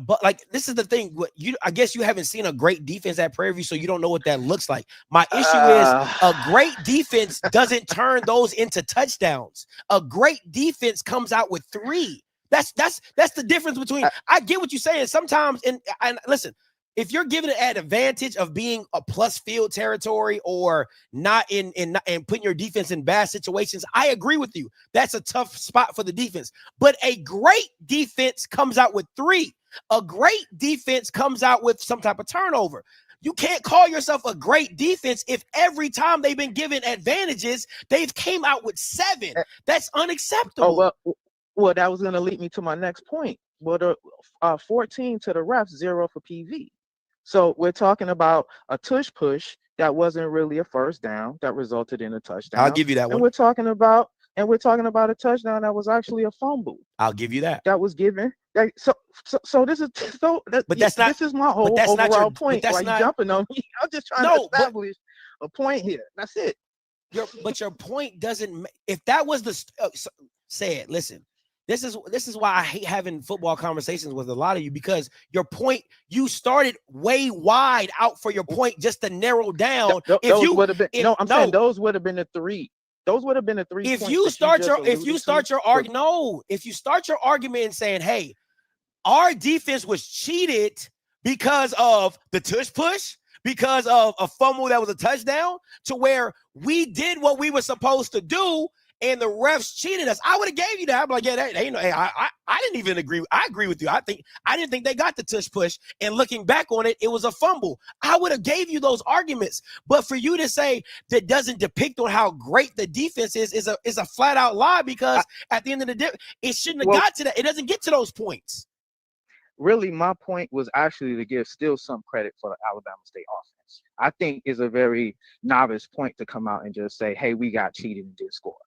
Speaker 1: this is the thing. I guess you haven't seen a great defense at Prairie View, so you don't know what that looks like. My issue is a great defense doesn't turn those into touchdowns. A great defense comes out with 3. That's the difference between. I get what you're saying. Sometimes, and listen, if you're given an advantage of being a plus field territory or not and putting your defense in bad situations, I agree with you. That's a tough spot for the defense. But a great defense comes out with 3. A great defense comes out with some type of turnover. You can't call yourself a great defense if every time they've been given advantages, they've came out with 7. That's unacceptable.
Speaker 12: Well, that was going to lead me to my next point. Well, the 14 to the refs, 0 for PV. So we're talking about a tush push that wasn't really a first down that resulted in a touchdown.
Speaker 1: I'll give you that one.
Speaker 12: And we're talking about a touchdown that was actually a fumble.
Speaker 1: I'll give you that.
Speaker 12: That was given. So this is this is my whole overall point. Why you jumping on me? I'm just trying to establish a point here. That's it.
Speaker 1: But your point doesn't. If that was say it. Listen. This is why I hate having football conversations with a lot of you, because your point, you started way wide out for your point just to narrow down.
Speaker 12: Those would have been saying those would have been the three. Those would have been the 3
Speaker 1: If
Speaker 12: points.
Speaker 1: you start your argument and saying, hey, our defense was cheated because of the tush push, because of a fumble that was a touchdown, to where we did what we were supposed to do and the refs cheated us, I would have gave you that. I'm like, yeah, I didn't even agree. I agree with you. I didn't think they got the tush push. And looking back on it, it was a fumble. I would have gave you those arguments. But for you to say that doesn't depict on how great the defense is a flat out lie, because at the end of the day, it shouldn't have got to that. It doesn't get to those points.
Speaker 12: Really, my point was actually to give still some credit for the Alabama State offense. I think is a very novice point to come out and just say, hey, we got cheated and did score.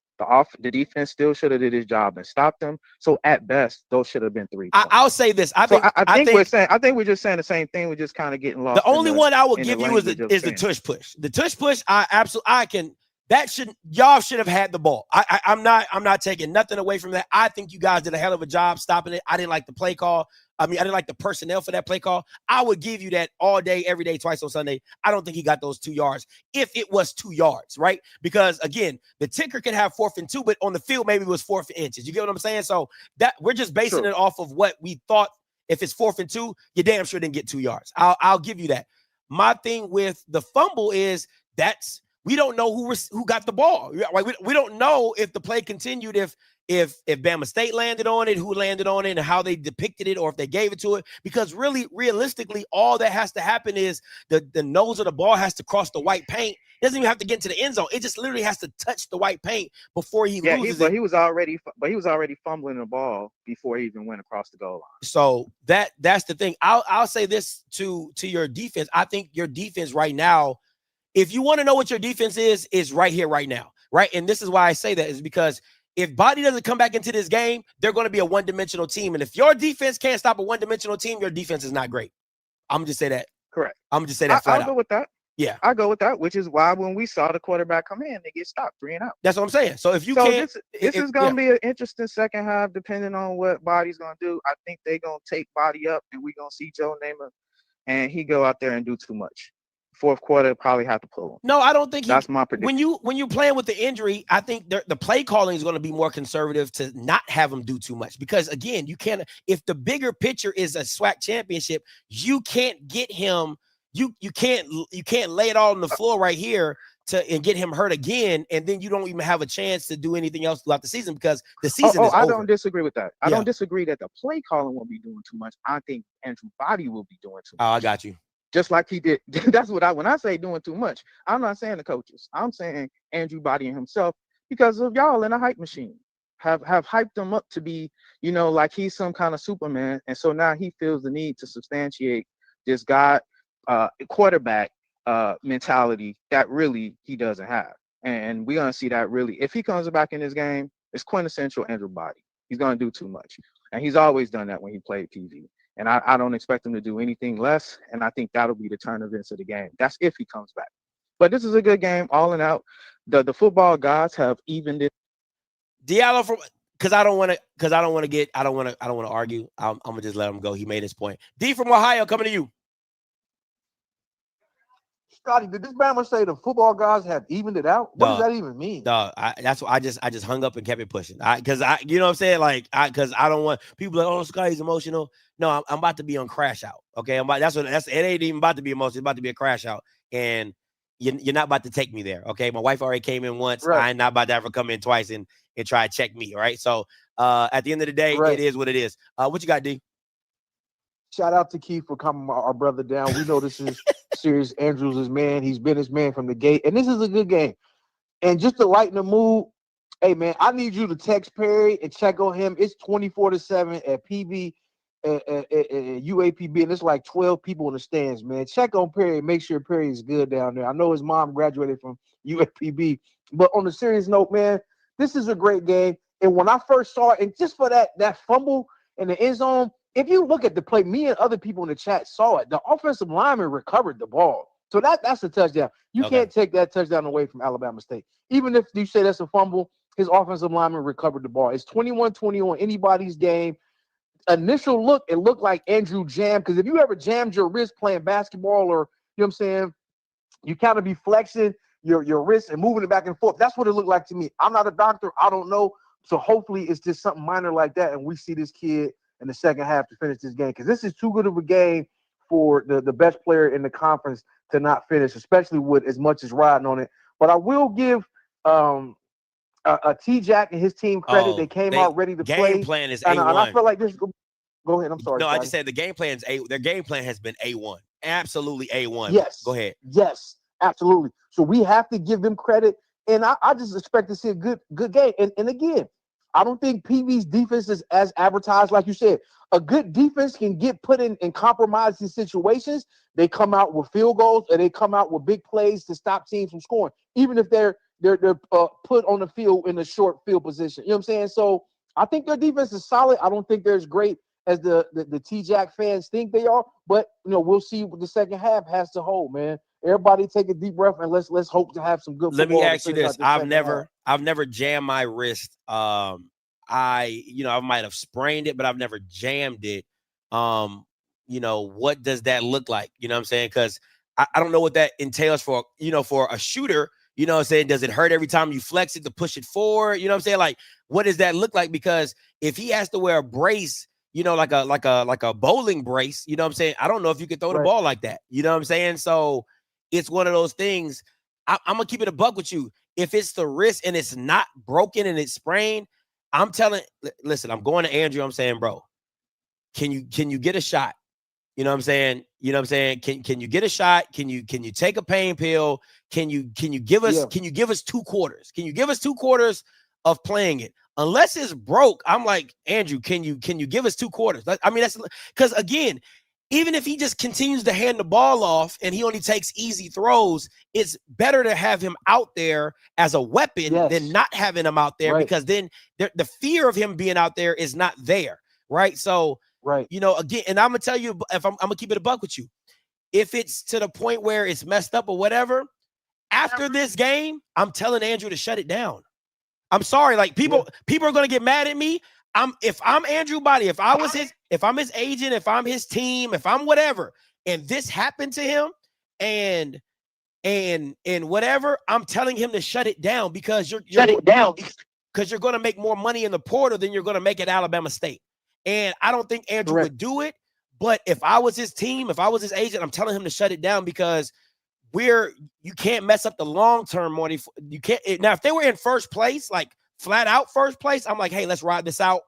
Speaker 12: The defense still should have did his job and stopped them. So at best, those should have been 3 points.
Speaker 1: I'll say this. I think
Speaker 12: we're just saying the same thing. We're just kind of getting lost.
Speaker 1: The only one I will give you is the tush push. The tush push, y'all should have had the ball. I'm not taking nothing away from that. I think you guys did a hell of a job stopping it. I didn't like the play call. I didn't like the personnel for that play call. I would give you that all day, every day, twice on Sunday. I don't think he got those 2 yards if it was 2 yards, right? Because, again, the ticker can have 4th and 2, but on the field, maybe it was 4th inches. You get what I'm saying? So that we're just basing it off of what we thought. If it's 4th and 2, you damn sure didn't get 2 yards. I'll give you that. My thing with the fumble is we don't know who got the ball. We don't know if the play continued, if Bama State landed on it, who landed on it, and how they depicted it, or if they gave it to it. Because really, realistically, all that has to happen is the nose of the ball has to cross the white paint. It doesn't even have to get into the end zone. It just literally has to touch the white paint before he loses it.
Speaker 12: He was already fumbling the ball before he even went across the goal line.
Speaker 1: So that's the thing. I'll say this to your defense. I think your defense right now, if you want to know what your defense is right here, right now, right? And this is why I say that, is because if Body doesn't come back into this game, they're going to be a one-dimensional team. And if your defense can't stop a one-dimensional team, your defense is not great. I'm going to just say that.
Speaker 12: Correct.
Speaker 1: I'm going to just say that flat out.
Speaker 12: I'll go with that.
Speaker 1: Yeah.
Speaker 12: I go with that, which is why when we saw the quarterback come in, they get stopped 3 and out.
Speaker 1: That's what I'm saying. So if you can't.
Speaker 12: This is going to be an interesting second half, depending on what Body's going to do. I think they're going to take Body up, and we're going to see Joe Namath, and he go out there and do too much. 4th quarter, probably have to pull him.
Speaker 1: No, I don't think
Speaker 12: that's my prediction.
Speaker 1: When you playing with the injury, I think the play calling is going to be more conservative to not have him do too much. Because again, you can't. If the bigger picture is a SWAC championship, you can't get him. You can't lay it all on the floor right here and get him hurt again, and then you don't even have a chance to do anything else throughout the season, because the season is over.
Speaker 12: I don't disagree with that. I don't disagree that the play calling won't be doing too much. I think Andrew Body will be doing too much.
Speaker 1: Oh, I got you.
Speaker 12: Just like he did. That's when I say doing too much, I'm not saying the coaches. I'm saying Andrew Body and himself, because of y'all in a hype machine. Have hyped him up to be, like he's some kind of Superman. And so now he feels the need to substantiate this guy quarterback mentality that really he doesn't have. And we're going to see that really. If he comes back in this game, it's quintessential Andrew Body. He's going to do too much. And he's always done that when he played PV. And I don't expect him to do anything less. And I think that'll be the turn of events of the game. That's if he comes back. But this is a good game, all in out. The football gods have evened it.
Speaker 1: Diallo, because I don't want to argue. I'm gonna just let him go. He made his point. D from Ohio, coming to you.
Speaker 13: Scotty, did this Bama say the football guys have evened it out? What does that even mean?
Speaker 1: That's what I just hung up and kept it pushing. Because you know what I'm saying? Because I don't want people like, oh, Scotty's emotional. No, I'm about to be on crash out. Okay, it ain't even about to be emotional. It's about to be a crash out, and you're not about to take me there. Okay, my wife already came in once. Right. I'm not about to ever come in twice and try to check me. Right. So at the end of the day, It is what it is. What you got, D?
Speaker 13: Shout out to Keith for calming our brother down. We know this is serious. Andrews' his man. He's been his man from the gate. And this is a good game. And just to lighten the mood, hey, man, I need you to text Perry and check on him. It's 24-7 at PV and UAPB, and it's like 12 people in the stands, man. Check on Perry and make sure Perry is good down there. I know his mom graduated from UAPB. But on a serious note, man, this is a great game. And when I first saw it, and just for that fumble in the end zone, if you look at the play, me and other people in the chat saw it. The offensive lineman recovered the ball. So that's a touchdown. You can't take that touchdown away from Alabama State. Even if you say that's a fumble, his offensive lineman recovered the ball. It's 21-20 anybody's game. Initial look, it looked like Andrew jammed, because if you ever jammed your wrist playing basketball, or you know what I'm saying, you kind of be flexing your wrist and moving it back and forth. That's what it looked like to me. I'm not a doctor. I don't know. So hopefully it's just something minor like that, and we see this kid in the second half to finish this game, because this is too good of a game for the best player in the conference to not finish, especially with as much as riding on it. But I will give T-Jack and his team credit. They came out ready to play.
Speaker 1: Game plan is
Speaker 13: and
Speaker 1: A1.
Speaker 13: I feel like this. Go ahead. I'm sorry.
Speaker 1: No,
Speaker 13: Scotty.
Speaker 1: I just said the game plan is their game plan has been A1. Absolutely A1.
Speaker 13: Yes.
Speaker 1: Go ahead.
Speaker 13: Yes, absolutely. So we have to give them credit. And I just expect to see a good game. And again, I don't think PV's defense is as advertised, like you said. A good defense can get put in compromising situations. They come out with field goals, or they come out with big plays to stop teams from scoring, even if they're put on the field in a short field position. You know what I'm saying? So I think their defense is solid. I don't think they're as great as the T-Jack fans think they are, but we'll see what the second half has to hold, man. Everybody take a deep breath and let's hope to have some good football.
Speaker 1: Let me ask you this. I've
Speaker 13: never
Speaker 1: jammed my wrist. I might have sprained it, but I've never jammed it. What does that look like? You know what I'm saying? Because I don't know what that entails for a shooter. You know what I'm saying? Does it hurt every time you flex it to push it forward? You know what I'm saying? Like, what does that look like? Because if he has to wear a brace, like a bowling brace, you know what I'm saying? I don't know if you could throw the ball like that. You know what I'm saying? So it's one of those things. I'm gonna keep it a buck with you. If it's the wrist and it's not broken and it's sprained, I'm listen, I'm going to Andrew. I'm saying, bro, can you get a shot? You know what I'm saying? Can you get a shot? Can you take a pain pill? Can you give us 2 quarters? Can you give us 2 quarters of playing it? Unless it's broke, I'm like, Andrew, can you give us 2 quarters? I mean, that's because, again, even if he just continues to hand the ball off and he only takes easy throws, it's better to have him out there as a weapon than not having him out there, because then the fear of him being out there is not there, right? So, again, and I'm going to tell you, if I'm going to keep it a buck with you, if it's to the point where it's messed up or whatever, after this game, I'm telling Andrew to shut it down. I'm sorry, like people are gonna get mad at me. If I'm Andrew Body, if I'm his agent, if I'm his team, if I'm whatever, and this happened to him, and whatever, I'm telling him to shut it down, because you're gonna make more money in the portal than you're gonna make at Alabama State. And I don't think Andrew would do it. But if I was his team, if I was his agent, I'm telling him to shut it down, because you can't mess up the long-term money. You can't. Now, if they were in first place, like flat out first place, I'm like, hey, let's ride this out.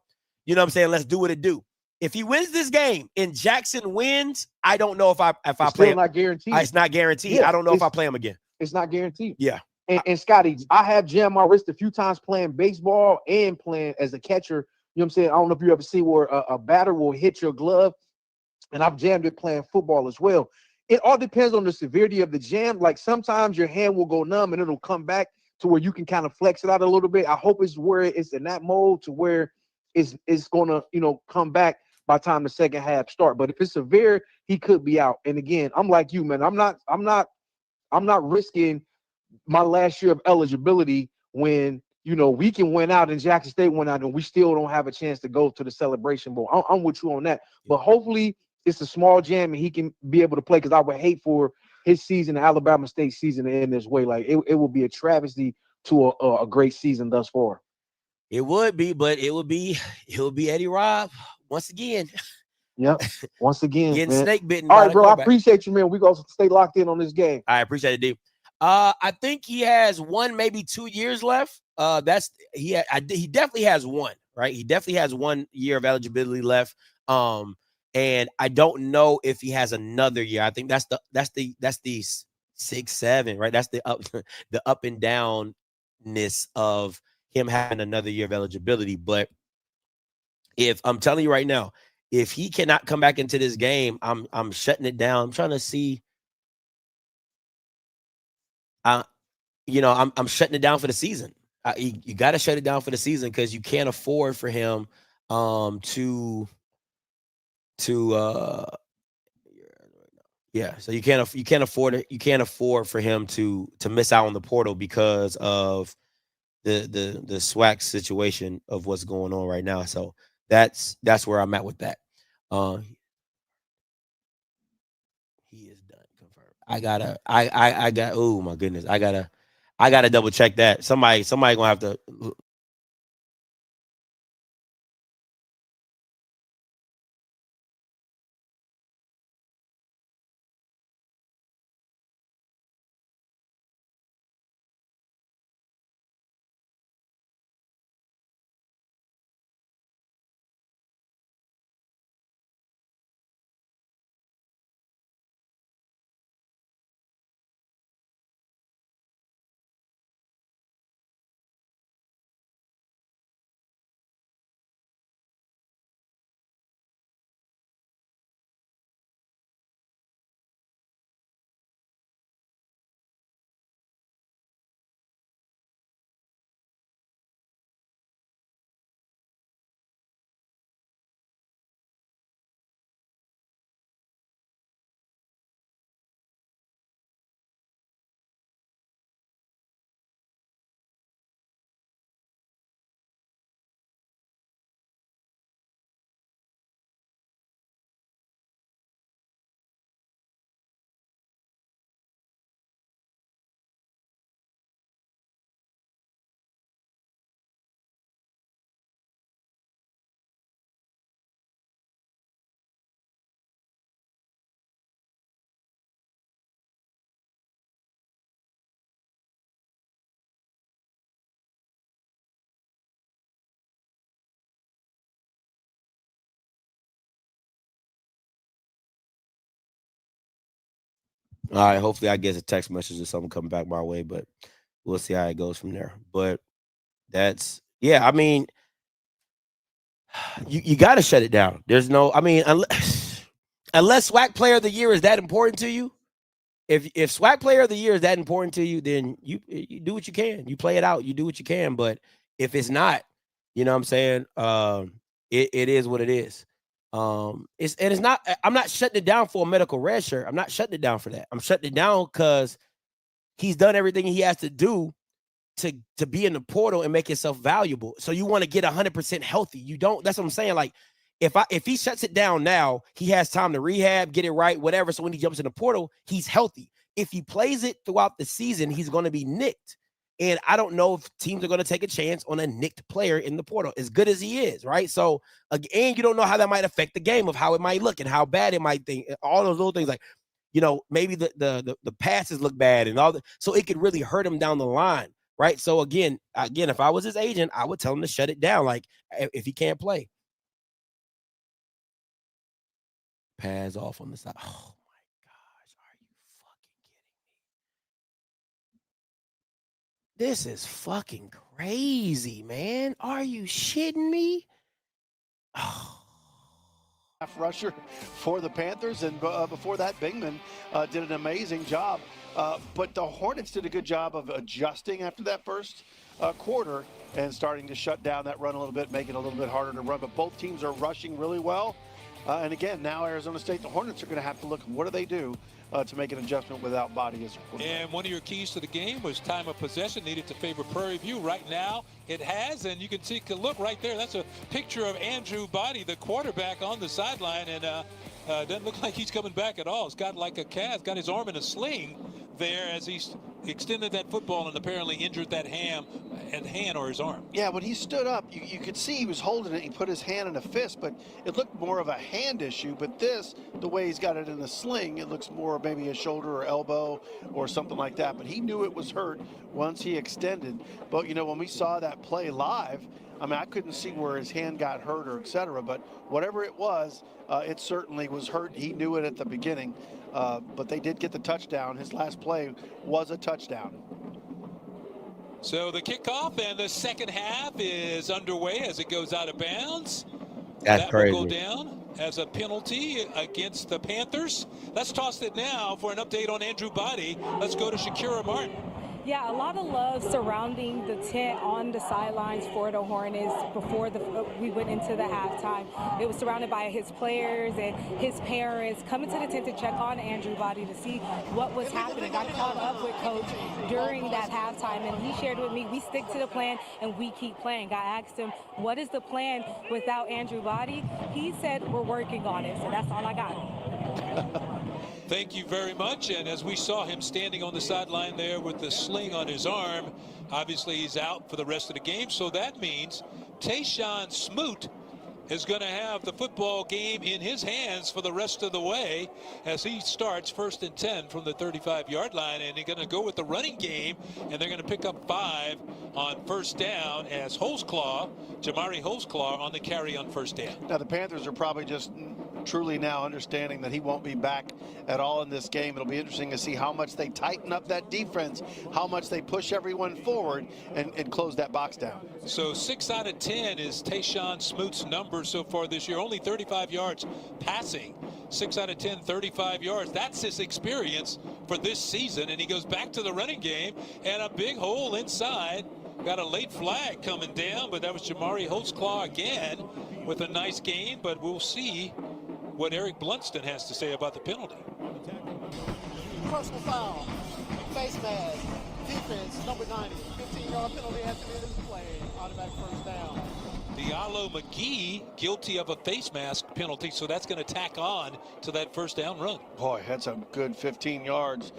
Speaker 1: You know what I'm saying? Let's do what it do. If he wins this game and Jackson wins, I don't know if I play him.
Speaker 13: Not guaranteed.
Speaker 1: It's not guaranteed. Yeah, I don't know if I play him again.
Speaker 13: It's not guaranteed.
Speaker 1: Yeah.
Speaker 13: And Scotty, I have jammed my wrist a few times playing baseball and playing as a catcher. You know what I'm saying? I don't know if you ever see where a batter will hit your glove, and I've jammed it playing football as well. It all depends on the severity of the jam. Like, sometimes your hand will go numb and it'll come back to where you can kind of flex it out a little bit. I hope it's where it's in that mode to where it's going to, come back by the time the second half start. But if it's severe, he could be out. And again, I'm like you, man. I'm not risking my last year of eligibility when, we can win out and Jackson State went out and we still don't have a chance to go to the Celebration Bowl. I'm with you on that. But hopefully it's a small jam and he can be able to play, because I would hate for his season, the Alabama State season, to end this way. Like, it will be a travesty to a great season thus far.
Speaker 1: It would be, but it would be Eddie Robb once again.
Speaker 13: Yep. Once again.
Speaker 1: Getting
Speaker 13: man.
Speaker 1: snake bitten.
Speaker 13: All right, bro. I appreciate you, man. We're going to stay locked in on this game.
Speaker 1: I appreciate it, D. I think he has 1, maybe 2 years left. He definitely has 1, right? He definitely has 1 year of eligibility left. And I don't know if he has another year. I think that's the 6, 7, right? That's the up and downness of him having another year of eligibility. But if I'm telling you right now, if he cannot come back into this game, I'm shutting it down. I'm trying to see. I'm shutting it down for the season. You got to shut it down for the season, because you can't afford for him so you can't afford for him to miss out on the portal because of the SWAC situation of what's going on right now. So that's where I'm at with that. He is done. Confirmed. I got. Oh my goodness. I gotta double check that. Somebody gonna have to. All right, hopefully I get a text message or something coming back my way, but we'll see how it goes from there. But that's I mean, you got to shut it down. There's no, I mean, unless SWAC Player of the Year is that important to you. If SWAC Player of the Year is that important to you, then you do what you can. You play it out. You do what you can. But if it's not, you know what I'm saying? It is what it is. It's not. I'm not shutting it down for a medical red shirt. I'm not shutting it down for that. I'm shutting it down because he's done everything he has to do to be in the portal and make himself valuable. So you want to get 100% healthy. You don't. That's what I'm saying. Like if he shuts it down now, he has time to rehab, get it right, whatever. So when he jumps in the portal, he's healthy. If he plays it throughout the season, he's going to be nicked. And I don't know if teams are going to take a chance on a nicked player in the portal, as good as he is, right? So, and you don't know how that might affect the game, of how it might look and how bad it might think. All those little things, like, you know, maybe the passes look bad and all that. So it could really hurt him down the line, right? So again, if I was his agent, I would tell him to shut it down, like if he can't play. Pass off on the side. Oh my gosh, are you fucking kidding me? This is fucking crazy, man. Are you shitting me? Oh.
Speaker 2: Rusher for the Panthers, and before that, Bingman did an amazing job. But the Hornets did a good job of adjusting after that first quarter and starting to shut down that run a little bit, make it a little bit harder to run. But both teams are rushing really well. And again, now Arizona State, the Hornets are going to have to look, what do they do to make an adjustment without Body as a quarterback?
Speaker 3: And one of your keys to the game was time of possession needed to favor Prairie View. Right now, it has, and you can take a look right there. That's a picture of Andrew Body, the quarterback, on the sideline, and doesn't look like he's coming back at all. He's got like a cast, got his arm in a sling there as he's extended that football and apparently injured that hand or his arm.
Speaker 2: Yeah, when he stood up, you could see he was holding it. He put his hand in a fist, but it looked more of a hand issue. But this, the way he's got it in a sling, it looks more maybe a shoulder or elbow or something like that. But he knew it was hurt once he extended. But, you know, when we saw that play live, I mean, I couldn't see where his hand got hurt or et cetera, but whatever it was, it certainly was hurt. He knew it at the beginning, but they did get the touchdown. His last play was a touchdown.
Speaker 3: So the kickoff and the second half is underway as it goes out of bounds.
Speaker 1: That's crazy.
Speaker 3: Will go down as a penalty against the Panthers. Let's toss it now for an update on Andrew Body. Let's go to Shakira Martin.
Speaker 8: Yeah, a lot of love surrounding the tent on the sidelines for the Hornets before we went into the halftime. It was surrounded by his players and his parents coming to the tent to check on Andrew Body to see what was happening. I caught up with Coach during that halftime, and he shared with me, we stick to the plan and we keep playing. I asked him, what is the plan without Andrew Body? He said, we're working on it. So that's all I got.
Speaker 3: Thank you very much. And as we saw him standing on the sideline there with the sling on his arm, obviously he's out for the rest of the game. So that means Tayshawn Smoot is going to have the football game in his hands for the rest of the way as he starts 1st and 10 from the 35-yard line. And they're going to go with the running game, and they're going to pick up 5 on 1st down as Jamari Holzclaw on the carry on 1st down.
Speaker 2: Now, the Panthers are probably just truly now understanding that he won't be back at all in this game. It'll be interesting to see how much they tighten up that defense, how much they push everyone forward and close that box down.
Speaker 3: So 6 out of 10 is Tayshawn Smoot's number so far this year. Only 35 yards passing. 6 out of 10, 35 yards. That's his experience for this season. And he goes back to the running game, and a big hole inside. Got a late flag coming down, but that was Jamari Holtzclaw again with a nice gain. But we'll see what Eric Blunston has to say about the penalty.
Speaker 4: Personal foul, face mask, defense, number 90, 15-yard penalty at the end of the play, automatic 1st down.
Speaker 3: Diallo McGee guilty of a face mask penalty, so that's going to tack on to that 1st down run.
Speaker 2: Boy, that's a good 15 yards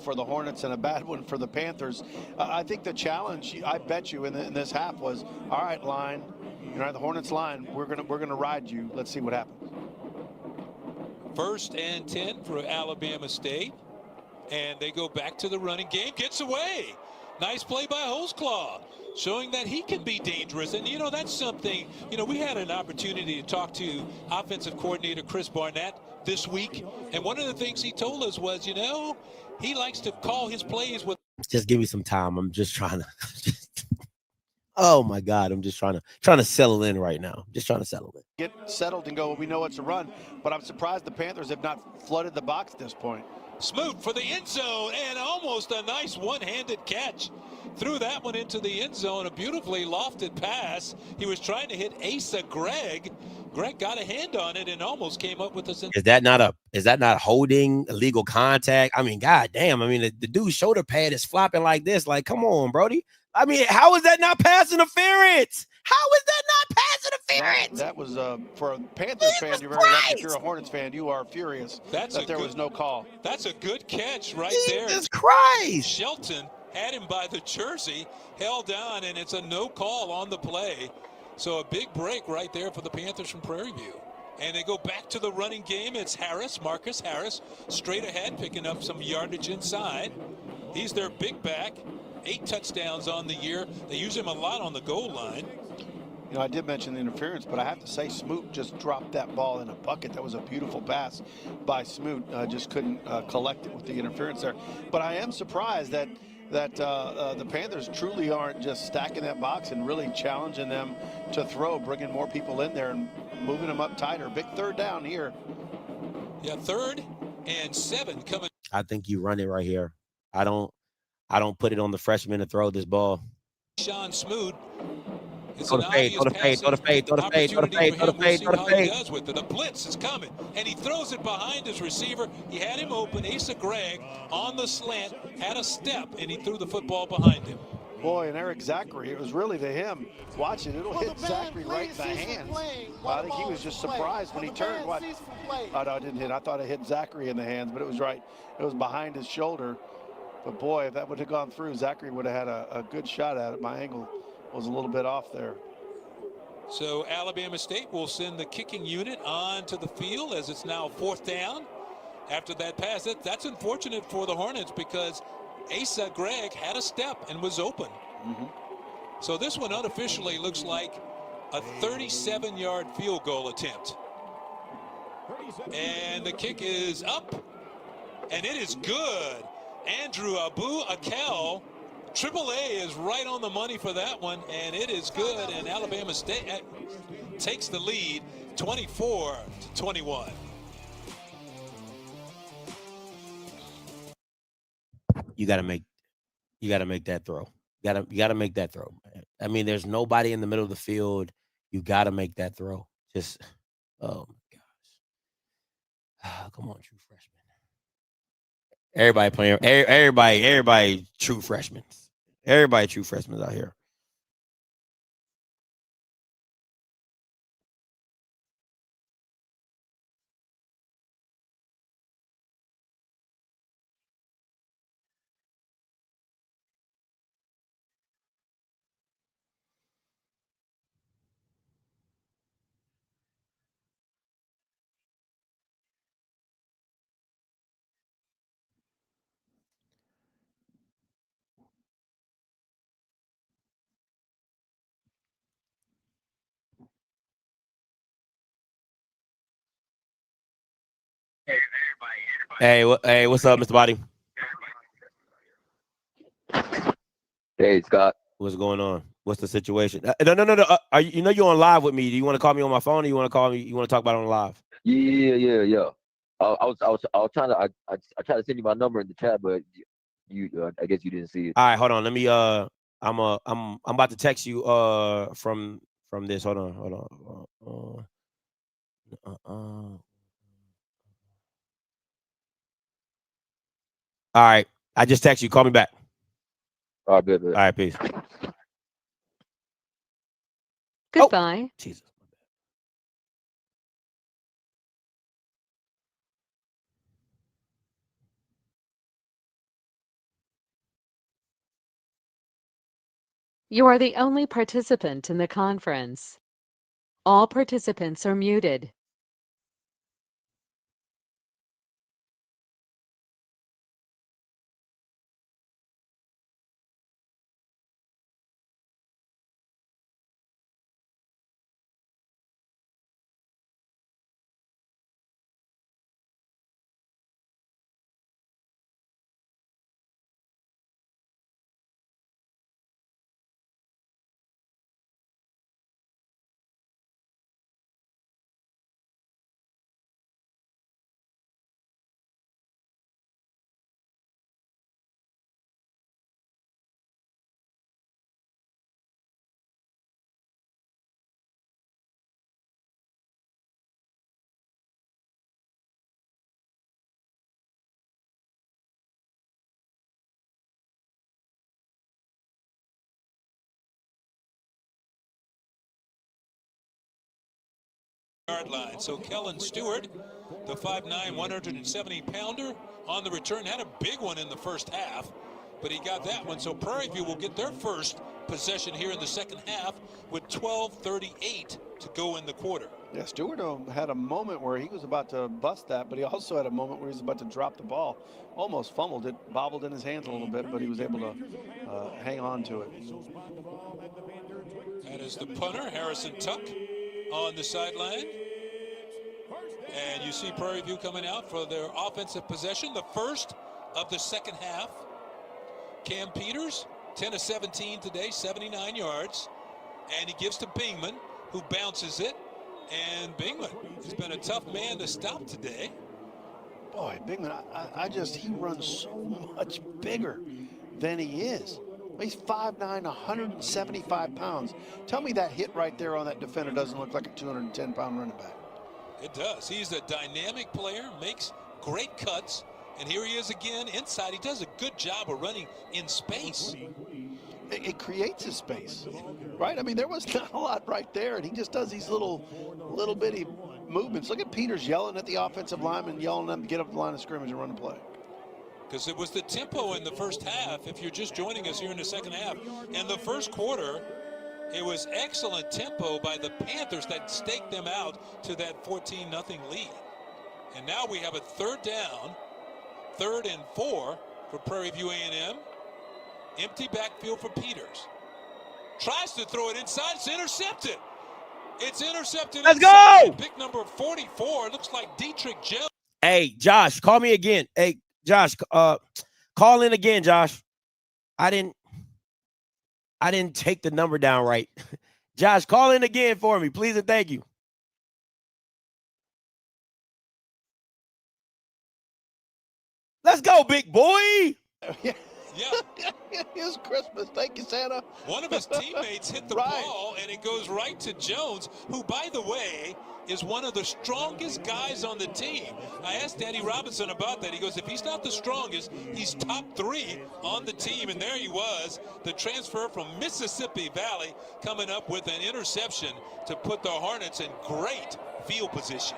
Speaker 2: for the Hornets and a bad one for the Panthers. I think the challenge, I bet you, in this half was, all right, line, the Hornets line, we're gonna ride you. Let's see what happens.
Speaker 3: 1st and 10 for Alabama State, and they go back to the running game. Gets away. Nice play by Holtzclaw, showing that he can be dangerous. And, that's something, we had an opportunity to talk to offensive coordinator Chris Barnett this week. And one of the things he told us was, he likes to call his plays with.
Speaker 1: Just give me some time. I'm just trying to. Oh my God, I'm just trying to settle in right now. Just trying to settle in.
Speaker 2: Get settled and go, we know it's a run. But I'm surprised the Panthers have not flooded the box at this point.
Speaker 3: Smoot for the end zone, and almost a nice one-handed catch. Threw that one into the end zone, a beautifully lofted pass. He was trying to hit Asa Gregg. Gregg got a hand on it and almost came up with this.
Speaker 1: Is that not holding, illegal contact? I mean, God damn. I mean, the dude's shoulder pad is flopping like this. Like, come on, Brody. I mean, how is that not pass interference? How is that not pass interference?
Speaker 2: That was for a Panthers fan. You're very lucky. If you're a Hornets fan, you are furious that there was no call.
Speaker 3: That's a good catch right there.
Speaker 1: Jesus Christ!
Speaker 3: Shelton had him by the jersey, held down, and it's a no call on the play. So a big break right there for the Panthers from Prairie View. And they go back to the running game. It's Marcus Harris, straight ahead, picking up some yardage inside. He's their big back. 8 touchdowns on the year. They use him a lot on the goal line.
Speaker 2: I did mention the interference, but I have to say Smoot just dropped that ball in a bucket. That was a beautiful pass by Smoot. Just couldn't collect it with the interference there. But I am surprised that the Panthers truly aren't just stacking that box and really challenging them to throw, bringing more people in there and moving them up tighter. Big 3rd down here.
Speaker 3: Yeah, 3rd and 7 coming.
Speaker 1: I think you run it right here. I don't put it on the freshman to throw this ball.
Speaker 3: Sean Smoot.
Speaker 1: Throw the fade.
Speaker 3: The blitz is coming, and he throws it behind his receiver. He had him open. Asa Gregg on the slant, had a step, and he threw the football behind him.
Speaker 2: Boy, and Eric Zachary, it was really to him. Watch it, it'll hit Zachary right in the hands. I think he was just surprised when he turned. What? Oh, no, it didn't hit. I thought it hit Zachary in the hands, but it was right. It was behind his shoulder. But boy, if that would have gone through, Zachary would have had a good shot at it. My angle was a little bit off there.
Speaker 3: So Alabama State will send the kicking unit onto the field as it's now 4th down. After that pass, that's unfortunate for the Hornets because Asa Gregg had a step and was open. So this one unofficially looks like a 37-yard field goal attempt. And the kick is up, and it is good. Andrew Abu-Akel, AAA is right on the money for that one, and it is good. And Alabama State takes the lead, 24-21.
Speaker 1: You got to make You got to make that throw. You got to make that throw. I mean, there's nobody in the middle of the field. You got to make that throw. Just, oh my gosh. Come on, true freshman. Everybody playing. Everybody true freshmen. Everybody true freshmen out here. Hey, what's up, Mr. Body?
Speaker 14: Hey, Scott.
Speaker 1: What's going on? What's the situation? No. You know you're on live with me. Do you want to call me on my phone, or you want to call me? You want to talk about it on live?
Speaker 14: Yeah. I was trying to I tried to send you my number in the chat, but you I guess you didn't see it.
Speaker 1: All right, hold on. Let me I'm about to text you from this. Hold on. All right. I just text you. Call me back.
Speaker 14: All right, good.
Speaker 1: All right, peace.
Speaker 15: Goodbye.
Speaker 1: Oh, Jesus.
Speaker 15: You are the only participant in the conference. All participants are muted.
Speaker 3: Yard line. So Kellen Stewart, the 5'9", 170-pounder, on the return, had a big one in the first half, but he got that one. So Prairie View will get their first possession here in the second half with 12:38 to go in the quarter.
Speaker 2: Yeah, Stewart had a moment where he was about to bust that, but he also had a moment where he was about to drop the ball. Almost fumbled it, bobbled in his hands a little bit, but he was able to hang on to it.
Speaker 3: That is the punter, Harrison Tuck, on the sideline. And you see Prairie View coming out for their offensive possession, the first of the second half. Cam Peters, 10 of 17 today, 79 yards. And he gives to Bingman, who bounces it. And Bingman has been a tough man to stop today.
Speaker 2: Boy, Bingman, he runs so much bigger than he is. He's 5'9", 175 pounds. Tell me that hit right there on that defender doesn't look like a 210-pound running back.
Speaker 3: It does. He's a dynamic player, makes great cuts, and here he is again inside. He does a good job of running in space.
Speaker 2: It creates a space, right? I mean, there was not a lot right there, and he just does these little bitty movements. Look at Peters yelling at the offensive lineman, yelling at them to get up the line of scrimmage and run the play.
Speaker 3: Because it was the tempo in the first half, if you're just joining us here in the second half. In the first quarter, it was excellent tempo by the Panthers that staked them out to that 14-0 lead. And now we have a third down, 3rd and 4 for Prairie View A&M. Empty backfield for Peters. Tries to throw it inside. It's intercepted. It's intercepted.
Speaker 1: Let's go!
Speaker 3: Pick number 44. It looks like Dietrich Jones.
Speaker 1: Hey, Josh, call me again. Hey, Josh, call in again, Josh. I didn't take the number down right. Josh, call in again for me, please and thank you. Let's go, big boy.
Speaker 2: Yeah. is Christmas. Thank you, Santa.
Speaker 3: One of his teammates hit the ball, and it goes right to Jones, who, by the way, is one of the strongest guys on the team. I asked Danny Robinson about that. He goes, if he's not the strongest, he's top 3 on the team. And there he was, the transfer from Mississippi Valley, coming up with an interception to put the Hornets in great field position.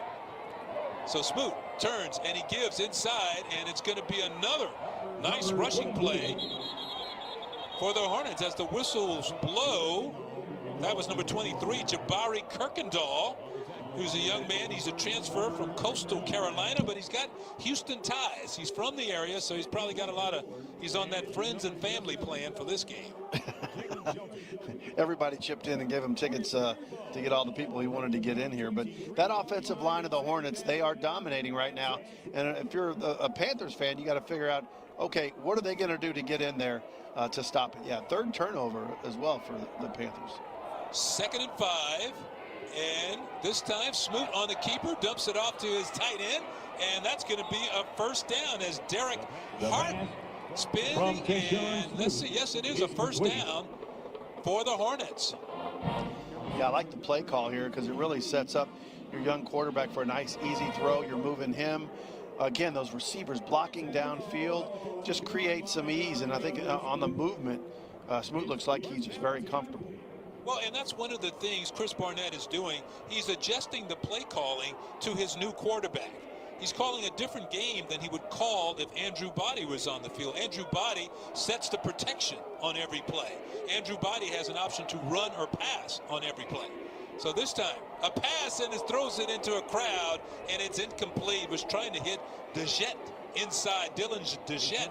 Speaker 3: So Smoot turns, and he gives inside, and it's going to be another nice rushing play for the Hornets as the whistles blow. That was number 23, Jabari Kirkendall, who's a young man. He's a transfer from Coastal Carolina, but he's got Houston ties. He's from the area, so he's probably got he's on that friends and family plan for this game.
Speaker 2: Everybody chipped in and gave him tickets to get all the people he wanted to get in here. But that offensive line of the Hornets, they are dominating right now. And if you're a Panthers fan, you got to figure out, okay, what are they going to do to get in there to stop it? Yeah, 3rd turnover as well for the Panthers.
Speaker 3: 2nd and 5. And this time, Smoot on the keeper, dumps it off to his tight end, and that's going to be a first down as Derek Harton spins. And let's see, yes, it is a first down for the Hornets.
Speaker 2: Yeah, I like the play call here because it really sets up your young quarterback for a nice, easy throw. You're moving him. Again, those receivers blocking downfield just create some ease, and I think on the movement, Smoot looks like he's just very comfortable.
Speaker 3: Well, and that's one of the things Chris Barnett is doing. He's adjusting the play calling to his new quarterback. He's calling a different game than he would call if Andrew Body was on the field. Andrew Body sets the protection on every play. Andrew Body has an option to run or pass on every play. So this time, a pass, and it throws it into a crowd, and it's incomplete. Was trying to hit DeJette inside, Dylan DeJette,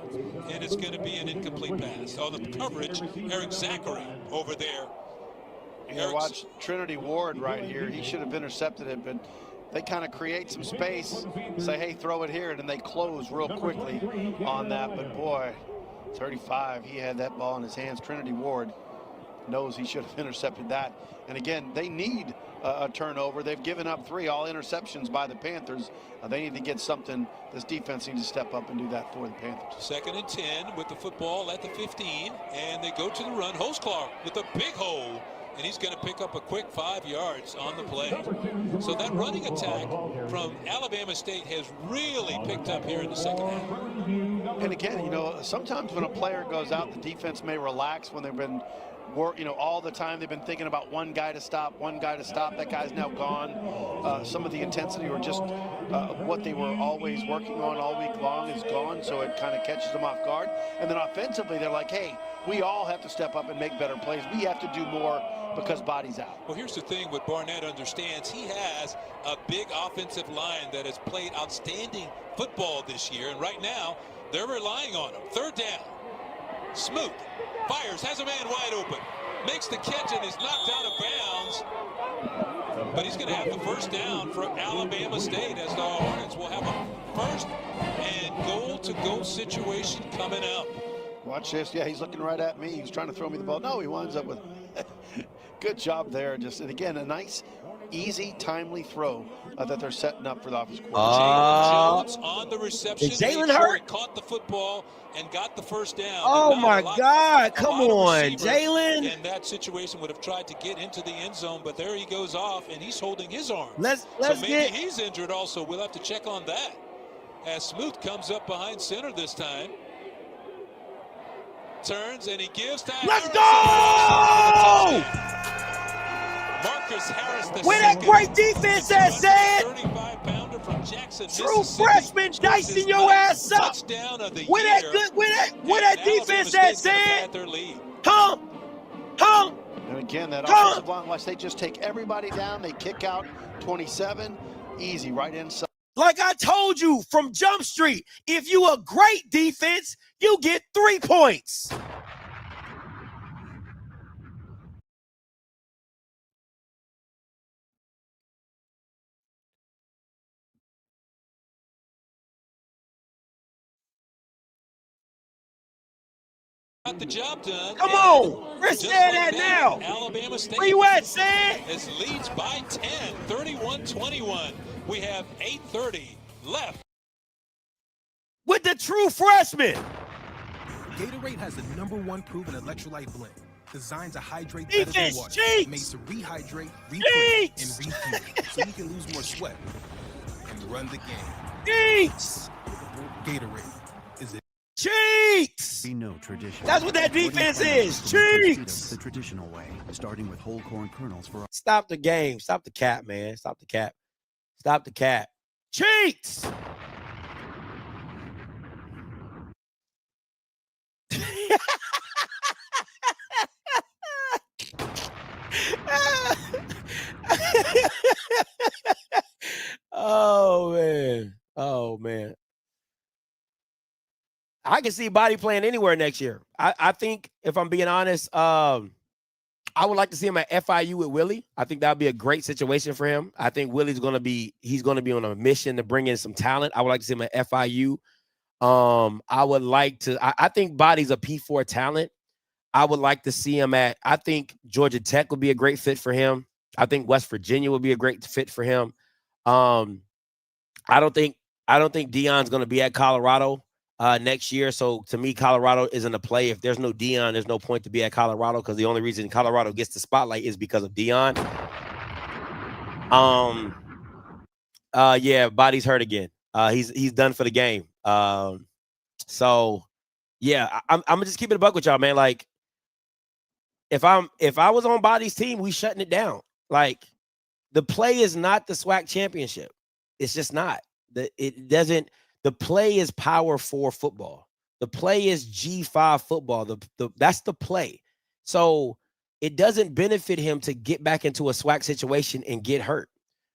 Speaker 3: and it's going to be an incomplete pass. On the coverage, Eric Zachary over there.
Speaker 2: You watch Trinity Ward right here. He should have intercepted it, but they kind of create some space, say, hey, throw it here, and then they close real quickly on that. But boy, 35, he had that ball in his hands. Trinity Ward knows he should have intercepted that. And again, they need a turnover. They've given up 3 all interceptions by the Panthers. They need to get something. This defense needs to step up and do that for the Panthers.
Speaker 3: 2nd and 10 with the football at the 15, and they go to the run. Hosclark with a big hole, and he's going to pick up a quick 5 yards on the play. So that running attack from Alabama State has really picked up here in the second half.
Speaker 2: And again, you know, sometimes when a player goes out, the defense may relax when they've been, you know, all the time they've been thinking about one guy to stop. That guy's now gone. Some of the intensity or just what they were always working on all week long is gone, so it kind of catches them off guard. And then offensively, they're like, hey, we all have to step up and make better plays. We have to do more because Body's out.
Speaker 3: Well, here's the thing what Barnett understands. He has a big offensive line that has played outstanding football this year, and right now they're relying on him. 3rd down. Smoot fires, has a man wide open, makes the catch, and is knocked out of bounds. But he's going to have the first down for Alabama State as the Hornets will have a 1st and goal-to-go situation coming up.
Speaker 2: Watch this. Yeah, he's looking right at me. He was trying to throw me the ball. No, he winds up with good job there. Just, and again, a nice, easy, timely throw that they're setting up for the offense.
Speaker 3: Jalen Jones on the reception.
Speaker 1: Is Jalen hurt?
Speaker 3: He caught the football and got the first down.
Speaker 1: Oh my God! Come on, Jalen.
Speaker 3: In that situation, would have tried to get into the end zone, but there he goes off, and he's holding his arm.
Speaker 1: Let's
Speaker 3: so maybe he's injured also. We'll have to check on that. As Smoot comes up behind center this time. Turns and he gives time.
Speaker 1: Let's go!
Speaker 3: Marcus Harris, the
Speaker 1: where that great defense at, Sad?
Speaker 3: 35-pounder from Jackson,
Speaker 1: true freshman dicing your ass up.
Speaker 3: Touchdown of the
Speaker 1: where
Speaker 3: year.
Speaker 1: Where that defense at, Sad? Come.
Speaker 2: And again, that offensive line, watch, they just take everybody down. They kick out 27, easy, right inside.
Speaker 1: Like I told you from Jump Street, if you a great defense, you get 3 points.
Speaker 3: Got the job done.
Speaker 1: Come on, where's Sad at now?
Speaker 3: Alabama State.
Speaker 1: Where you at, Sad?
Speaker 3: As leads by 10, 31-21. We have 8:30 left.
Speaker 1: With the true freshman.
Speaker 16: Gatorade has the #1 proven electrolyte blend, designed to hydrate better than
Speaker 1: Defense,
Speaker 16: water,
Speaker 1: cheats!
Speaker 16: made to rehydrate, replenish,
Speaker 1: Cheats!
Speaker 16: and refuel, so you can lose more sweat and run the game.
Speaker 1: Cheats!
Speaker 16: Gatorade is it.
Speaker 1: Cheats!
Speaker 7: We know tradition.
Speaker 1: That's what that defense is. Cheats!
Speaker 7: The traditional way, starting with whole corn kernels for.
Speaker 1: Stop the game. Stop the cap, man. Stop the cap. Stop the cap. Cheats! Oh man. Oh man. I can see Body playing anywhere next year. I think, if I'm being honest, I would like to see him at FIU with Willie. I think that would be a great situation for him. I think Willie's going to be on a mission to bring in some talent. I would like to see him at FIU. I would like to, I think Body's a P4 talent. I would like to see him I think Georgia Tech would be a great fit for him. I think West Virginia would be a great fit for him. I don't think Deion's going to be at Colorado next year. So to me, Colorado isn't a play. If there's no Deion, there's no point to be at Colorado, because the only reason Colorado gets the spotlight is because of Deion. Yeah, Body's hurt again. He's done for the game. So yeah, I'm gonna just keep it a buck with y'all, man. Like, if I was on Body's team, we shutting it down. Like, the play is not the SWAC championship. It's just not. The play is Power 4 football. The play is G5 football. That's the play. So it doesn't benefit him to get back into a SWAC situation and get hurt,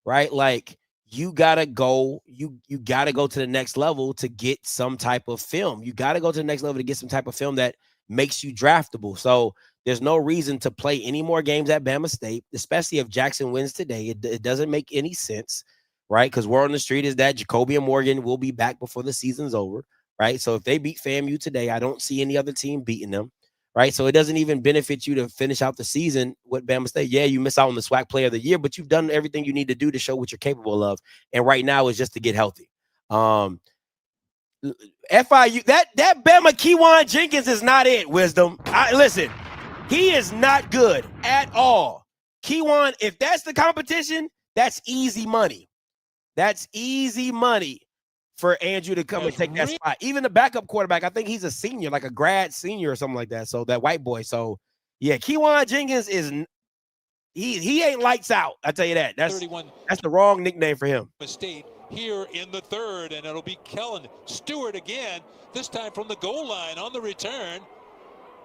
Speaker 1: right? Like, you gotta go to the next level to get some type of film. You gotta go to the next level to get some type of film that makes you draftable. So there's no reason to play any more games at Bama State, especially if Jackson wins today. It doesn't make any sense, right? Because word on the street is that Jacoby and Morgan will be back before the season's over, right? So if they beat FAMU today, I don't see any other team beating them, right? So it doesn't even benefit you to finish out the season with Bama State. Yeah, you miss out on the SWAC Player of the Year, but you've done everything you need to do to show what you're capable of. And right now is just to get healthy. FIU, that Bama Kewan Jenkins is not it, Wisdom. Listen, he is not good at all. Kewan, if that's the competition, that's easy money. That's easy money for Andrew to come and take that spot. Even the backup quarterback, I think he's a senior, like a grad senior or something like that. So that white boy. So yeah, Kewan Jenkins is he ain't lights out. I tell you that. That's the wrong nickname for him.
Speaker 3: State here in the third, and it'll be Kellen Stewart again, this time from the goal line on the return.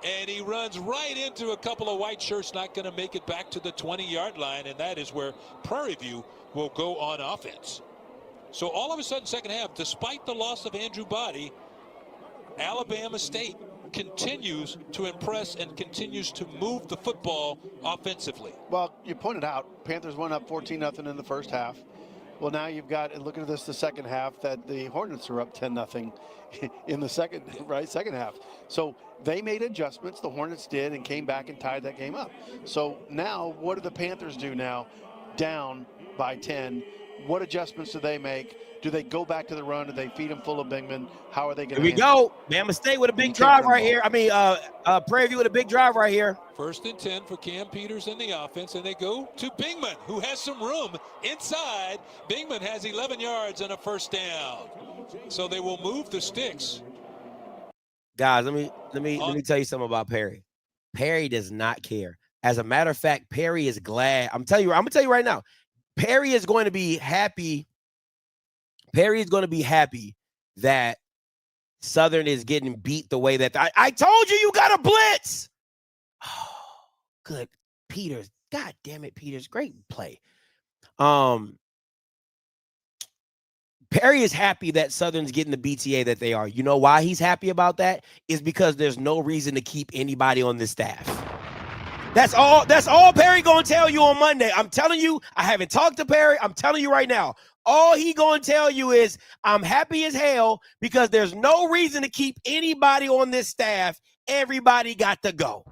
Speaker 3: And he runs right into a couple of white shirts, not going to make it back to the 20-yard line, and that is where Prairie View will go on offense. So all of a sudden, second half, despite the loss of Andrew Body, Alabama State continues to impress and continues to move the football offensively.
Speaker 2: Well, you pointed out, Panthers went up 14-0 in the first half. Well, now you've got, and look at this, the second half, that the Hornets are up 10-0 in the second half. So they made adjustments, the Hornets did, and came back and tied that game up. So now, what do the Panthers do now? Down by 10. What adjustments do they make? Do they go back to the run? Do they feed them full of Bingman? How are they going to?
Speaker 1: Here we go. Bama State with a big drive right here. I mean, Prairie View with a big drive right here.
Speaker 3: 1st and 10 for Cam Peters in the offense, and they go to Bingman, who has some room inside. Bingman has 11 yards and a first down. So they will move the sticks.
Speaker 1: Guys, let me tell you something about Perry. Perry does not care. As a matter of fact, Perry is glad. I'm gonna tell you right now. Perry is going to be happy. Perry is going to be happy that Southern is getting beat the way that I told you got a blitz. Oh, good. Peters. God damn it, Peters. Great play. Perry is happy that Southern's getting the BTA that they are. You know why he's happy about that? Is because there's no reason to keep anybody on this staff. That's all Perry gonna tell you on Monday. I'm telling you, I haven't talked to Perry. I'm telling you right now. All he gonna tell you is I'm happy as hell because there's no reason to keep anybody on this staff. Everybody got to go.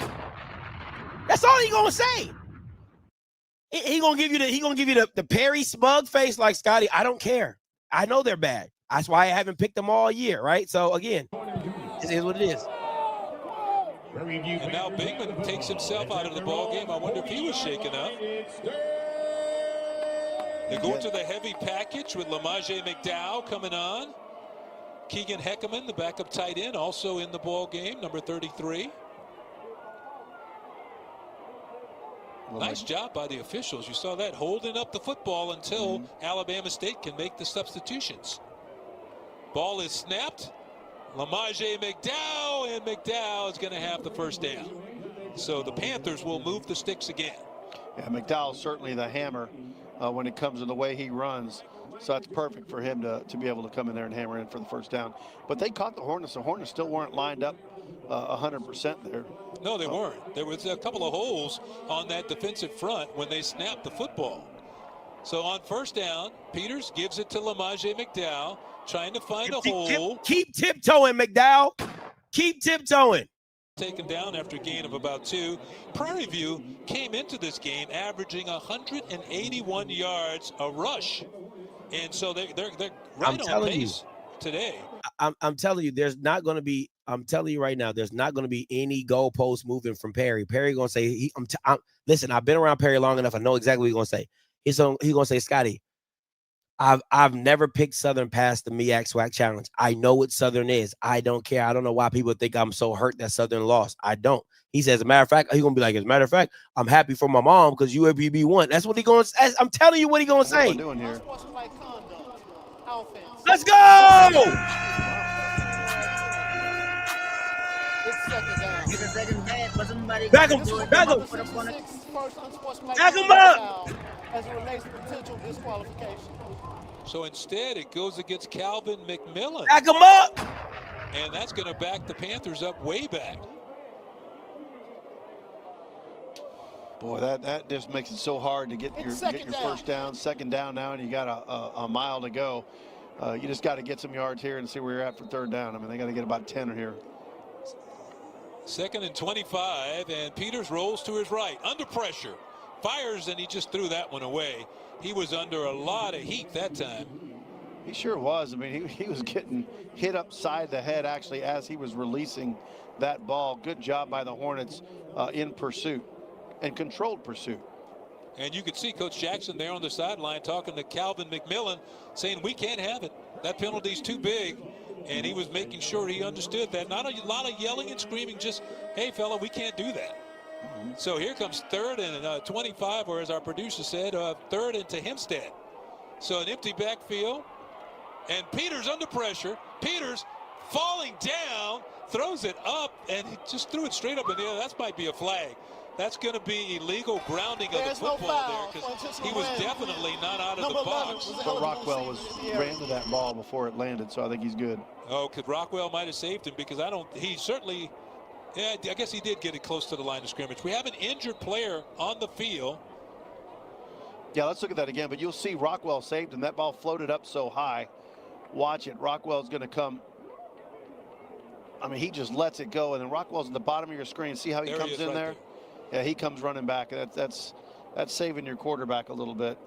Speaker 1: That's all he gonna say. He gonna give you the Perry smug face like, Scotty, I don't care. I know they're bad. That's why I haven't picked them all year, right? So again, this is what it is.
Speaker 3: And now Bingman takes himself out of the ball game. I wonder if he was shaken up. They go to the heavy package with Lamaje McDowell coming on. Keegan Heckerman, the backup tight end, also in the ball game, number 33. Nice job by the officials. You saw that, holding up the football until Alabama State can make the substitutions. Ball is snapped. Lamaje McDowell, and McDowell is going to have the first down. So the Panthers will move the sticks again.
Speaker 2: Yeah, McDowell's certainly the hammer when it comes to the way he runs. So that's perfect for him to be able to come in there and hammer in for the first down. But they caught the Hornets. The Hornets still weren't lined up 100% there.
Speaker 3: No, they weren't. There was a couple of holes on that defensive front when they snapped the football. So on first down, Peters gives it to Lamaje McDowell, trying to find a hole.
Speaker 1: Keep tiptoeing, McDowell. Keep tiptoeing.
Speaker 3: Taken down after a gain of about 2. Prairie View came into this game averaging 181 yards a rush. And so they're right on pace today.
Speaker 1: I'm telling you, there's not going to be, I'm telling you right now, there's not going to be any goalpost moving from Perry. Perry going to say, listen, I've been around Perry long enough. I know exactly what he's going to say. He's going to say, Scotty, I've never picked Southern past the MEAC SWAC challenge. I know what Southern is. I don't care. I don't know why people think I'm so hurt that Southern lost. I don't. He says, as a matter of fact, he's going to be like, as a matter of fact, I'm happy for my mom because UAPB won. That's what he's going to say. I'm telling you what he's going to say.
Speaker 2: Doing here.
Speaker 1: Let's go! Back him up! Back him up!
Speaker 4: As it relates to potential disqualification.
Speaker 3: So instead, it goes against Calvin McMillan.
Speaker 1: Back him up!
Speaker 3: And that's going to back the Panthers up way back.
Speaker 2: Boy, that just makes it so hard to get your first down. Second down now, and you got a mile to go. You just got to get some yards here and see where you're at for third down. I mean, they got to get about 10 here.
Speaker 3: 2nd and 25, and Peters rolls to his right, under pressure. Fires, and he just threw that one away. He was under a lot of heat that time.
Speaker 2: He sure was. I mean, he was getting hit upside the head, actually, as he was releasing that ball. Good job by the Hornets in pursuit and controlled pursuit.
Speaker 3: And you could see Coach Jackson there on the sideline talking to Calvin McMillan, saying, we can't have it. That penalty's too big. And he was making sure he understood that. Not a lot of yelling and screaming, just, hey, fella, we can't do that. So here comes 3rd and 25, or as our producer said, 3rd and to Hempstead. So an empty backfield, and Peters under pressure. Peters falling down, throws it up, and he just threw it straight up in the air. That might be a flag. That's going to be illegal grounding of the football there, because he was definitely not out of the box.
Speaker 2: But Rockwell ran to that ball before it landed, so I think he's good.
Speaker 3: Oh, because Rockwell might have saved him, because he certainly. Yeah, I guess he did get it close to the line of scrimmage. We have an injured player on the field.
Speaker 2: Yeah, let's look at that again. But you'll see Rockwell saved him. That ball floated up so high. Watch it. Rockwell's going to come. I mean, he just lets it go. And then Rockwell's at the bottom of your screen. See how he comes in there? Yeah, he comes running back. That's saving your quarterback a little bit.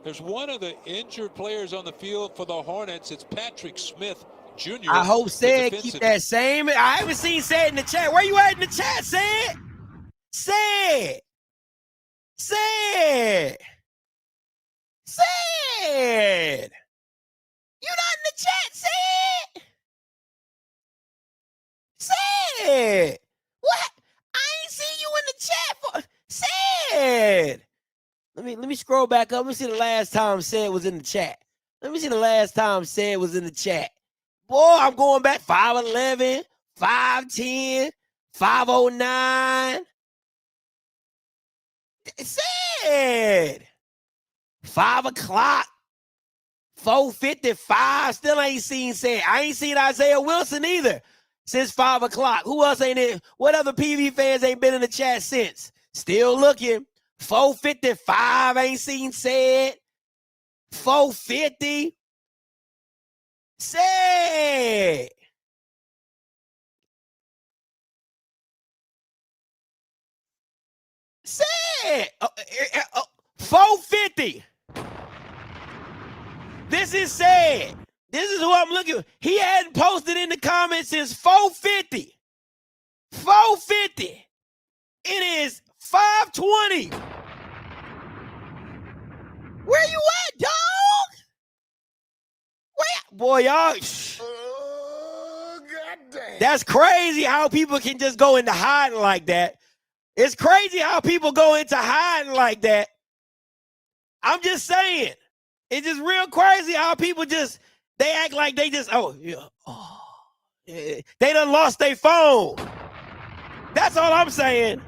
Speaker 3: There's one of the injured players on the field for the Hornets. It's Patrick Smith Jr.
Speaker 1: I hope Said keep that same. I haven't seen Said in the chat. Where you at in the chat, Said? Said. You not in the chat, Said. What? I ain't seen you in the chat for Said. Let me scroll back up. Let me see the last time Said was in the chat. Boy, I'm going back 5'11", 5'10", 5'09". It said 5 o'clock, 4:55. Still ain't seen Said. I ain't seen Isaiah Wilson either since 5 o'clock. Who else ain't in? What other PV fans ain't been in the chat since? Still looking. 4:55. Ain't seen Said. 4:50. Say 450. This is Said. This is who I'm looking for. He hadn't posted in the comments since 450. 4 4:50. It is 5:20. Where you at, dog? Where? Boy, y'all.
Speaker 10: Oh, goddamn.
Speaker 1: That's crazy how people can just go into hiding like that. It's crazy how people go into hiding like that. I'm just saying. It's just real crazy how people just, they act like they just, they done lost their phone. That's all I'm saying.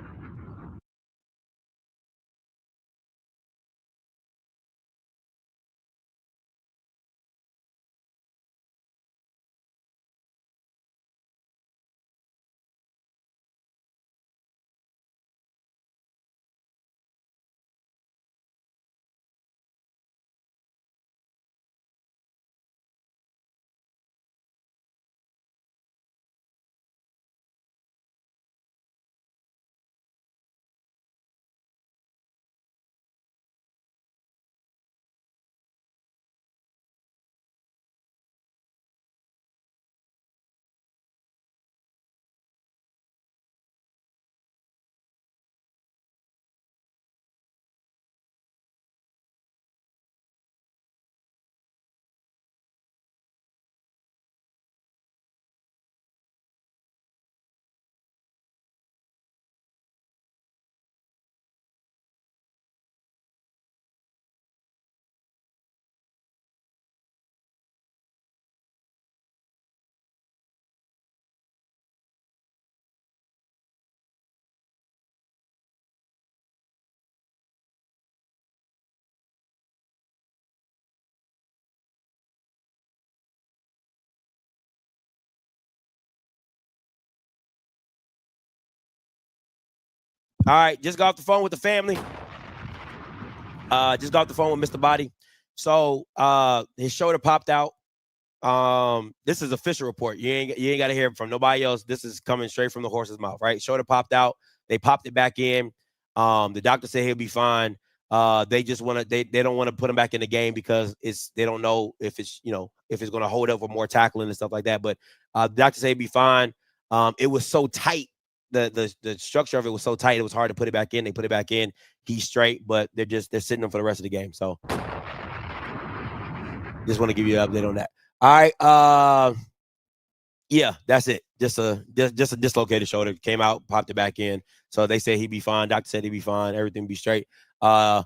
Speaker 1: All right, just got off the phone with the family. Just got off the phone with Mr. Body. So his shoulder popped out. This is official report. You ain't got to hear from nobody else. This is coming straight from the horse's mouth, right? Shoulder popped out. They popped it back in. The doctor said he'll be fine. They just want to. They don't want to put him back in the game because they don't know if it's if it's going to hold up for more tackling and stuff like that. But the doctor said he'll be fine. It was so tight. The structure of it was so tight. It was hard to put it back in. They put it back in. He's straight, but they're sitting him for the rest of the game. So just want to give you an update on that. All right. Yeah, that's it. Just a dislocated shoulder. Came out, popped it back in. So they say he'd be fine. Doctor said he'd be fine. Everything be straight. So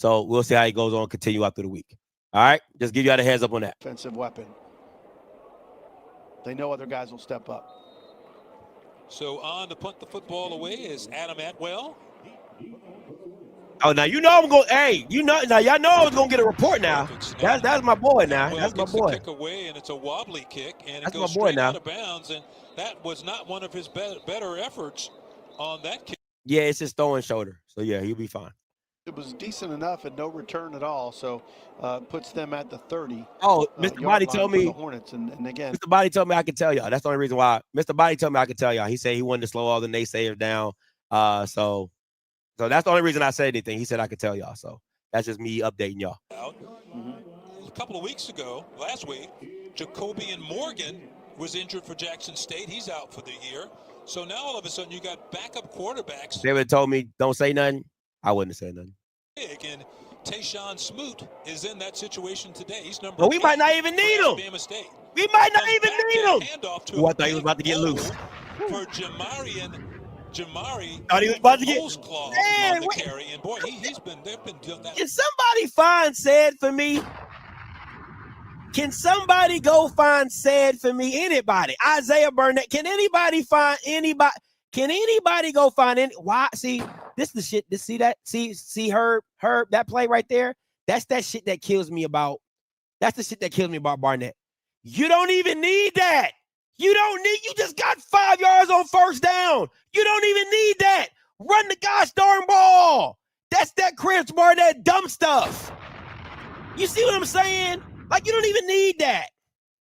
Speaker 1: we'll see how he goes on. Continue out through the week. All right. Just give you all the heads up on that.
Speaker 2: Offensive weapon. They know other guys will step up.
Speaker 3: So on to punt the football away is Adam Atwell.
Speaker 1: Oh, now you know I'm going. Hey, now y'all know I was going to get a report now. That's my boy now.
Speaker 3: Atwell
Speaker 1: That's my
Speaker 3: gets
Speaker 1: boy.
Speaker 3: the kick away, and it's a wobbly kick, and
Speaker 1: That's
Speaker 3: it goes
Speaker 1: my boy
Speaker 3: straight
Speaker 1: now.
Speaker 3: out of bounds. And that was not one of his better efforts on that kick.
Speaker 1: Yeah, it's his throwing shoulder. So yeah, he'll be fine.
Speaker 2: It was decent enough and no return at all, so puts them at the 30.
Speaker 1: Oh, Mr. Body told me.
Speaker 2: The Hornets, and again,
Speaker 1: Mr. Body told me I could tell y'all. That's the only reason why. Mr. Body told me I could tell y'all. He said he wanted to slow all the naysayers down. So that's the only reason I said anything. He said I could tell y'all. So that's just me updating y'all.
Speaker 3: A couple of weeks ago, last week, Jacobian Morgan was injured for Jackson State. He's out for the year. So now all of a sudden you got backup quarterbacks.
Speaker 1: If they would have told me don't say nothing, I wouldn't have said nothing.
Speaker 3: And Tayshawn Smoot is in that situation today. He's number.
Speaker 1: But we might not even need him.
Speaker 3: Bama State.
Speaker 1: We might not even need him.
Speaker 3: Handoff to
Speaker 1: I thought he was about to get loose.
Speaker 3: For Jamari
Speaker 1: thought he was about to get
Speaker 3: claws
Speaker 1: man,
Speaker 3: on the carry, and boy, they've been doing that.
Speaker 1: Can somebody find said for me? Can somebody go find said for me? Anybody? Isaiah Burnett. Can anybody find anybody? Can anybody go find any? Why? See, this is the shit. See that? See Herb, that play right there? That's that shit that kills me about. That's the shit that kills me about Barnett. You don't even need that. You just got 5 yards on first down. You don't even need that. Run the gosh darn ball. That's that Chris Barnett dumb stuff. You see what I'm saying? Like, you don't even need that.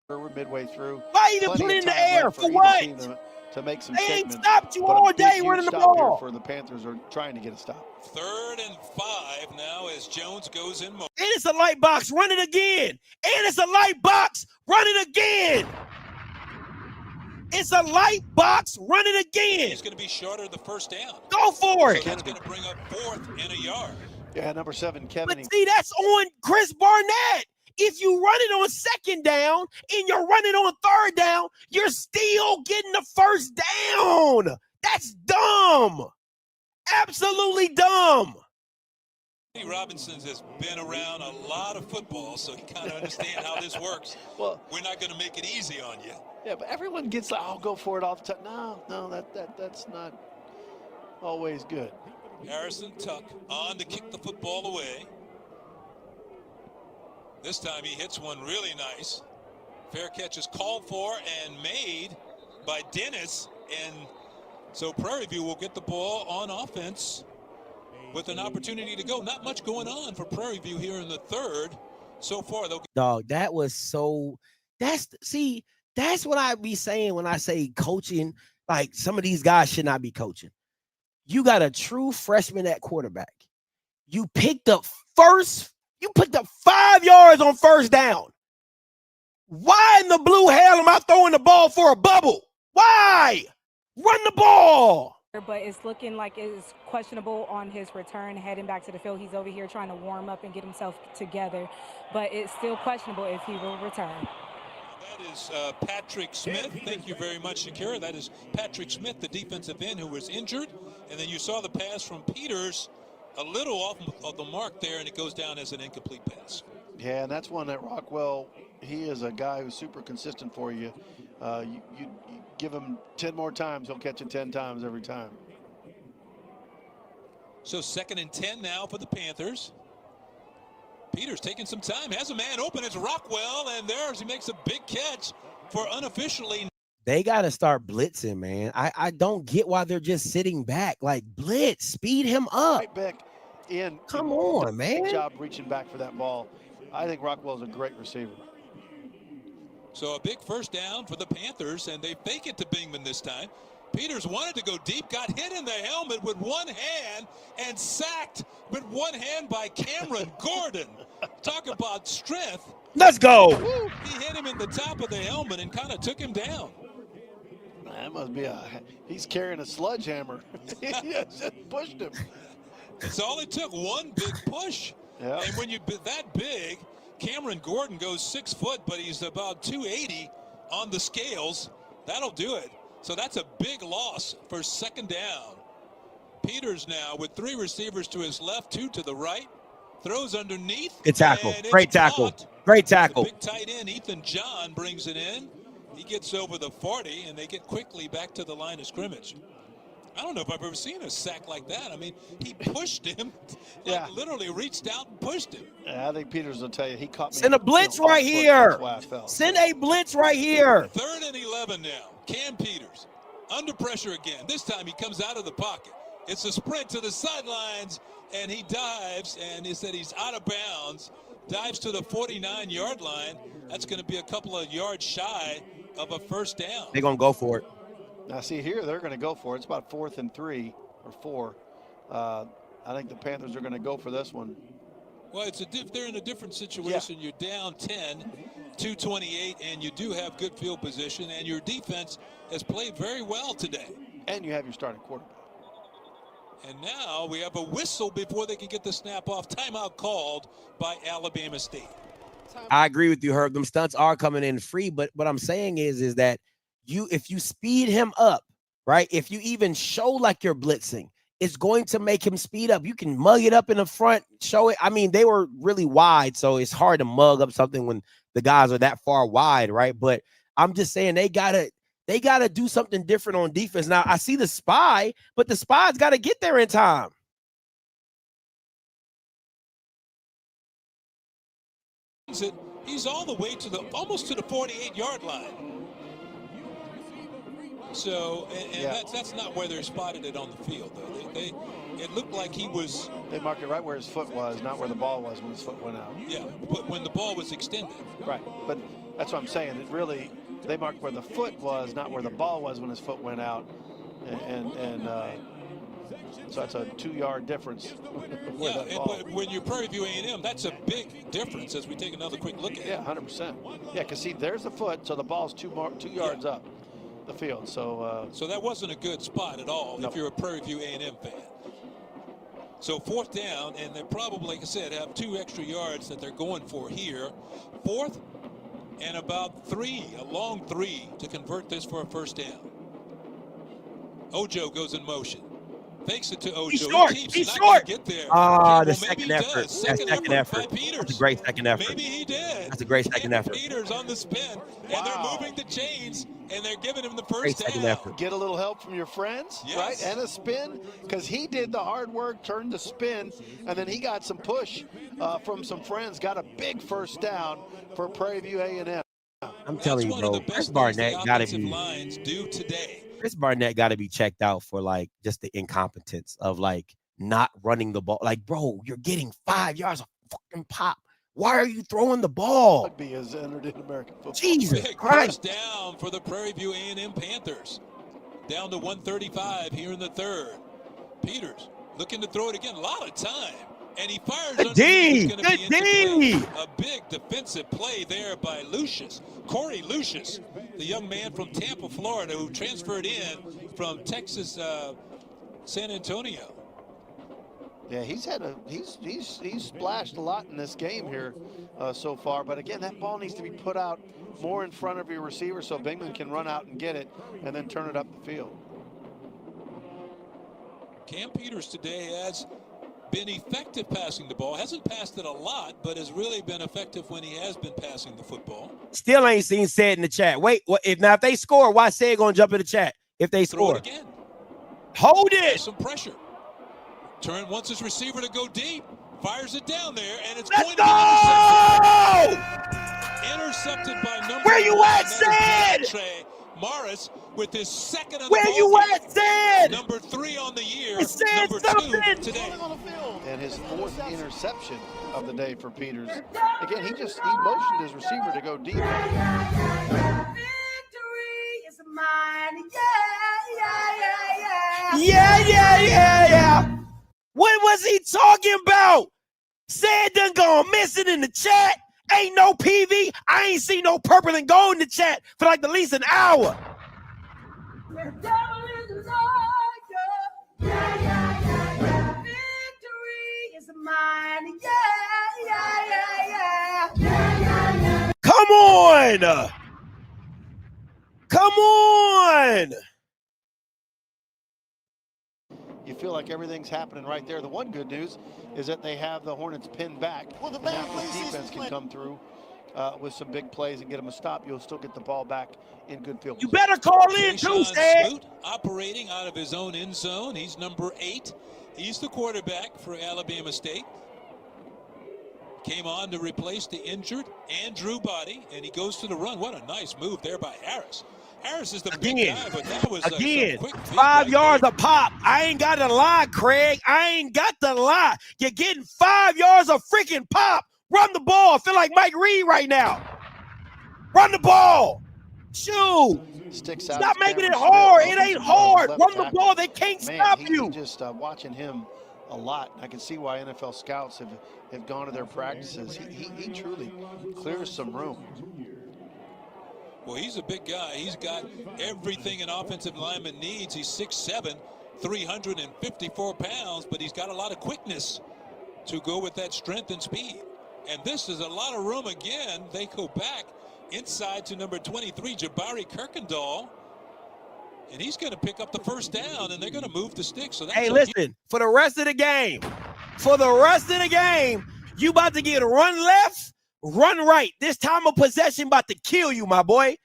Speaker 2: We're midway through.
Speaker 1: Why even put it in the air? For what?
Speaker 2: To make some
Speaker 1: they ain't
Speaker 2: statements.
Speaker 1: stopped you all day running the ball.
Speaker 2: For the Panthers are trying to get a stop.
Speaker 3: 3rd and 5 now as Jones goes in.
Speaker 1: And it's a light box. Run it again. And it's a light box. Run it again. It's a light box. Run it again.
Speaker 3: He's going to be shorter the first down.
Speaker 1: Go for
Speaker 3: So
Speaker 1: it.
Speaker 3: that's going to bring up 4th and a yard.
Speaker 2: Yeah, number 7, Kevin.
Speaker 1: But see, that's on Chris Barnett. If you run it on 2nd down and you're running on 3rd down, you're still getting the 1st down. That's dumb. Absolutely dumb.
Speaker 3: Robinson has been around a lot of football, so he kind of understands how this works.
Speaker 2: Well,
Speaker 3: we're not going to make it easy on you.
Speaker 2: Yeah, but everyone gets, I'll go for it all the time. No, that's not always good.
Speaker 3: Harrison Tuck on to kick the football away. This time he hits one really nice. Fair catch is called for and made by Dennis, and so Prairie View will get the ball on offense with an opportunity to go. Not much going on for Prairie View here in the 3rd so far.
Speaker 1: Dog, that was so. That's what I be saying when I say coaching. Like, some of these guys should not be coaching. You got a true freshman at quarterback. You picked up 5 yards on 1st down. Why in the blue hell am I throwing the ball for a bubble? Why? Run the ball.
Speaker 8: But it's looking like it's questionable on his return heading back to the field. He's over here trying to warm up and get himself together, but it's still questionable if he will return.
Speaker 3: That is Patrick Smith. Thank you very much, Shakira. That is Patrick Smith, the defensive end who was injured. And then you saw the pass from Peters a little off of the mark there, and it goes down as an incomplete pass.
Speaker 2: Yeah, and that's one that Rockwell, he is a guy who's super consistent for you. You give him 10 more times, he'll catch it 10 times every time.
Speaker 3: So 2nd and 10 now for the Panthers. Peters taking some time, has a man open. It's Rockwell, and he makes a big catch for unofficially.
Speaker 1: They got to start blitzing, man. I don't get why they're just sitting back. Like, blitz, speed him up.
Speaker 2: Right back in.
Speaker 1: Come on, man.
Speaker 2: Good job reaching back for that ball. I think Rockwell's a great receiver.
Speaker 3: So a big 1st down for the Panthers, and they fake it to Bingman this time. Peters wanted to go deep, got hit in the helmet with one hand and sacked with one hand by Cameron Gordon. Talk about strength.
Speaker 1: Let's go.
Speaker 3: Woo. He hit him in the top of the helmet and kind of took him down.
Speaker 2: That must be he's carrying a sledgehammer. He just pushed him.
Speaker 3: That's all it took, one big push.
Speaker 2: Yep.
Speaker 3: And when you're that big, Cameron Gordon goes 6 foot, but he's about 280 on the scales. That'll do it. So that's a big loss for 2nd down. Peters now with 3 receivers to his left, 2 to the right. Throws underneath.
Speaker 1: Good tackle. Great tackle. Great tackle.
Speaker 3: The big tight end, Ethan John, brings it in. He gets over the 40, and they get quickly back to the line of scrimmage. I don't know if I've ever seen a sack like that. I mean, he pushed him, literally reached out and pushed him.
Speaker 2: Yeah, I think Peters will tell you, he caught me.
Speaker 1: Send a blitz right here. Send a blitz right here.
Speaker 3: 3rd and 11 now. Cam Peters under pressure again. This time he comes out of the pocket. It's a sprint to the sidelines, and he dives, and he said he's out of bounds. Dives to the 49-yard line. That's going to be a couple of yards shy of a 1st down.
Speaker 1: They're going to go for it.
Speaker 2: Now, see here, they're going to go for it. It's about 4th and 3 or 4. I think the Panthers are going to go for this one.
Speaker 3: Well, they're in a different situation. Yeah. You're down 10, 2:28, and you do have good field position, and your defense has played very well today.
Speaker 2: And you have your starting quarterback.
Speaker 3: And now we have a whistle before they can get the snap off. Timeout called by Alabama State.
Speaker 1: I agree with you, Herb. Them stunts are coming in free, but what I'm saying is that if you speed him up, right? If you even show like you're blitzing, it's going to make him speed up. You can mug it up in the front, show it. I mean, they were really wide, so it's hard to mug up something when the guys are that far wide, right? But I'm just saying they gotta do something different on defense. Now, I see the spy, but the spy's got to get there in time.
Speaker 3: He's all the way to almost to the 48-yard line. So, that's not where they're spotted it on the field, though. It looked like he was.
Speaker 2: They marked it right where his foot was, not where the ball was when his foot went out.
Speaker 3: Yeah, but when the ball was extended.
Speaker 2: Right, but that's what I'm saying. It really, they marked where the foot was, not where the ball was when his foot went out, and so that's a 2-yard difference.
Speaker 3: Yeah, but when you're Prairie View A&M, that's a big difference as we take another quick look at it.
Speaker 2: Yeah, 100%. Yeah, because see, there's the foot, so the ball's 2 yards up. the field. So
Speaker 3: so that wasn't a good spot at all if you're a Prairie View A&M fan. So 4th down, and they probably, like I said, have 2 extra yards that they're going for here. 4th and about 3, a long 3 to convert this for a 1st down. Ojo goes in motion. Fakes it to Ojo.
Speaker 1: He's short.
Speaker 3: He's short. Get there.
Speaker 1: The second effort. Second effort. That's a great second effort.
Speaker 3: Maybe he did.
Speaker 1: That's a great second effort.
Speaker 3: Peters on the spin, and they're moving the chains, and they're giving him the
Speaker 1: Great
Speaker 3: first
Speaker 1: second
Speaker 3: down.
Speaker 1: effort.
Speaker 2: get a little help from your friends, right? And a spin, because he did the hard work, turned the spin, and then he got some push from some friends, got a big 1st down for Prairie View A&M.
Speaker 1: I'm telling you, bro, Chris Barnett got to be.
Speaker 3: Lines do today.
Speaker 1: Chris Barnett got to be checked out for like just the incompetence of like not running the ball. Like, bro, you're getting 5 yards of fucking pop. Why are you throwing the ball?
Speaker 2: Rugby has entered in American football.
Speaker 1: Jesus
Speaker 3: Big
Speaker 1: Christ.
Speaker 3: 1st down for the Prairie View A&M Panthers. Down to 135 here in the 3rd. Peters looking to throw it again. A lot of time. And he fires
Speaker 1: Good D. Good D.
Speaker 3: A big defensive play there by Lucius. Corey Lucius, the young man from Tampa, Florida, who transferred in from Texas, San Antonio.
Speaker 2: Yeah, he's splashed a lot in this game here so far. But again, that ball needs to be put out more in front of your receiver so Bingman can run out and get it and then turn it up the field.
Speaker 3: Cam Peters today has been effective passing the ball. Hasn't passed it a lot, but has really been effective when he has been passing the football.
Speaker 1: Still ain't seen said in the chat. Wait, if they score, why say gonna jump in the chat if they
Speaker 3: Throw
Speaker 1: score?
Speaker 3: it again.
Speaker 1: Hold it.
Speaker 3: There's some pressure. Turn wants his receiver to go deep. Fires it down there, and it's
Speaker 1: Let's
Speaker 3: going
Speaker 1: go!
Speaker 3: to be intercepted by number
Speaker 1: Where you
Speaker 3: 1,
Speaker 1: at,
Speaker 3: that is
Speaker 1: Sid?
Speaker 3: DeAndre Morris with his 2nd of
Speaker 1: Where
Speaker 3: the
Speaker 1: you
Speaker 3: ball
Speaker 1: at,
Speaker 3: game.
Speaker 1: Sid?
Speaker 3: Number 3 on the year.
Speaker 1: Sid,
Speaker 3: Number 2
Speaker 1: something.
Speaker 3: today.
Speaker 2: And his 4th interception of the day for Peters. Again, he motioned his receiver to go deep.
Speaker 17: Victory is mine.
Speaker 1: Yeah. What was he talking about? Said done gone missing in the chat. Ain't no PV. I ain't seen no purple and gold in the chat for like at least an hour.
Speaker 17: The devil is a liar. Victory is mine.
Speaker 1: Come on. Come on.
Speaker 2: You feel like everything's happening right there. The one good news is that they have the Hornets pinned back. Well, the defense can come through with some big plays and get them a stop. You'll still get the ball back in good field
Speaker 1: You
Speaker 2: position.
Speaker 1: better call in too, Stan.
Speaker 3: Smoot operating out of his own end zone. He's number 8. He's the quarterback for Alabama State. Came on to replace the injured Andrew Body, and he goes to the run. What a nice move there by Harris. Harris is the big guy, but that was
Speaker 1: Again,
Speaker 3: some quick feet
Speaker 1: 5
Speaker 3: right
Speaker 1: yards
Speaker 3: there.
Speaker 1: of pop. I ain't got to lie, Craig. I ain't got to lie. You're getting 5 yards of freaking pop. Run the ball. I feel like Mike Reed right now. Run the ball. Shoot.
Speaker 2: Sticks out.
Speaker 1: Stop making it hard. It ain't hard. Run the ball. They can't
Speaker 2: Man,
Speaker 1: stop
Speaker 2: he
Speaker 1: you.
Speaker 2: Just watching him a lot. I can see why NFL scouts have gone to their practices. He truly clears some room.
Speaker 3: Well, he's a big guy. He's got everything an offensive lineman needs. He's 6'7", 354 pounds, but he's got a lot of quickness to go with that strength and speed. And this is a lot of room again. They go back inside to number 23, Jabari Kirkendall. And he's going to pick up the 1st down, and they're going to move the stick. So that's
Speaker 1: Hey, listen, for the rest of the game, you about to get run left, run right. This time of possession about to kill you, my boy.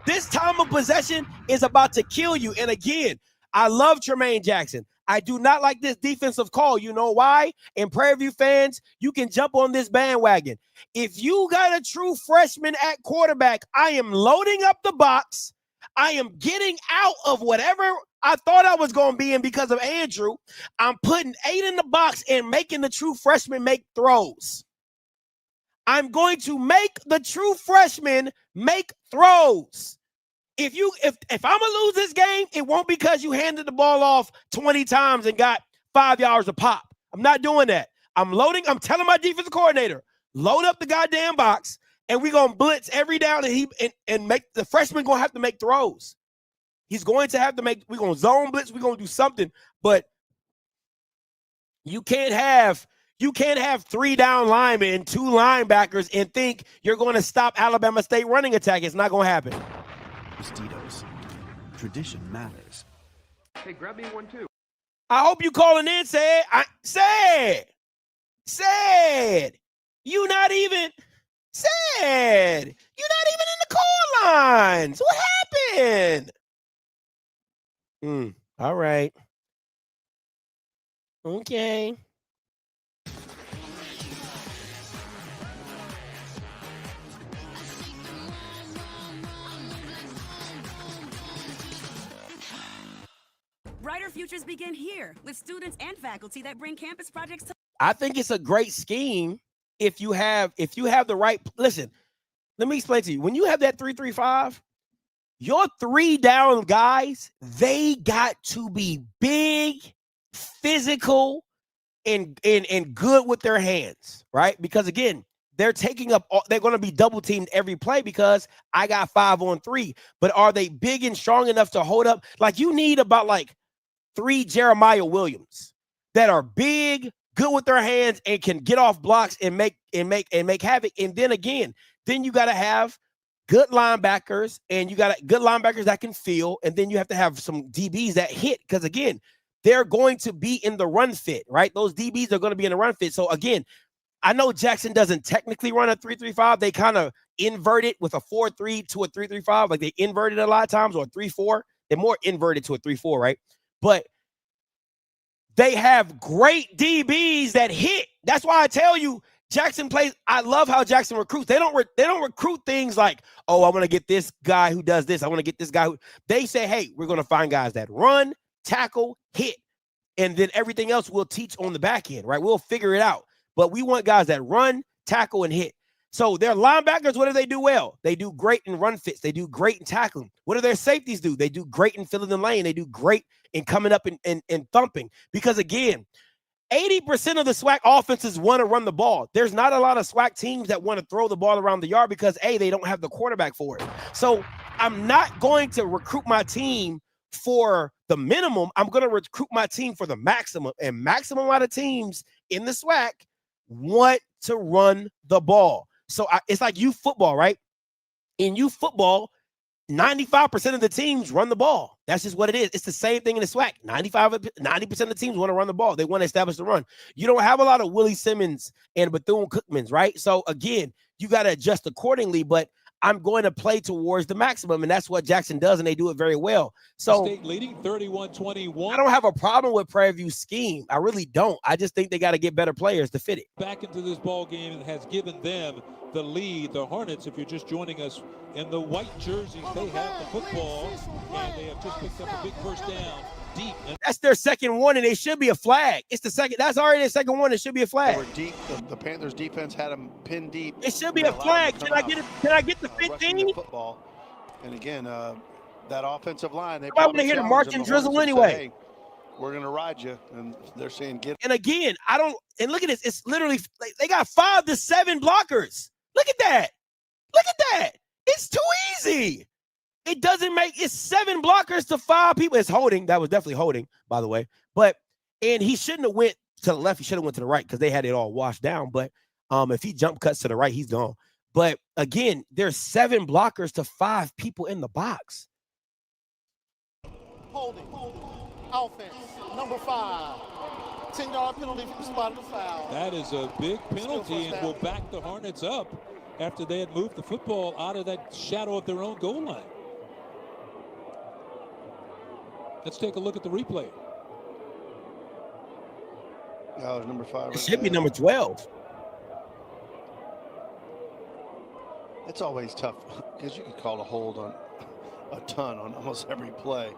Speaker 1: This time of possession is about to kill you. And again, I love Tremaine Jackson. I do not like this defensive call. You know why? And Prairie View fans, you can jump on this bandwagon. If you got a true freshman at quarterback, I am loading up the box. I am getting out of whatever I thought I was going to be in because of Andrew. I'm putting 8 in the box and making the true freshman make throws. I'm going to make the true freshman make throws. If I'm gonna lose this game, it won't be because you handed the ball off 20 times and got 5 yards of pop. I'm not doing that. I'm telling my defensive coordinator, load up the goddamn box, and we're gonna blitz every down and make the freshman gonna have to make throws. He's going to have to make, we're going to zone blitz, we're going to do something, but you can't have 3 down linemen and 2 linebackers and think you're going to stop Alabama State running attack. It's not going to happen.
Speaker 7: Tostitos. Tradition matters.
Speaker 18: Hey, grab me one too.
Speaker 1: I hope you calling in, said. You not even in the call lines. What happened? All right. Okay.
Speaker 19: Brighter futures begin here with students and faculty that bring campus projects to.
Speaker 1: I think it's a great scheme if you have the right. Listen, let me explain to you. When you have that 3-3-5, your 3 down guys, they got to be big, physical, and good with their hands, right? Because again, they're going to be double teamed every play because I got 5 on 3. But are they big and strong enough to hold up? Like you need about 3 Jeremiah Williams that are big, good with their hands, and can get off blocks and make havoc. And then again, you got to have good linebackers, and you got good linebackers that can feel, and then you have to have some DBs that hit, because again, they're going to be in the run fit, right? Those DBs are going to be in the run fit. So again, I know Jackson doesn't technically run a 3-3-5. They kind of invert it with a 4-3 to a 3-3-5. Like they invert it a lot of times, or a 3-4. They're more inverted to a 3-4, right? But they have great DBs that hit. That's why I tell you, Jackson plays. I love how Jackson recruits. They don't recruit things like, oh, I want to get this guy who does this. I want to get this guy who. They say, hey, we're going to find guys that run, tackle, hit, and then everything else we'll teach on the back end, right? We'll figure it out. But we want guys that run, tackle, and hit. So their linebackers, what do they do well? They do great in run fits. They do great in tackling. What do their safeties do? They do great in filling the lane. They do great in coming up and thumping. Because again, 80% of the SWAC offenses want to run the ball. There's not a lot of SWAC teams that want to throw the ball around the yard because, A, they don't have the quarterback for it. So I'm not going to recruit my team for the minimum. I'm going to recruit my team for the maximum. And maximum amount of teams in the SWAC want to run the ball. So it's like youth football, right? In youth football, 95% of the teams run the ball. That's just what it is. It's the same thing in the SWAC. 90% of the teams want to run the ball. They want to establish the run. You don't have a lot of Willie Simmons and Bethune-Cookmans, right? So again, you got to adjust accordingly, but I'm going to play towards the maximum, and that's what Jackson does, and they do it very well. So
Speaker 3: State leading 31-21.
Speaker 1: I don't have a problem with Prairie View's scheme. I really don't. I just think they got to get better players to fit it.
Speaker 3: Back into this ball game and has given them the lead. The Hornets, if you're just joining us, in the white jerseys, they have the football, and they have just picked up a big first down deep.
Speaker 1: That's their second one, and it should be a flag. It's the second. That's already their second one. It should be a flag.
Speaker 2: They were deep. The Panthers defense had them pinned deep.
Speaker 1: It should be a flag. Can I get it? Can I get the 15?
Speaker 2: Football. And again, that offensive line. They
Speaker 1: I want to hear the march and drizzle anyway.
Speaker 2: Say, hey, we're going to ride you, and they're saying get.
Speaker 1: And again, I don't. And look at this. It's literally they got 5 to 7 blockers. Look at that. Look at that. It's too easy. It doesn't make it's 7 blockers to 5 people. It's holding. That was definitely holding, by the way. And he shouldn't have went to the left. He should have went to the right because they had it all washed down. But if he jump cuts to the right, he's gone. But again, there's 7 blockers to 5 people in the box.
Speaker 4: Holding. Offense. Number 5. 10-yard penalty for the spot of the foul.
Speaker 3: That is a big penalty and will back the Hornets up after they had moved the football out of that shadow of their own goal line. Let's take a look at the replay.
Speaker 2: Yeah, it was number 5.
Speaker 1: It should be number 12.
Speaker 2: It's always tough because you can call a hold on a ton on almost every play.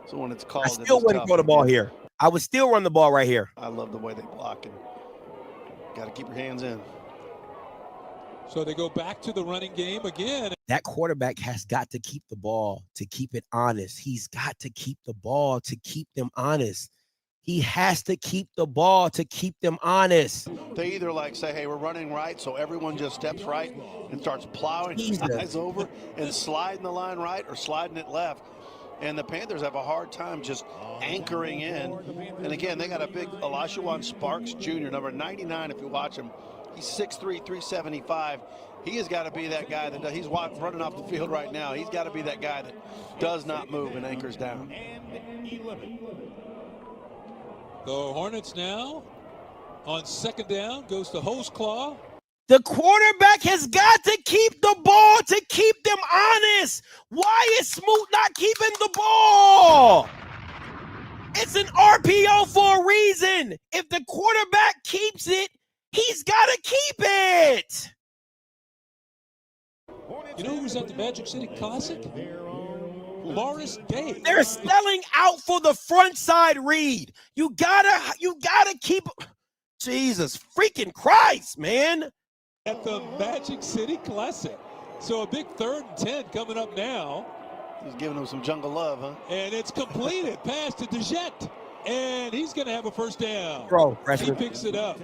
Speaker 2: So when it's called,
Speaker 1: I still wouldn't throw the ball here. I would still run the ball right here.
Speaker 2: I love the way they block and got to keep your hands in.
Speaker 3: So they go back to the running game again.
Speaker 1: That quarterback has got to keep the ball to keep it honest. He's got to keep the ball to keep them honest. He has to keep the ball to keep them honest.
Speaker 2: They either say, hey, we're running right, so everyone just steps right and starts plowing guys over and sliding the line right or sliding it left. and the Panthers have a hard time just anchoring in. And again, they got a big Olashawan Sparks Jr., number 99, if you watch him. He's 6'3", 375. He has got to be that guy that he's running off the field right now. He's got to be that guy that does not move and anchors down.
Speaker 3: The Hornets now on second down goes to Hostclaw.
Speaker 1: The quarterback has got to keep the ball to keep them honest. Why is Smoot not keeping the ball? It's an RPO for a reason. If the quarterback keeps it, he's got to keep it.
Speaker 3: You know who was at the Magic City Classic? Morris Day.
Speaker 1: They're selling out for the front side read. You gotta keep. Jesus freaking Christ, man.
Speaker 3: At the Magic City Classic. So a big 3rd and 10 coming up now.
Speaker 2: He's giving them some jungle love, huh?
Speaker 3: And it's completed. Pass to DeJette. And he's going to have a first down.
Speaker 1: Bro,
Speaker 3: he
Speaker 1: freshman.
Speaker 3: picks it up.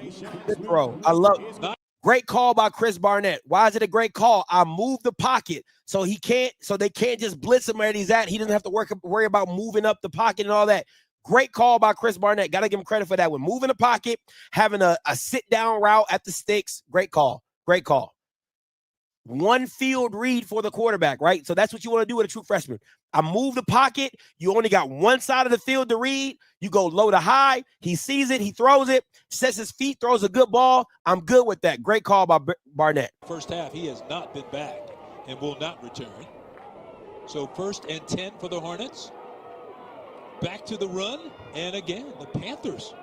Speaker 1: Bro, I love it. Great call by Chris Barnett. Why is it a great call? I moved the pocket so they can't just blitz him where he's at. He doesn't have to worry about moving up the pocket and all that. Great call by Chris Barnett. Got to give him credit for that one. Moving the pocket, having a sit-down route at the sticks. Great call. Great call. One field read for the quarterback, right? So that's what you want to do with a true freshman. I move the pocket. You only got one side of the field to read. You go low to high. He sees it. He throws it, sets his feet, throws a good ball. I'm good with that. Great call by Barnett.
Speaker 3: First half, he has not been back and will not return. So 1st and 10 for the Hornets. Back to the run. And again, the Panthers.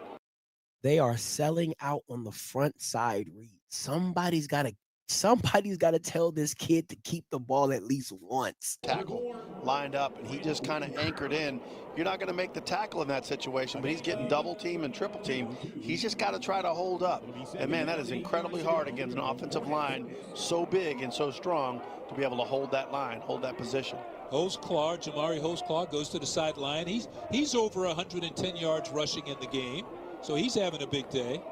Speaker 1: They are selling out on the front side read. Somebody's got to tell this kid to keep the ball at least once.
Speaker 2: Tackle lined up, and he just kind of anchored in. You're not going to make the tackle in that situation, but he's getting double team and triple team. He's just got to try to hold up. And man, that is incredibly hard against an offensive line so big and so strong to be able to hold that line, hold that position.
Speaker 3: Jamari Hostclaw goes to the sideline. He's over 110 yards rushing in the game, so he's having a big day.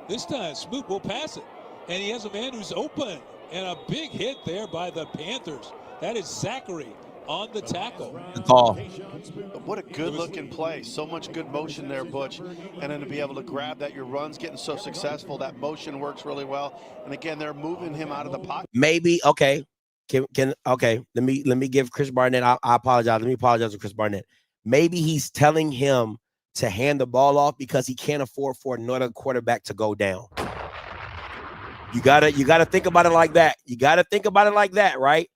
Speaker 3: This time, Smoot will pass it. And he has a man who's open, and a big hit there by the Panthers. That is Zachary on the tackle.
Speaker 1: Good call.
Speaker 2: What a good-looking play. So much good motion there, Butch. And then to be able to grab that, your run's getting so successful. That motion works really well. And again, they're moving him out of the pocket.
Speaker 1: Maybe, okay. Okay. Let me give Chris Barnett. I apologize. Let me apologize to Chris Barnett. Maybe he's telling him to hand the ball off because he can't afford for another quarterback to go down. You gotta think about it like that. You gotta think about it like that, right?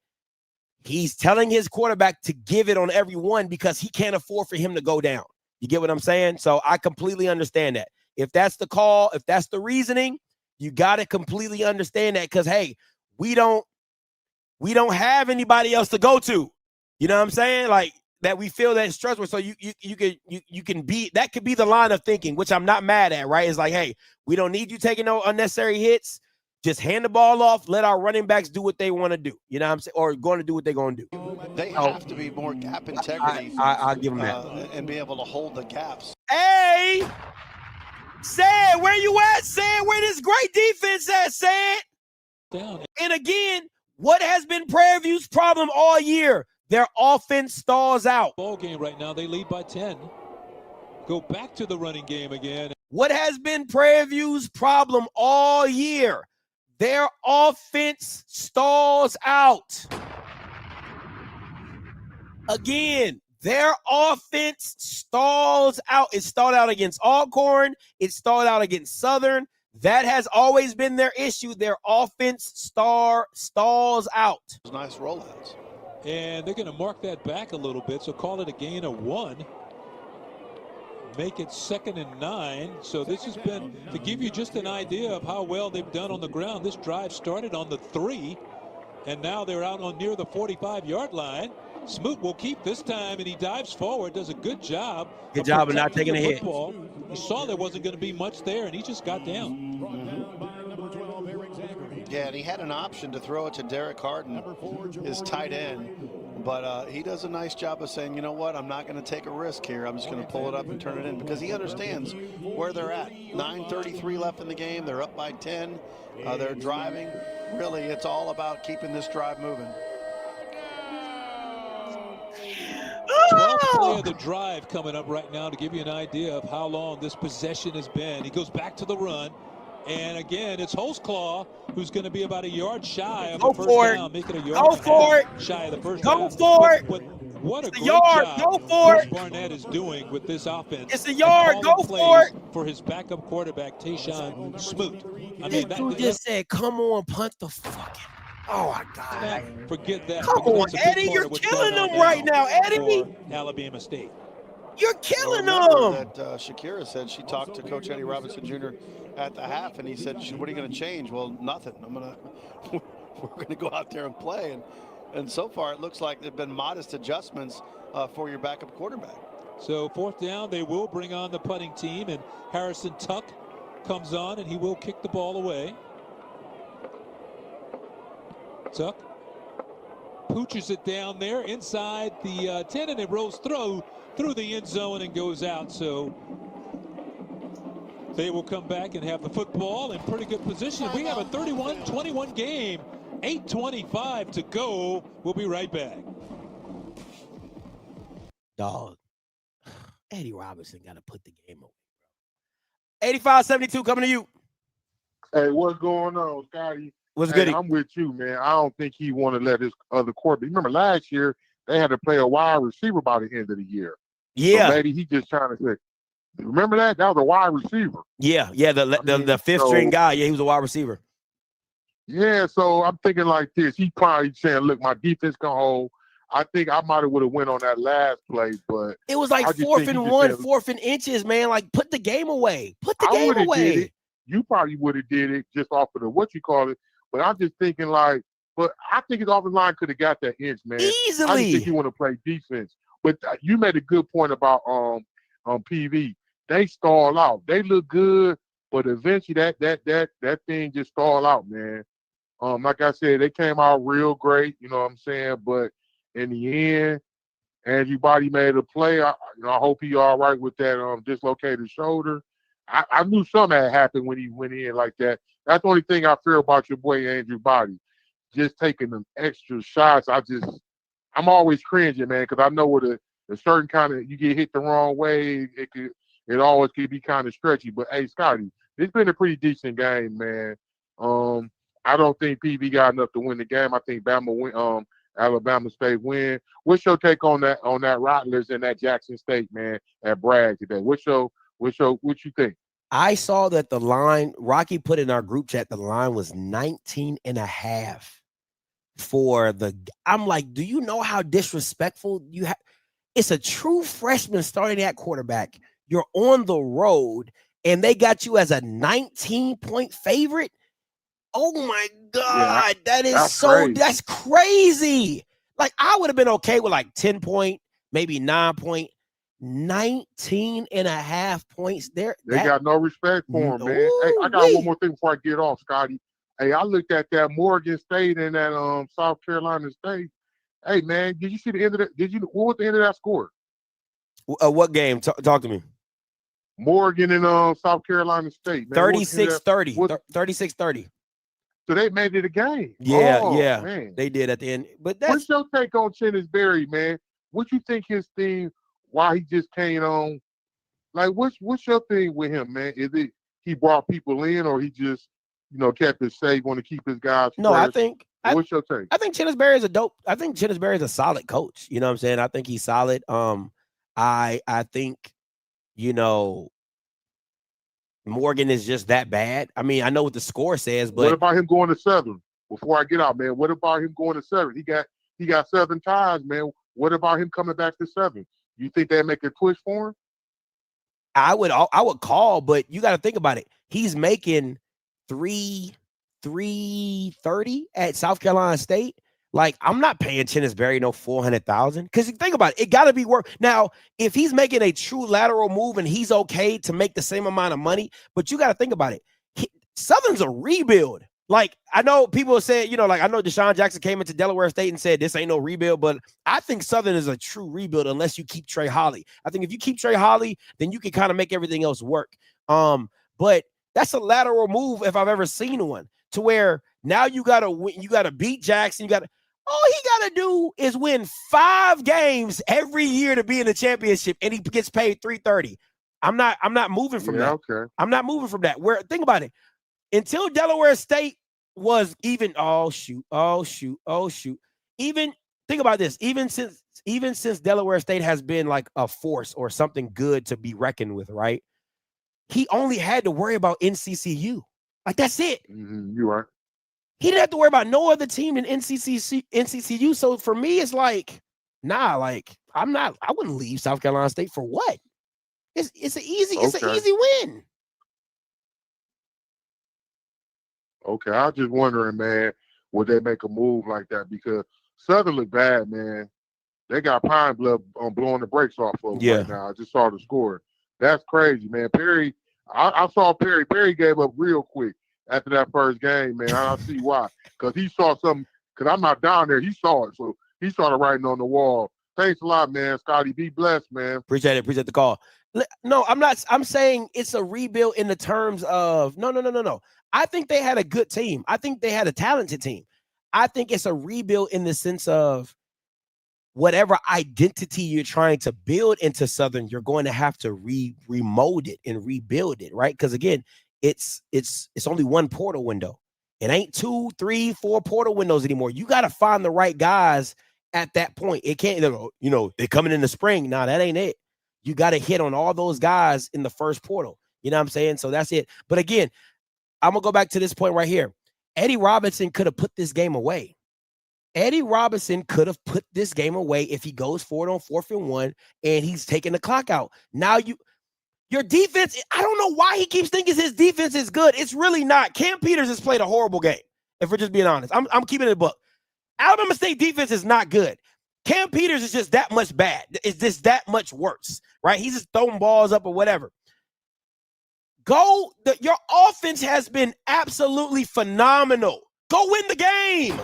Speaker 1: He's telling his quarterback to give it on every one because he can't afford for him to go down. You get what I'm saying? So I completely understand that. If that's the call, if that's the reasoning, you gotta completely understand that because hey, we don't have anybody else to go to. You know what I'm saying? Like that we feel that it's trustworthy. So you can be that could be the line of thinking, which I'm not mad at, right? It's like, hey, we don't need you taking no unnecessary hits. Just hand the ball off, let our running backs do what they want to do. You know what I'm saying? Or going to do what they're going to do.
Speaker 2: They have to be more gap integrity.
Speaker 1: I'll give them that.
Speaker 2: And be able to hold the gaps.
Speaker 1: Hey! Sad, where you at, Sad? Where this great defense at, Sad?
Speaker 3: Down.
Speaker 1: And again, what has been Prairie View's problem all year? Their offense stalls out.
Speaker 3: Ball game right now, they lead by 10. Go back to the running game again.
Speaker 1: What has been Prairie View's problem all year? Their offense stalls out. Again, their offense stalls out. It stalled out against Alcorn. It stalled out against Southern. That has always been their issue. Their offense stalls out.
Speaker 2: Nice rollouts.
Speaker 3: And they're going to mark that back a little bit, so call it a gain of 1. Make it 2nd and 9. So this has been, to give you just an idea of how well they've done on the ground, this drive started on the 3, and now they're out on near the 45-yard line. Smoot will keep this time, and he dives forward, does a good job.
Speaker 1: Good job of not taking a hit.
Speaker 3: He saw there wasn't going to be much there, and he just got down.
Speaker 2: Yeah, and he had an option to throw it to Derek Harden, his tight end. But he does a nice job of saying, you know what, I'm not going to take a risk here. I'm just going to pull it up and turn it in because he understands where they're at. 9:33 left in the game. They're up by 10. They're driving. Really, it's all about keeping this drive moving.
Speaker 3: play of the drive coming up right now to give you an idea of how long this possession has been. He goes back to the run. And again, it's Holtzclaw who's going to be about a yard shy of the first down, making a yard and a half shy of the first down.
Speaker 1: Go for it.
Speaker 3: But what a great
Speaker 1: yard.
Speaker 3: job
Speaker 1: Go for
Speaker 3: Coach
Speaker 1: it.
Speaker 3: Barnett is doing with this offense.
Speaker 1: It's a yard. Go for it.
Speaker 3: For his backup quarterback, Tayshawn Smoot. I
Speaker 1: This
Speaker 3: mean,
Speaker 1: dude just said, come on, punt the fucking. Oh, my God.
Speaker 3: Forget that.
Speaker 1: Come on, Eddie. You're killing them right now, Eddie.
Speaker 3: Alabama State.
Speaker 1: You're killing
Speaker 2: Remember
Speaker 1: them.
Speaker 2: that Shakira said she talked to Coach Eddie Robinson Jr. at the half, and he said, "What are you going to change?" Well, nothing. We're gonna go out there and play, and so far it looks like there've been modest adjustments for your backup quarterback.
Speaker 3: So 4th down, they will bring on the punting team, and Harrison Tuck comes on, and he will kick the ball away. Tuck pooches it down there inside the 10, and it rolls through the end zone and goes out. So they will come back and have the football in pretty good position. We have a 31-21 game, 8:25 to go. We'll be right back.
Speaker 1: Dog. Eddie Robinson got to put the game away, bro. 85-72 coming to you.
Speaker 20: Hey, what's going on, Scotty?
Speaker 1: What's
Speaker 20: hey,
Speaker 1: good?
Speaker 20: I'm with you, man. I don't think he want to let his other quarterback. Remember last year, they had to play a wide receiver by the end of the year.
Speaker 1: Yeah.
Speaker 20: So maybe he just trying to say, remember that? That was a wide receiver.
Speaker 1: Yeah, the fifth string guy. Yeah, he was a wide receiver.
Speaker 20: Yeah, so I'm thinking like this. He probably saying, look, my defense can hold. I think I might have would have went on that last play, but
Speaker 1: it was like 4th and 1, 4th and inches, man. Like, put the game away. Put the game away.
Speaker 20: Did it. You probably would have did it just off of the what you call it. But I'm just thinking like, but I think his offensive line could have got that inch, man.
Speaker 1: Easily.
Speaker 20: I just think you want to play defense. But you made a good point about PV. They stall out. They look good, but eventually that thing just stall out, man. Like I said, they came out real great, you know what I'm saying? But in the end, everybody made a play. I hope he all right with that dislocated shoulder. I knew something had happened when he went in like that. That's the only thing I fear about your boy Andrew Body, just taking them extra shots. I'm always cringing, man, because I know with a certain kind of, you get hit the wrong way, it always could be kind of stretchy. But hey, Scotty, it's been a pretty decent game, man. I don't think PV got enough to win the game. I think Alabama State win. What's your take on that Rattlers and that Jackson State, man, at Bragg today? What you think?
Speaker 1: I saw that the line, Rocky put in our group chat, the line was 19.5 for the, I'm like, do you know how disrespectful you have? It's a true freshman starting at quarterback. You're on the road and they got you as a 19-point favorite. Oh my God.
Speaker 20: Yeah,
Speaker 1: that's crazy. Like I would have been okay with like 10 point, maybe 9 point. 19.5 points there.
Speaker 20: They got no respect for him, man. Hey, I got one more thing before I get off, Scotty. Hey, I looked at that Morgan State and that South Carolina State. Hey, man, did you see the end of that? What was the end of that score?
Speaker 1: What game? Talk to me.
Speaker 20: Morgan and South Carolina State.
Speaker 1: 36-30. 36-30.
Speaker 20: So they made it a game.
Speaker 1: Yeah,
Speaker 20: man.
Speaker 1: They did at the end. But
Speaker 20: what's your take on Chennisberry, man? What you think his thing? Why he just came on? Like, what's your thing with him, man? Is it he brought people in, or he just, kept it safe, want to keep his guys fresh?
Speaker 1: No,
Speaker 20: What's your take?
Speaker 1: I think Chennisberry is I think Chennisberry is a solid coach. You know what I'm saying? I think he's solid. I think, Morgan is just that bad. I mean, I know what the score says, but
Speaker 20: what about him going to Southern? Before I get out, man, what about him going to Southern? He got Southern ties, man. What about him coming back to Southern? You think they'd make a push for him?
Speaker 1: I would call, but you got to think about it. He's making $330 at South Carolina State. Like, I'm not paying Chennisberry no $400,000 because think about it, it got to be worth. Now, if he's making a true lateral move and he's okay to make the same amount of money, but you got to think about it. Southern's a rebuild. Like, I know people say, I know Deshaun Jackson came into Delaware State and said this ain't no rebuild, but I think Southern is a true rebuild unless you keep Trey Holly. I think if you keep Trey Holly, then you can kind of make everything else work. But that's a lateral move if I've ever seen one, to where now you got to beat Jackson. All he got to do is win 5 games every year to be in the championship, and he gets paid $330. I'm not moving from that.
Speaker 20: Okay.
Speaker 1: I'm not moving from that. Think about it. Until Delaware State was even, even think about this. Even since Delaware State has been like a force or something good to be reckoned with, right? He only had to worry about NCCU. Like, that's it.
Speaker 20: You are.
Speaker 1: He didn't have to worry about no other team than NCCU. So for me, it's like, nah, like I wouldn't leave South Carolina State for what? It's an easy win.
Speaker 20: Okay, I was just wondering, man, would they make a move like that? Because Southern look bad, man. They got Pine Bluff blowing the brakes off of them right now. I just saw the score. That's crazy, man. Perry, I saw Perry. Perry gave up real quick after that first game, man. I don't see why. Because he saw something. Because I'm not down there. He saw it. So he started writing on the wall. Thanks a lot, man. Scotty, be blessed, man.
Speaker 1: Appreciate it. Appreciate the call. No, I'm not. I'm saying it's a rebuild in the terms of no. I think they had a good team. I think they had a talented team. I think it's a rebuild in the sense of whatever identity you're trying to build into Southern, you're going to have to remold it and rebuild it, right? Because again, it's only one portal window. It ain't 2, 3, 4 portal windows anymore. You got to find the right guys at that point. It can't, they're coming in the spring. Nah, that ain't it. You got to hit on all those guys in the first portal. You know what I'm saying? So that's it. But again, I'm going to go back to this point right here. Eddie Robinson could have put this game away. Eddie Robinson could have put this game away if he goes for it on 4th and 1 and he's taking the clock out. Now your defense, I don't know why he keeps thinking his defense is good. It's really not. Cam Peters has played a horrible game, if we're just being honest. I'm keeping it a buck. Alabama State defense is not good. Cam Peters is just that much bad. It's just that much worse, right? He's just throwing balls up or whatever. Your offense has been absolutely phenomenal. Go win the game.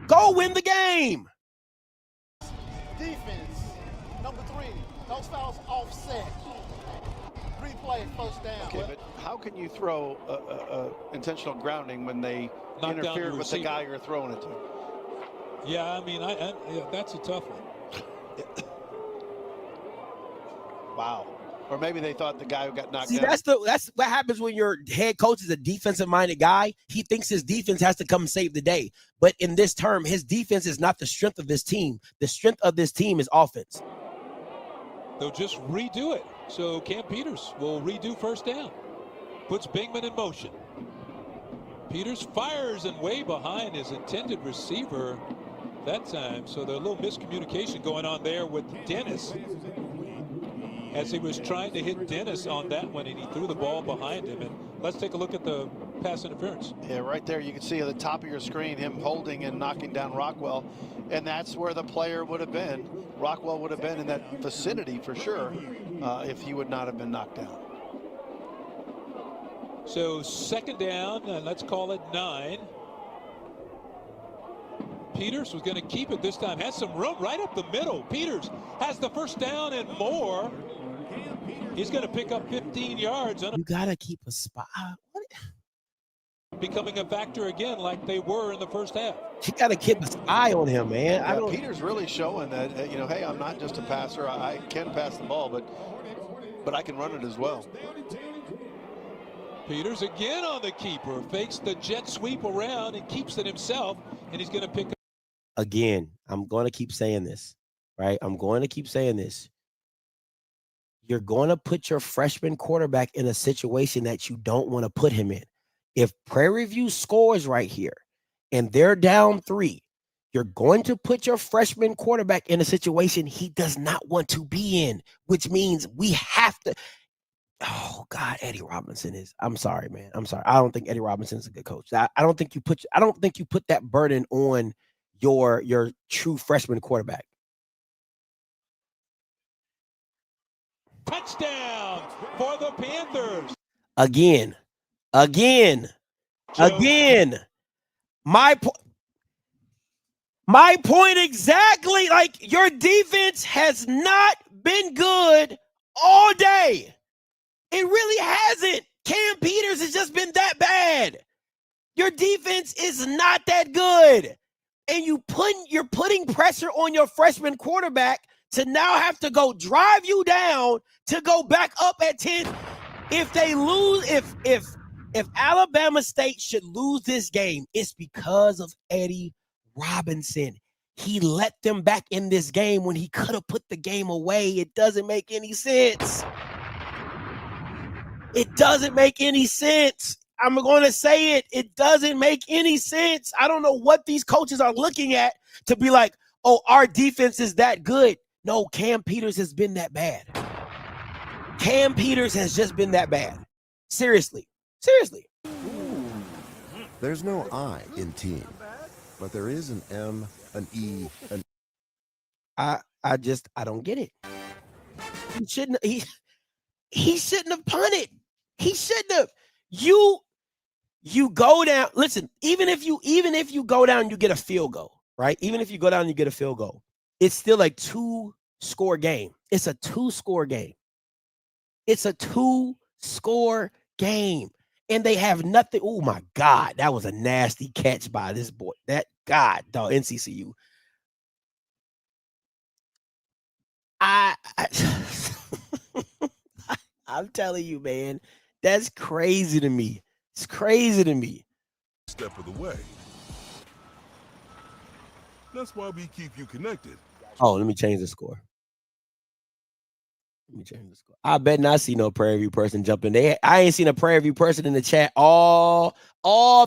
Speaker 1: Go win the game.
Speaker 4: Defense, number 3. Those fouls offset. Replay, first down.
Speaker 2: Okay, but how can you throw a intentional grounding when they interfered with the guy you're throwing it to?
Speaker 3: Yeah, I mean, that's a tough one.
Speaker 2: Wow. Or maybe they thought the guy who got knocked
Speaker 1: See,
Speaker 2: down.
Speaker 1: that's what happens when your head coach is a defensive-minded guy. He thinks his defense has to come save the day. But in this term, his defense is not the strength of this team. The strength of this team is offense.
Speaker 3: They'll just redo it. So Cam Peters will redo first down. Puts Bingman in motion. Peters fires and way behind his intended receiver that time. So there's a little miscommunication going on there with Dennis, as he was trying to hit Dennis on that one, and he threw the ball behind him. And let's take a look at the pass interference.
Speaker 2: Yeah, right there you can see at the top of your screen him holding and knocking down Rockwell, and that's where the player would have been. Rockwell would have been in that vicinity for sure if he would not have been knocked down.
Speaker 3: So second down, and let's call it 9. Peters was going to keep it this time. Has some room right up the middle. Peters has the first down and more. He's going to pick up 15 yards.
Speaker 1: You got to keep a spot.
Speaker 3: Becoming a factor again like they were in the first half.
Speaker 1: You got to keep an eye on him, man.
Speaker 2: Yeah, Peters really showing that, hey, I'm not just a passer. I can pass the ball, but I can run it as well.
Speaker 3: Peters again on the keeper. Fakes the jet sweep around and keeps it himself, and he's going to pick up.
Speaker 1: Again, I'm going to keep saying this, right? I'm going to keep saying this. You're going to put your freshman quarterback in a situation that you don't want to put him in. If Prairie View scores right here and they're down 3, you're going to put your freshman quarterback in a situation he does not want to be in, which means we have to. Oh God, Eddie Robinson is. I'm sorry, man. I'm sorry. I don't think Eddie Robinson is a good coach. I don't think you put that burden on your true freshman quarterback.
Speaker 3: Touchdown for the Panthers.
Speaker 1: Again. My point exactly. Like, your defense has not been good all day. It really hasn't. Cam Peters has just been that bad. Your defense is not that good. And you're putting pressure on your freshman quarterback to now have to go drive you down to go back up at 10. If they lose, if Alabama State should lose this game, it's because of Eddie Robinson. He let them back in this game when he could have put the game away. It doesn't make any sense. It doesn't make any sense. I'm going to say it. It doesn't make any sense. I don't know what these coaches are looking at to be like, oh, our defense is that good. No, Cam Peters has been that bad. Cam Peters has just been that bad. Seriously.
Speaker 10: There's no I in team, but there is an M, an E, an
Speaker 1: I don't get it. He shouldn't have punted. He shouldn't have. You go down. Listen, even if you go down, you get a field goal, right? Even if you go down, you get a field goal. It's still a 2-score game. It's a 2-score game. It's a 2-score game. And they have nothing. Oh my God, that was a nasty catch by this boy. That God, dog, NCCU. I'm telling you, man, that's crazy to me. It's crazy to me.
Speaker 21: Step of the way. That's why we keep you connected.
Speaker 1: Oh, let me change the score. I bet not see no Prairie View person jumping there. I ain't seen a Prairie View person in the chat all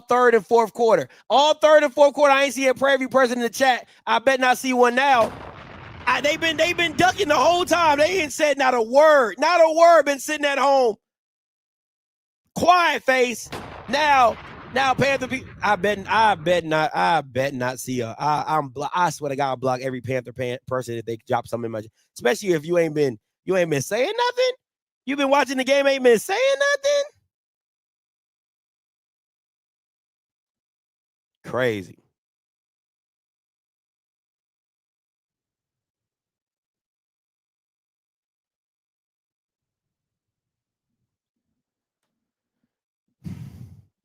Speaker 1: third and fourth quarter. All third and fourth quarter, I ain't seen a Prairie View person in the chat. I bet not see one now. They've been ducking the whole time. They ain't said not a word. Not a word. Been sitting at home. Quiet face. Now Panther people. I bet not see a. I swear to God, I'll block every Panther person if they drop something in my. Especially if you ain't been saying nothing. You've been watching the game, ain't been saying nothing. Crazy.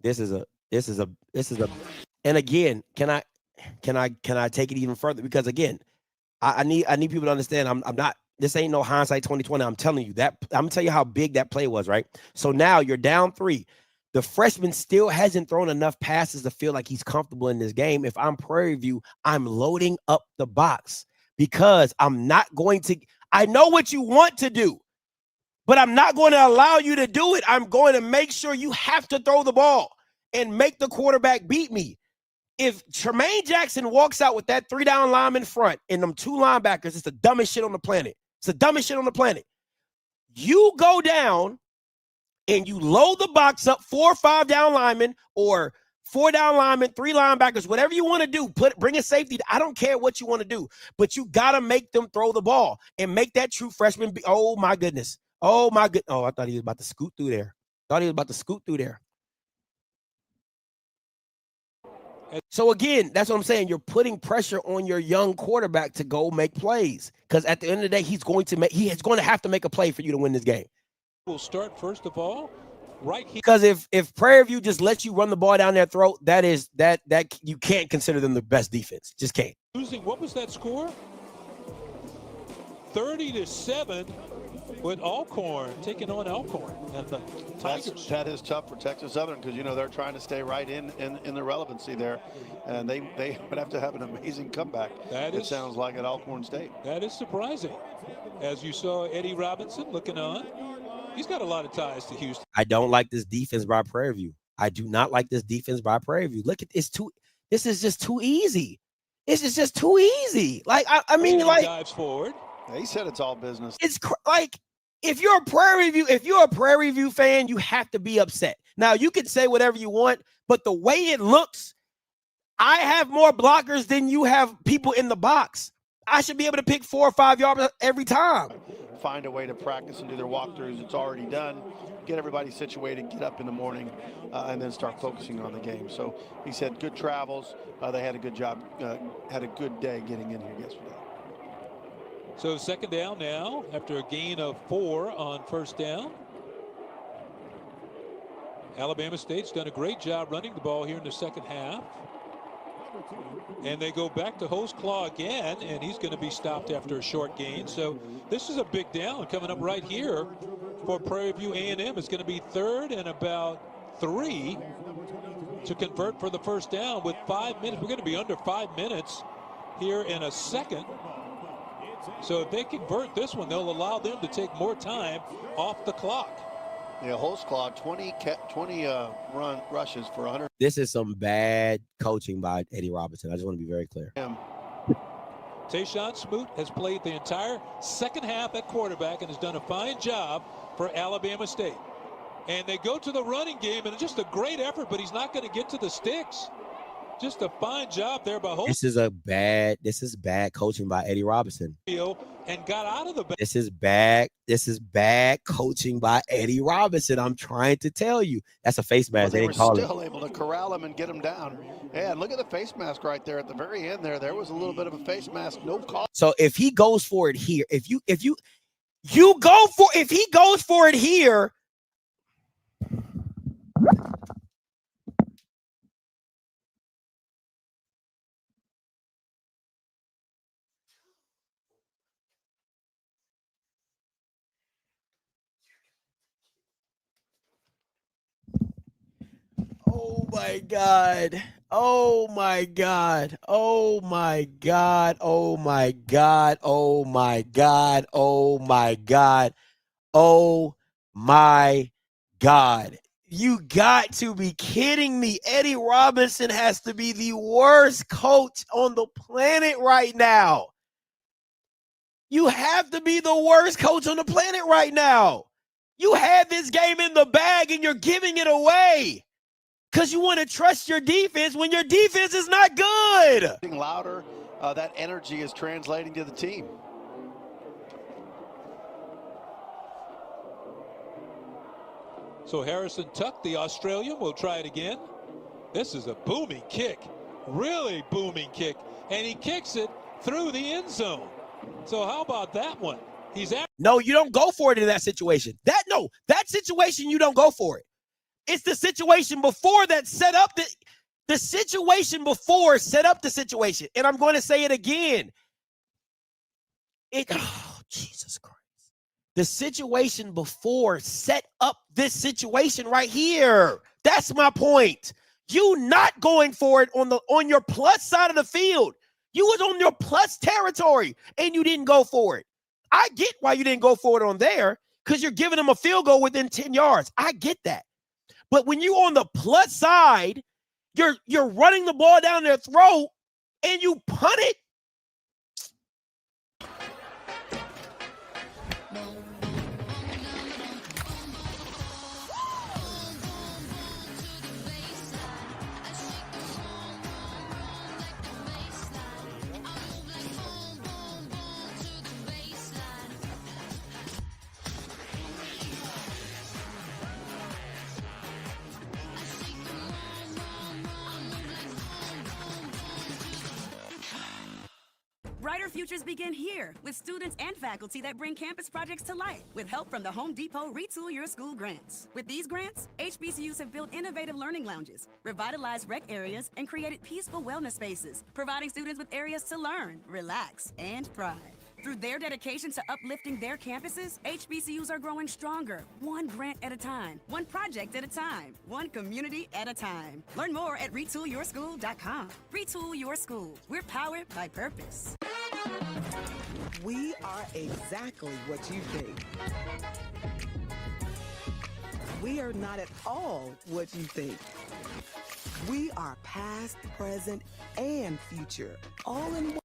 Speaker 1: This is a, and again, can I take it even further? Because again, I need people to understand I'm not, this ain't no hindsight 2020. I'm telling you that, I'm gonna tell you how big that play was, right? So now you're down 3. The freshman still hasn't thrown enough passes to feel like he's comfortable in this game. If I'm Prairie View, I'm loading up the box because I'm not going to, I know what you want to do, but I'm not going to allow you to do it. I'm going to make sure you have to throw the ball and make the quarterback beat me. If Tremaine Jackson walks out with that 3-down lineman front and them 2 linebackers, it's the dumbest shit on the planet. It's the dumbest shit on the planet. You go down and you load the box up, 4 or 5 down linemen or 4 down linemen, 3 linebackers, whatever you want to do. Bring a safety. I don't care what you want to do, but you got to make them throw the ball and make that true freshman be. Oh, my goodness. Oh, my goodness. Oh, I thought he was about to scoot through there. So again, that's what I'm saying. You're putting pressure on your young quarterback to go make plays because at the end of the day, he is going to have to make a play for you to win this game.
Speaker 3: We'll start first of all right here.
Speaker 1: Because if Prairie View just lets you run the ball down their throat, that you can't consider them the best defense. Just can't.
Speaker 3: What was that score? 30-7 with Alcorn taking on Alcorn and the Tigers.
Speaker 2: That is tough for Texas Southern because they're trying to stay right in the relevancy there, and they would have to have an amazing comeback. It sounds like at Alcorn State.
Speaker 3: That is surprising. As you saw Eddie Robinson looking on, he's got a lot of ties to Houston.
Speaker 1: I don't like this defense by Prairie View. I do not like this defense by Prairie View. Look at this This is just too easy. This is just too easy. Like I mean, like
Speaker 3: dives forward.
Speaker 2: He said it's all business.
Speaker 1: It's like if you're a Prairie View fan, you have to be upset. Now you can say whatever you want, but the way it looks, I have more blockers than you have people in the box. I should be able to pick 4 or 5 yards every time.
Speaker 2: Find a way to practice and do their walkthroughs. It's already done. Get everybody situated, get up in the morning, and then start focusing on the game. So he said good travels. They had a good job, had a good day getting in here yesterday.
Speaker 3: So second down now after a gain of 4 on first down. Alabama State's done a great job running the ball here in the second half. And they go back to host Claw again, and he's going to be stopped after a short gain. So this is a big down coming up right here for Prairie View A&M. It's going to be 3rd and about 3 to convert for the first down with 5 minutes. We're going to be under 5 minutes here in a second. So if they convert this one, they'll allow them to take more time off the clock.
Speaker 2: Yeah, host clock, 20 run rushes for 100.
Speaker 1: This is some bad coaching by Eddie Robinson. I just want to be very clear.
Speaker 3: Tayshawn Smoot has played the entire second half at quarterback and has done a fine job for Alabama State. And they go to the running game, and just a great effort, but he's not going to get to the sticks. Just a fine job there by Holt.
Speaker 1: This is bad coaching by Eddie Robinson.
Speaker 3: And got out of the back.
Speaker 1: This is bad coaching by Eddie Robinson. I'm trying to tell you. That's a face mask.
Speaker 2: They
Speaker 1: they
Speaker 2: were
Speaker 1: didn't call
Speaker 2: still
Speaker 1: it.
Speaker 2: able to corral him and get him down. Yeah, and look at the face mask right there at the very end there. There was a little bit of a face mask. No call.
Speaker 1: So if he goes for it here, if he goes for it here. Oh my God. Oh my God. Oh my God. Oh my God. Oh my God. Oh my God. Oh my God. You got to be kidding me. Eddie Robinson has to be the worst coach on the planet right now. You have to be the worst coach on the planet right now. You had this game in the bag and you're giving it away. Because you want to trust your defense when your defense is not good.
Speaker 2: Louder, that energy is translating to the team.
Speaker 3: So Harrison Tuck, the Australian, will try it again. This is a booming kick, really booming kick. And he kicks it through the end zone. So how about that one?
Speaker 1: No, you don't go for it in that situation. That situation, you don't go for it. It's the situation before that set up the situation before set up the situation. And I'm going to say it again. Jesus Christ. The situation before set up this situation right here. That's my point. You not going for it on your plus side of the field. You was on your plus territory and you didn't go for it. I get why you didn't go for it on there because you're giving them a field goal within 10 yards. I get that. But when you're on the plus side, you're running the ball down their throat and you punt it.
Speaker 19: Brighter futures begin here with students and faculty that bring campus projects to life with help from the Home Depot Retool Your School grants. With these grants, HBCUs have built innovative learning lounges, revitalized rec areas, and created peaceful wellness spaces, providing students with areas to learn, relax, and thrive. Through their dedication to uplifting their campuses, HBCUs are growing stronger, one grant at a time, one project at a time, one community at a time. Learn more at retoolyourschool.com. Retool Your School. We're powered by purpose.
Speaker 5: We are exactly what you think. We are not at all what you think. We are past, present, and future, all in one.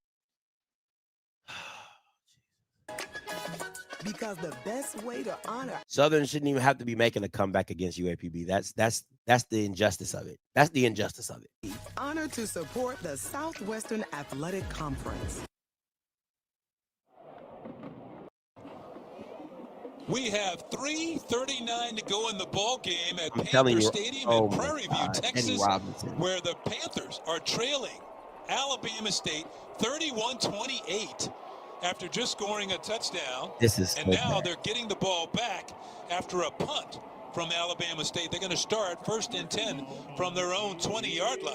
Speaker 5: Because the best way to honor
Speaker 1: Southern shouldn't even have to be making a comeback against UAPB. That's the injustice of it. That's the injustice of it.
Speaker 5: honor to support the Southwestern Athletic Conference.
Speaker 3: We have 3:39 to go in the ball game at
Speaker 1: I'm telling
Speaker 3: Panthers
Speaker 1: you,
Speaker 3: Stadium
Speaker 1: oh
Speaker 3: in
Speaker 1: my
Speaker 3: Prairie View,
Speaker 1: God,
Speaker 3: Texas,
Speaker 1: Eddie Robinson.
Speaker 3: where the Panthers are trailing Alabama State 31-28 after just scoring a touchdown.
Speaker 1: This is
Speaker 3: and
Speaker 1: so
Speaker 3: now
Speaker 1: bad.
Speaker 3: they're getting the ball back after a punt from Alabama State. They're going to start 1st and 10 from their own 20-yard line.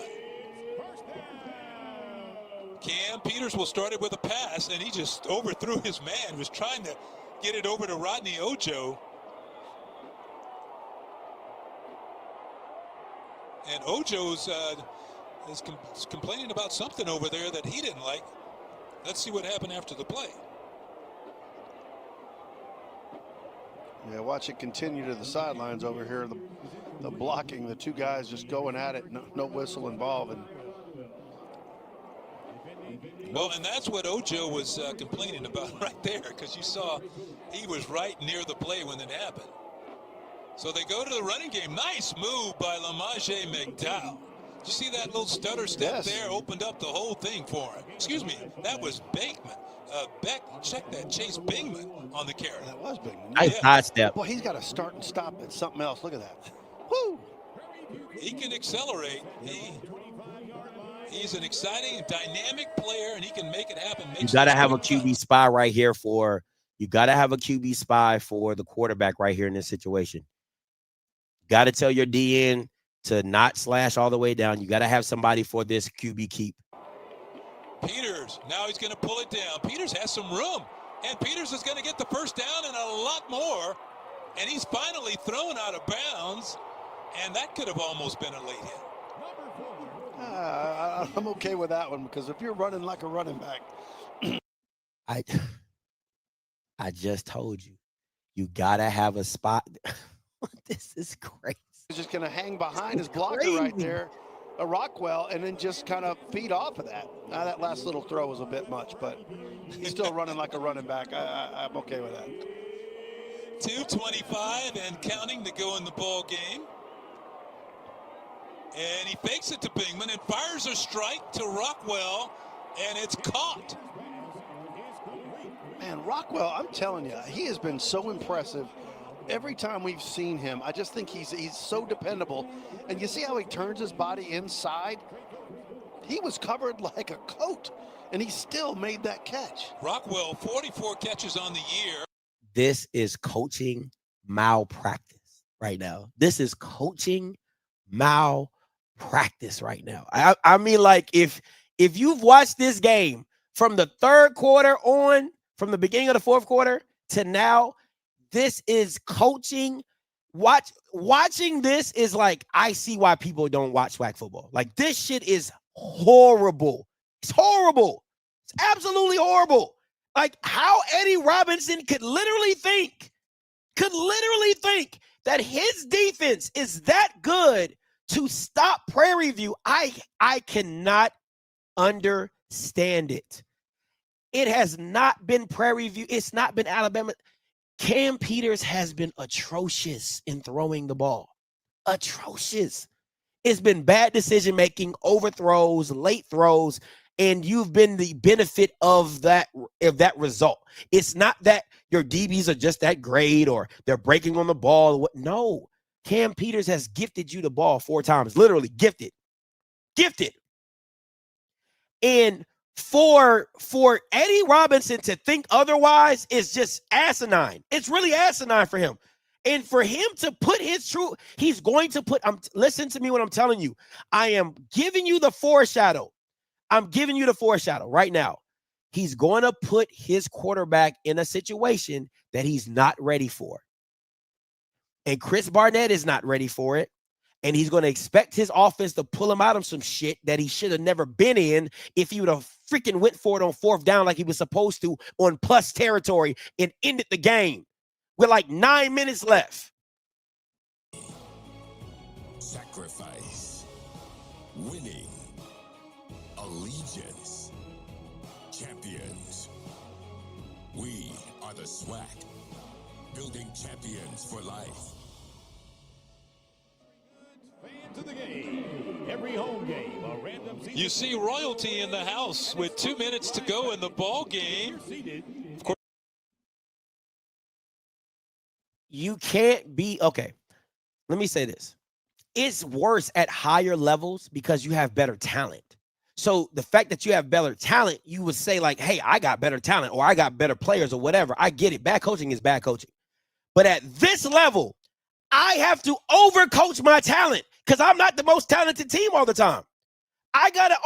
Speaker 3: Cam Peters will start it with a pass, and he just overthrew his man. He was trying to get it over to Rodney Ojo. And Ojo's is complaining about something over there that he didn't like. Let's see what happened after the play.
Speaker 2: Yeah, watch it continue to the sidelines over here. The blocking, the two guys just going at it, no whistle involved. And
Speaker 3: well, and that's what Ojo was complaining about right there, because you saw he was right near the play when it happened. So they go to the running game. Nice move by Lamaje McDowell. Did you see that little stutter step there? Opened up the whole thing for him. Excuse me, that was Bateman. Check that, Chase Bingman on the carry.
Speaker 2: That was Bingman.
Speaker 1: Nice sidestep.
Speaker 2: Boy, he's got to start and stop at something else. Look at that. Woo!
Speaker 3: He can accelerate. He's an exciting, dynamic player, and he can make it happen.
Speaker 1: You got to have a QB spy right here for you. Got to have a QB spy for the quarterback right here in this situation. Got to tell your DN to not slash all the way down. You got to have somebody for this QB keep.
Speaker 3: Peters, now he's going to pull it down. Peters has some room, and Peters is going to get the first down and a lot more, and he's finally thrown out of bounds, and that could have almost been a late hit.
Speaker 2: I'm okay with that one, because if you're running like a running back.
Speaker 1: I just told you, you got to have a spot. This is crazy.
Speaker 2: He's just going to hang behind his blocker right there, a Rockwell, and then just kind of feed off of that. That last little throw was a bit much, but he's still running like a running back. I'm okay with that.
Speaker 3: 2:25 and counting to go in the ball game. And he fakes it to Bingman and fires a strike to Rockwell, and it's caught.
Speaker 2: Man, Rockwell, I'm telling you, he has been so impressive. Every time we've seen him, I just think he's so dependable. And you see how he turns his body inside? He was covered like a coat, and he still made that catch.
Speaker 3: Rockwell, 44 catches on the year.
Speaker 1: This is coaching malpractice right now. This is coaching malpractice right now. I mean, like, if you've watched this game from the third quarter on, from the beginning of the fourth quarter to now, this is coaching. Watching this is like, I see why people don't watch SWAC football. Like, this shit is horrible. It's horrible. It's absolutely horrible. Like, how Eddie Robinson could literally think that his defense is that good to stop Prairie View. I cannot understand it. It has not been Prairie View. It's not been Alabama. Cam Peters has been atrocious in throwing the ball. Atrocious. It's been bad decision-making, overthrows, late throws, and you've been the benefit of that result. It's not that your DBs are just that great or they're breaking on the ball. No, Cam Peters has gifted you the ball 4 times, literally gifted. And for Eddie Robinson to think otherwise is just asinine. It's really asinine for him. And for him to put his true, he's going to put, listen to me when I'm telling you. I am giving you the foreshadow. I'm giving you the foreshadow right now. He's going to put his quarterback in a situation that he's not ready for. And Chris Barnett is not ready for it. And he's going to expect his offense to pull him out of some shit that he should have never been in if he would have freaking went for it on 4th down like he was supposed to on plus territory and ended the game with like 9 minutes left.
Speaker 6: Sacrifice. Winning. Allegiance. Champions. We are the SWAC. Building champions for life.
Speaker 22: To the game. Every home game, a random season.
Speaker 3: You see royalty in the house with 2 minutes to go in the ball game. Of course,
Speaker 1: you can't be okay. Let me say this. It's worse at higher levels because you have better talent. So the fact that you have better talent, you would say like, hey, I got better talent or I got better players or whatever. I get it. Bad coaching is bad coaching. But at this level, I have to overcoach my talent because I'm not the most talented team all the time. I gotta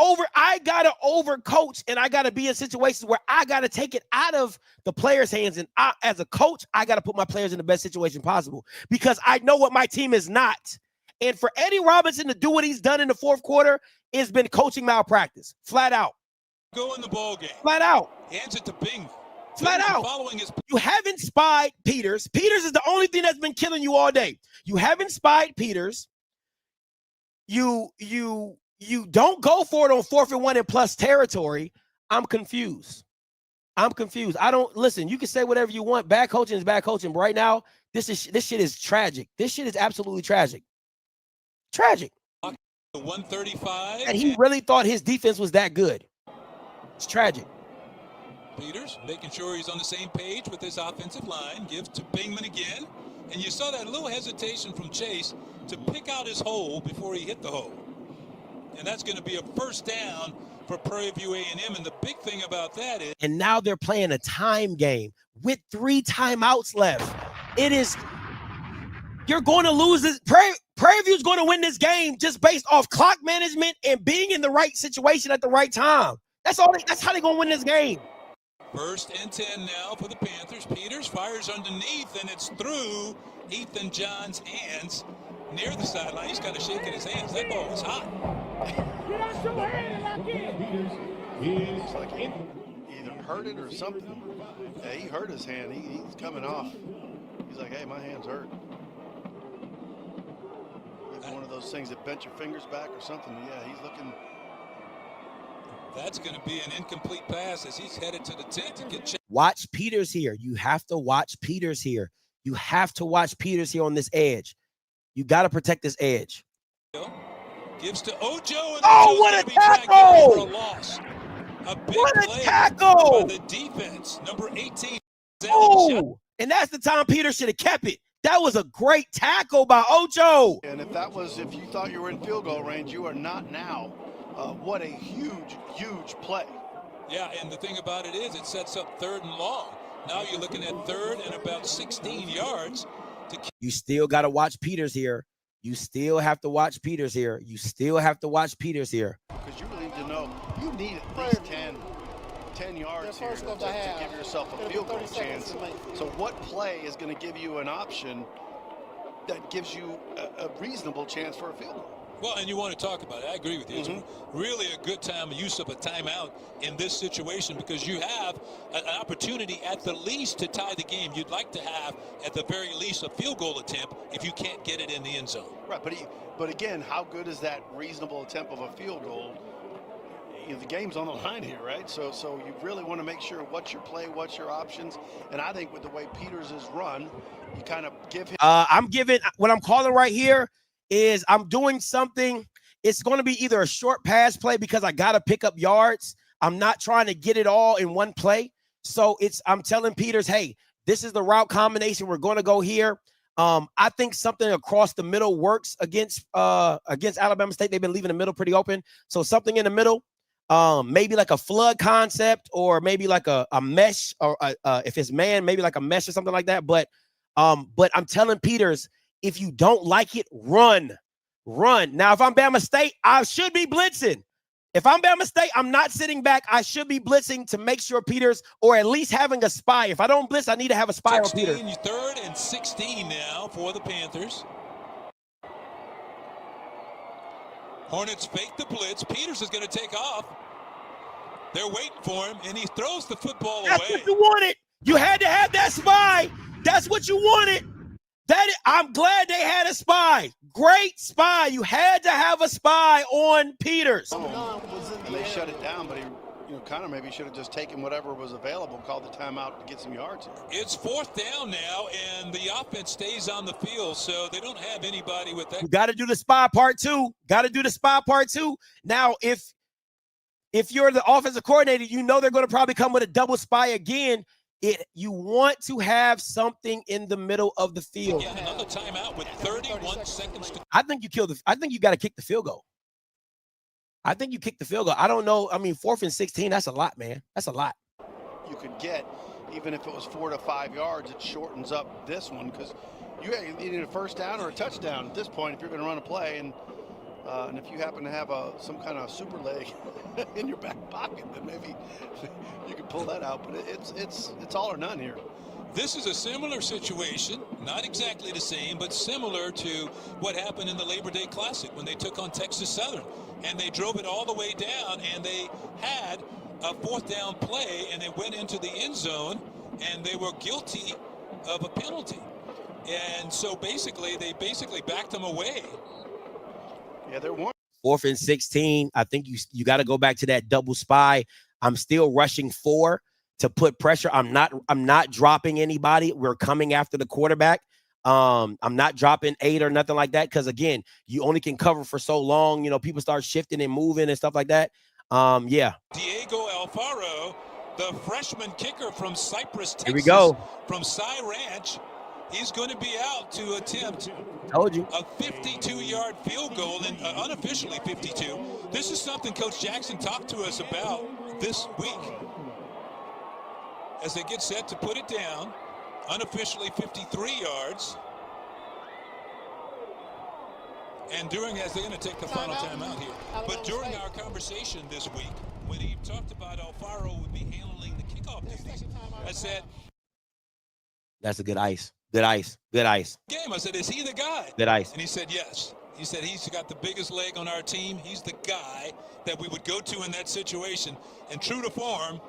Speaker 1: overcoach, and I gotta be in situations where I gotta take it out of the players' hands. And as a coach, I gotta put my players in the best situation possible because I know what my team is not. And for Eddie Robinson to do what he's done in the fourth quarter, it's been coaching malpractice, flat out.
Speaker 3: Go in the ball game.
Speaker 1: Flat out.
Speaker 3: Hands it to Bing.
Speaker 1: Flat out. You haven't spied Peters. Peters is the only thing that's been killing you all day. You haven't spied Peters. You don't go for it on 4th and 1 in plus territory. I'm confused. I don't listen. You can say whatever you want. Bad coaching is bad coaching. But right now, this shit is tragic. This shit is absolutely tragic. Tragic.
Speaker 3: 135.
Speaker 1: And he really thought his defense was that good. It's tragic.
Speaker 3: Peters making sure he's on the same page with his offensive line. Gives to Bingman again. And you saw that little hesitation from Chase to pick out his hole before he hit the hole. And that's going to be a first down for Prairie View A&M. And the big thing about that is...
Speaker 1: And now they're playing a time game with 3 timeouts left. You're going to lose this. Prairie View's going to win this game just based off clock management and being in the right situation at the right time. That's how they're going to win this game.
Speaker 3: 1st and 10 now for the Panthers. Peters fires underneath, and it's through Ethan John's hands near the sideline. He's kind of shaking his hands. That ball was hot.
Speaker 2: It's like he either hurt it or something. Yeah, he hurt his hand. He's coming off. He's like, hey, my hand's hurt. Maybe one of those things that bent your fingers back or something. Yeah, he's looking.
Speaker 3: That's going to be an incomplete pass as he's headed to the tent to get checked.
Speaker 1: Watch Peters here. You have to watch Peters here. You have to watch Peters here on this edge. You got to protect this edge.
Speaker 3: Gives to Ojo. And
Speaker 1: oh, what a tackle!
Speaker 3: For a loss. A big
Speaker 1: what a
Speaker 3: play
Speaker 1: tackle!
Speaker 3: By the defense, number 18.
Speaker 1: Oh, and that's the time Peters should have kept it. That was a great tackle by Ojo.
Speaker 2: And if you thought you were in field goal range, you are not now. What a huge play.
Speaker 3: Yeah, and the thing about it is it sets up 3rd and long. Now you're looking at 3rd and about 16 yards.
Speaker 1: You still got to watch Peters here. You still have to watch Peters here. You still have to watch Peters here.
Speaker 2: Because you really need to know you need at least 10 yards here to give yourself a field goal chance. So what play is going to give you an option that gives you a reasonable chance for a field goal?
Speaker 3: Well, and you want to talk about it. I agree with you. It's really a good time use of a timeout in this situation because you have an opportunity at the least to tie the game. You'd like to have, at the very least, a field goal attempt if you can't get it in the end zone.
Speaker 2: Right, but again, how good is that reasonable attempt of a field goal? You know, the game's on the line here, right? So you really want to make sure what's your play, what's your options. And I think with the way Peters is run, you kind of give him.
Speaker 1: What I'm calling right here is I'm doing something. It's going to be either a short pass play because I got to pick up yards. I'm not trying to get it all in one play. So I'm telling Peters, hey, this is the route combination. We're going to go here. I think something across the middle works against Alabama State. They've been leaving the middle pretty open. So something in the middle, maybe like a flood concept or maybe like a mesh or if it's man, maybe like a mesh or something like that. But I'm telling Peters, if you don't like it, run. Now, if I'm Bama State, I should be blitzing. If I'm Bama State, I'm not sitting back. I should be blitzing to make sure Peters, or at least having a spy. If I don't blitz, I need to have a spy on Peters.
Speaker 3: 3rd and 16 now for the Panthers. Hornets fake the blitz. Peters is going to take off. They're waiting for him, and he throws the football away.
Speaker 1: That's what you wanted. You had to have that spy. That's what you wanted. I'm glad they had a spy. Great spy. You had to have a spy on Peters.
Speaker 2: And they shut it down, but Connor maybe should have just taken whatever was available, called the timeout to get some yards here.
Speaker 3: It's 4th down now, and the offense stays on the field, so they don't have anybody with that.
Speaker 1: You got to do the spy part 2. Now, if you're the offensive coordinator, you know they're going to probably come with a double spy again. You want to have something in the middle of the field.
Speaker 3: Yeah, another timeout with 31 seconds to.
Speaker 1: I think you got to kick the field goal. I think you kick the field goal. I don't know. I mean, 4th and 16, that's a lot, man. That's a lot.
Speaker 2: You could get, even if it was 4 to 5 yards, it shortens up this one because You need a first down or a touchdown at this point if you're going to run a play, and if you happen to have some kind of super leg in your back pocket, then maybe you can pull that out. But it's all or none here.
Speaker 3: This is a similar situation, not exactly the same, but similar to what happened in the Labor Day Classic when they took on Texas Southern, and they drove it all the way down, and they had a fourth down play, and they went into the end zone, and they were guilty of a penalty. And so basically, they backed them away.
Speaker 2: Yeah, they're one.
Speaker 1: 4th and 16. I think you got to go back to that double spy. I'm still rushing 4 to put pressure. I'm not dropping anybody. We're coming after the quarterback. I'm not dropping 8 or nothing like that, because again, you only can cover for so long. You know, people start shifting and moving and stuff like that. Yeah.
Speaker 3: Diego Alfaro, the freshman kicker from Cypress, Texas.
Speaker 1: Here we go.
Speaker 3: From Cy Ranch. He's going to be out to attempt
Speaker 1: Told you.
Speaker 3: a 52-yard field goal, and unofficially 52. This is something Coach Jackson talked to us about this week. As they get set to put it down, unofficially 53 yards. And as they're going to take the final timeout here. But during our conversation this week, when he talked about Alfaro would be handling the kickoff duties, I said,
Speaker 1: that's a good ice. Good ice. Good ice.
Speaker 3: Game. I said, is he the guy?
Speaker 1: Good ice.
Speaker 3: And he said, yes. He said he's got the biggest leg on our team. He's the guy that we would go to in that situation. And true to form,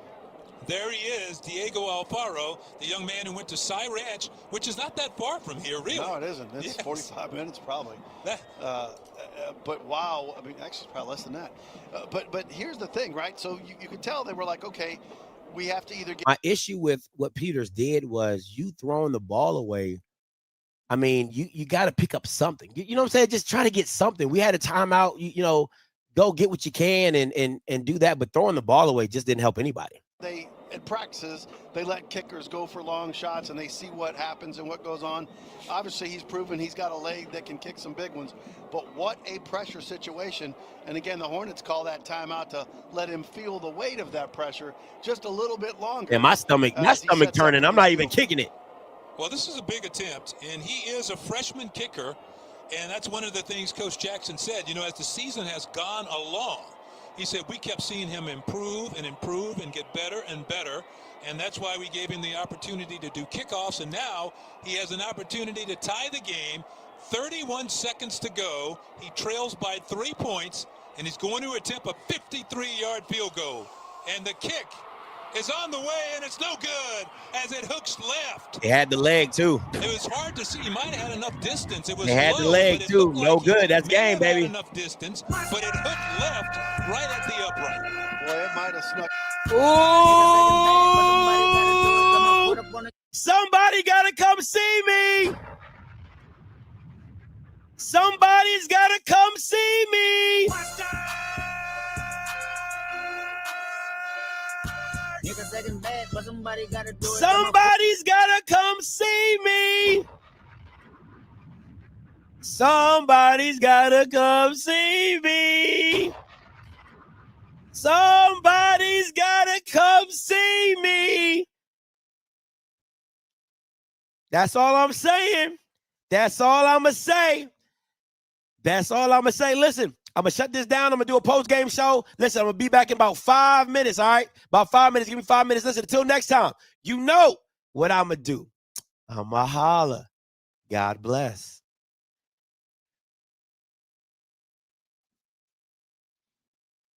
Speaker 3: there he is, Diego Alfaro, the young man who went to Cy Ranch, which is not that far from here, really.
Speaker 2: No, it isn't. It's 45 minutes probably. But wow, I mean, actually, it's probably less than that. But here's the thing, right? So you could tell they were like, okay, we have to either get.
Speaker 1: My issue with what Peters did was you throwing the ball away. I mean, you got to pick up something. You know what I'm saying? Just try to get something. We had a timeout. You know, go get what you can and do that. But throwing the ball away just didn't help anybody.
Speaker 2: They at practices, they let kickers go for long shots and they see what happens and what goes on. Obviously, he's proven he's got a leg that can kick some big ones. But what a pressure situation. And again, the Hornets call that timeout to let him feel the weight of that pressure just a little bit longer.
Speaker 1: And my stomach turning. I'm not even kicking it.
Speaker 3: Well, this is a big attempt, and he is a freshman kicker, and that's one of the things Coach Jackson said. You know, as the season has gone along, he said we kept seeing him improve and get better and better, and that's why we gave him the opportunity to do kickoffs, and now he has an opportunity to tie the game. 31 seconds to go. He trails by 3 points, and he's going to attempt a 53-yard field goal. And the kick is on the way, and it's no good as it hooks left.
Speaker 1: It had the leg, too.
Speaker 3: It was hard to see. He might have had enough distance. It was
Speaker 1: It had
Speaker 3: low,
Speaker 1: the leg, too. No good. That's game, baby.
Speaker 3: Enough distance, but it hooked left right at the upright.
Speaker 2: Boy, it might have snuck.
Speaker 1: Ooh! Somebody got to come see me. Somebody's got to come see me. Somebody's got to come see me. Somebody's got to come see me. Somebody's got to come see me. That's all I'm saying. That's all I'm going to say. That's all I'm going to say. Listen, I'm going to shut this down. I'm going to do a post-game show. Listen, I'm going to be back in about 5 minutes, all right? About 5 minutes. Give me 5 minutes. Listen, until next time, you know what I'm going to do. I'm going to holler. God bless.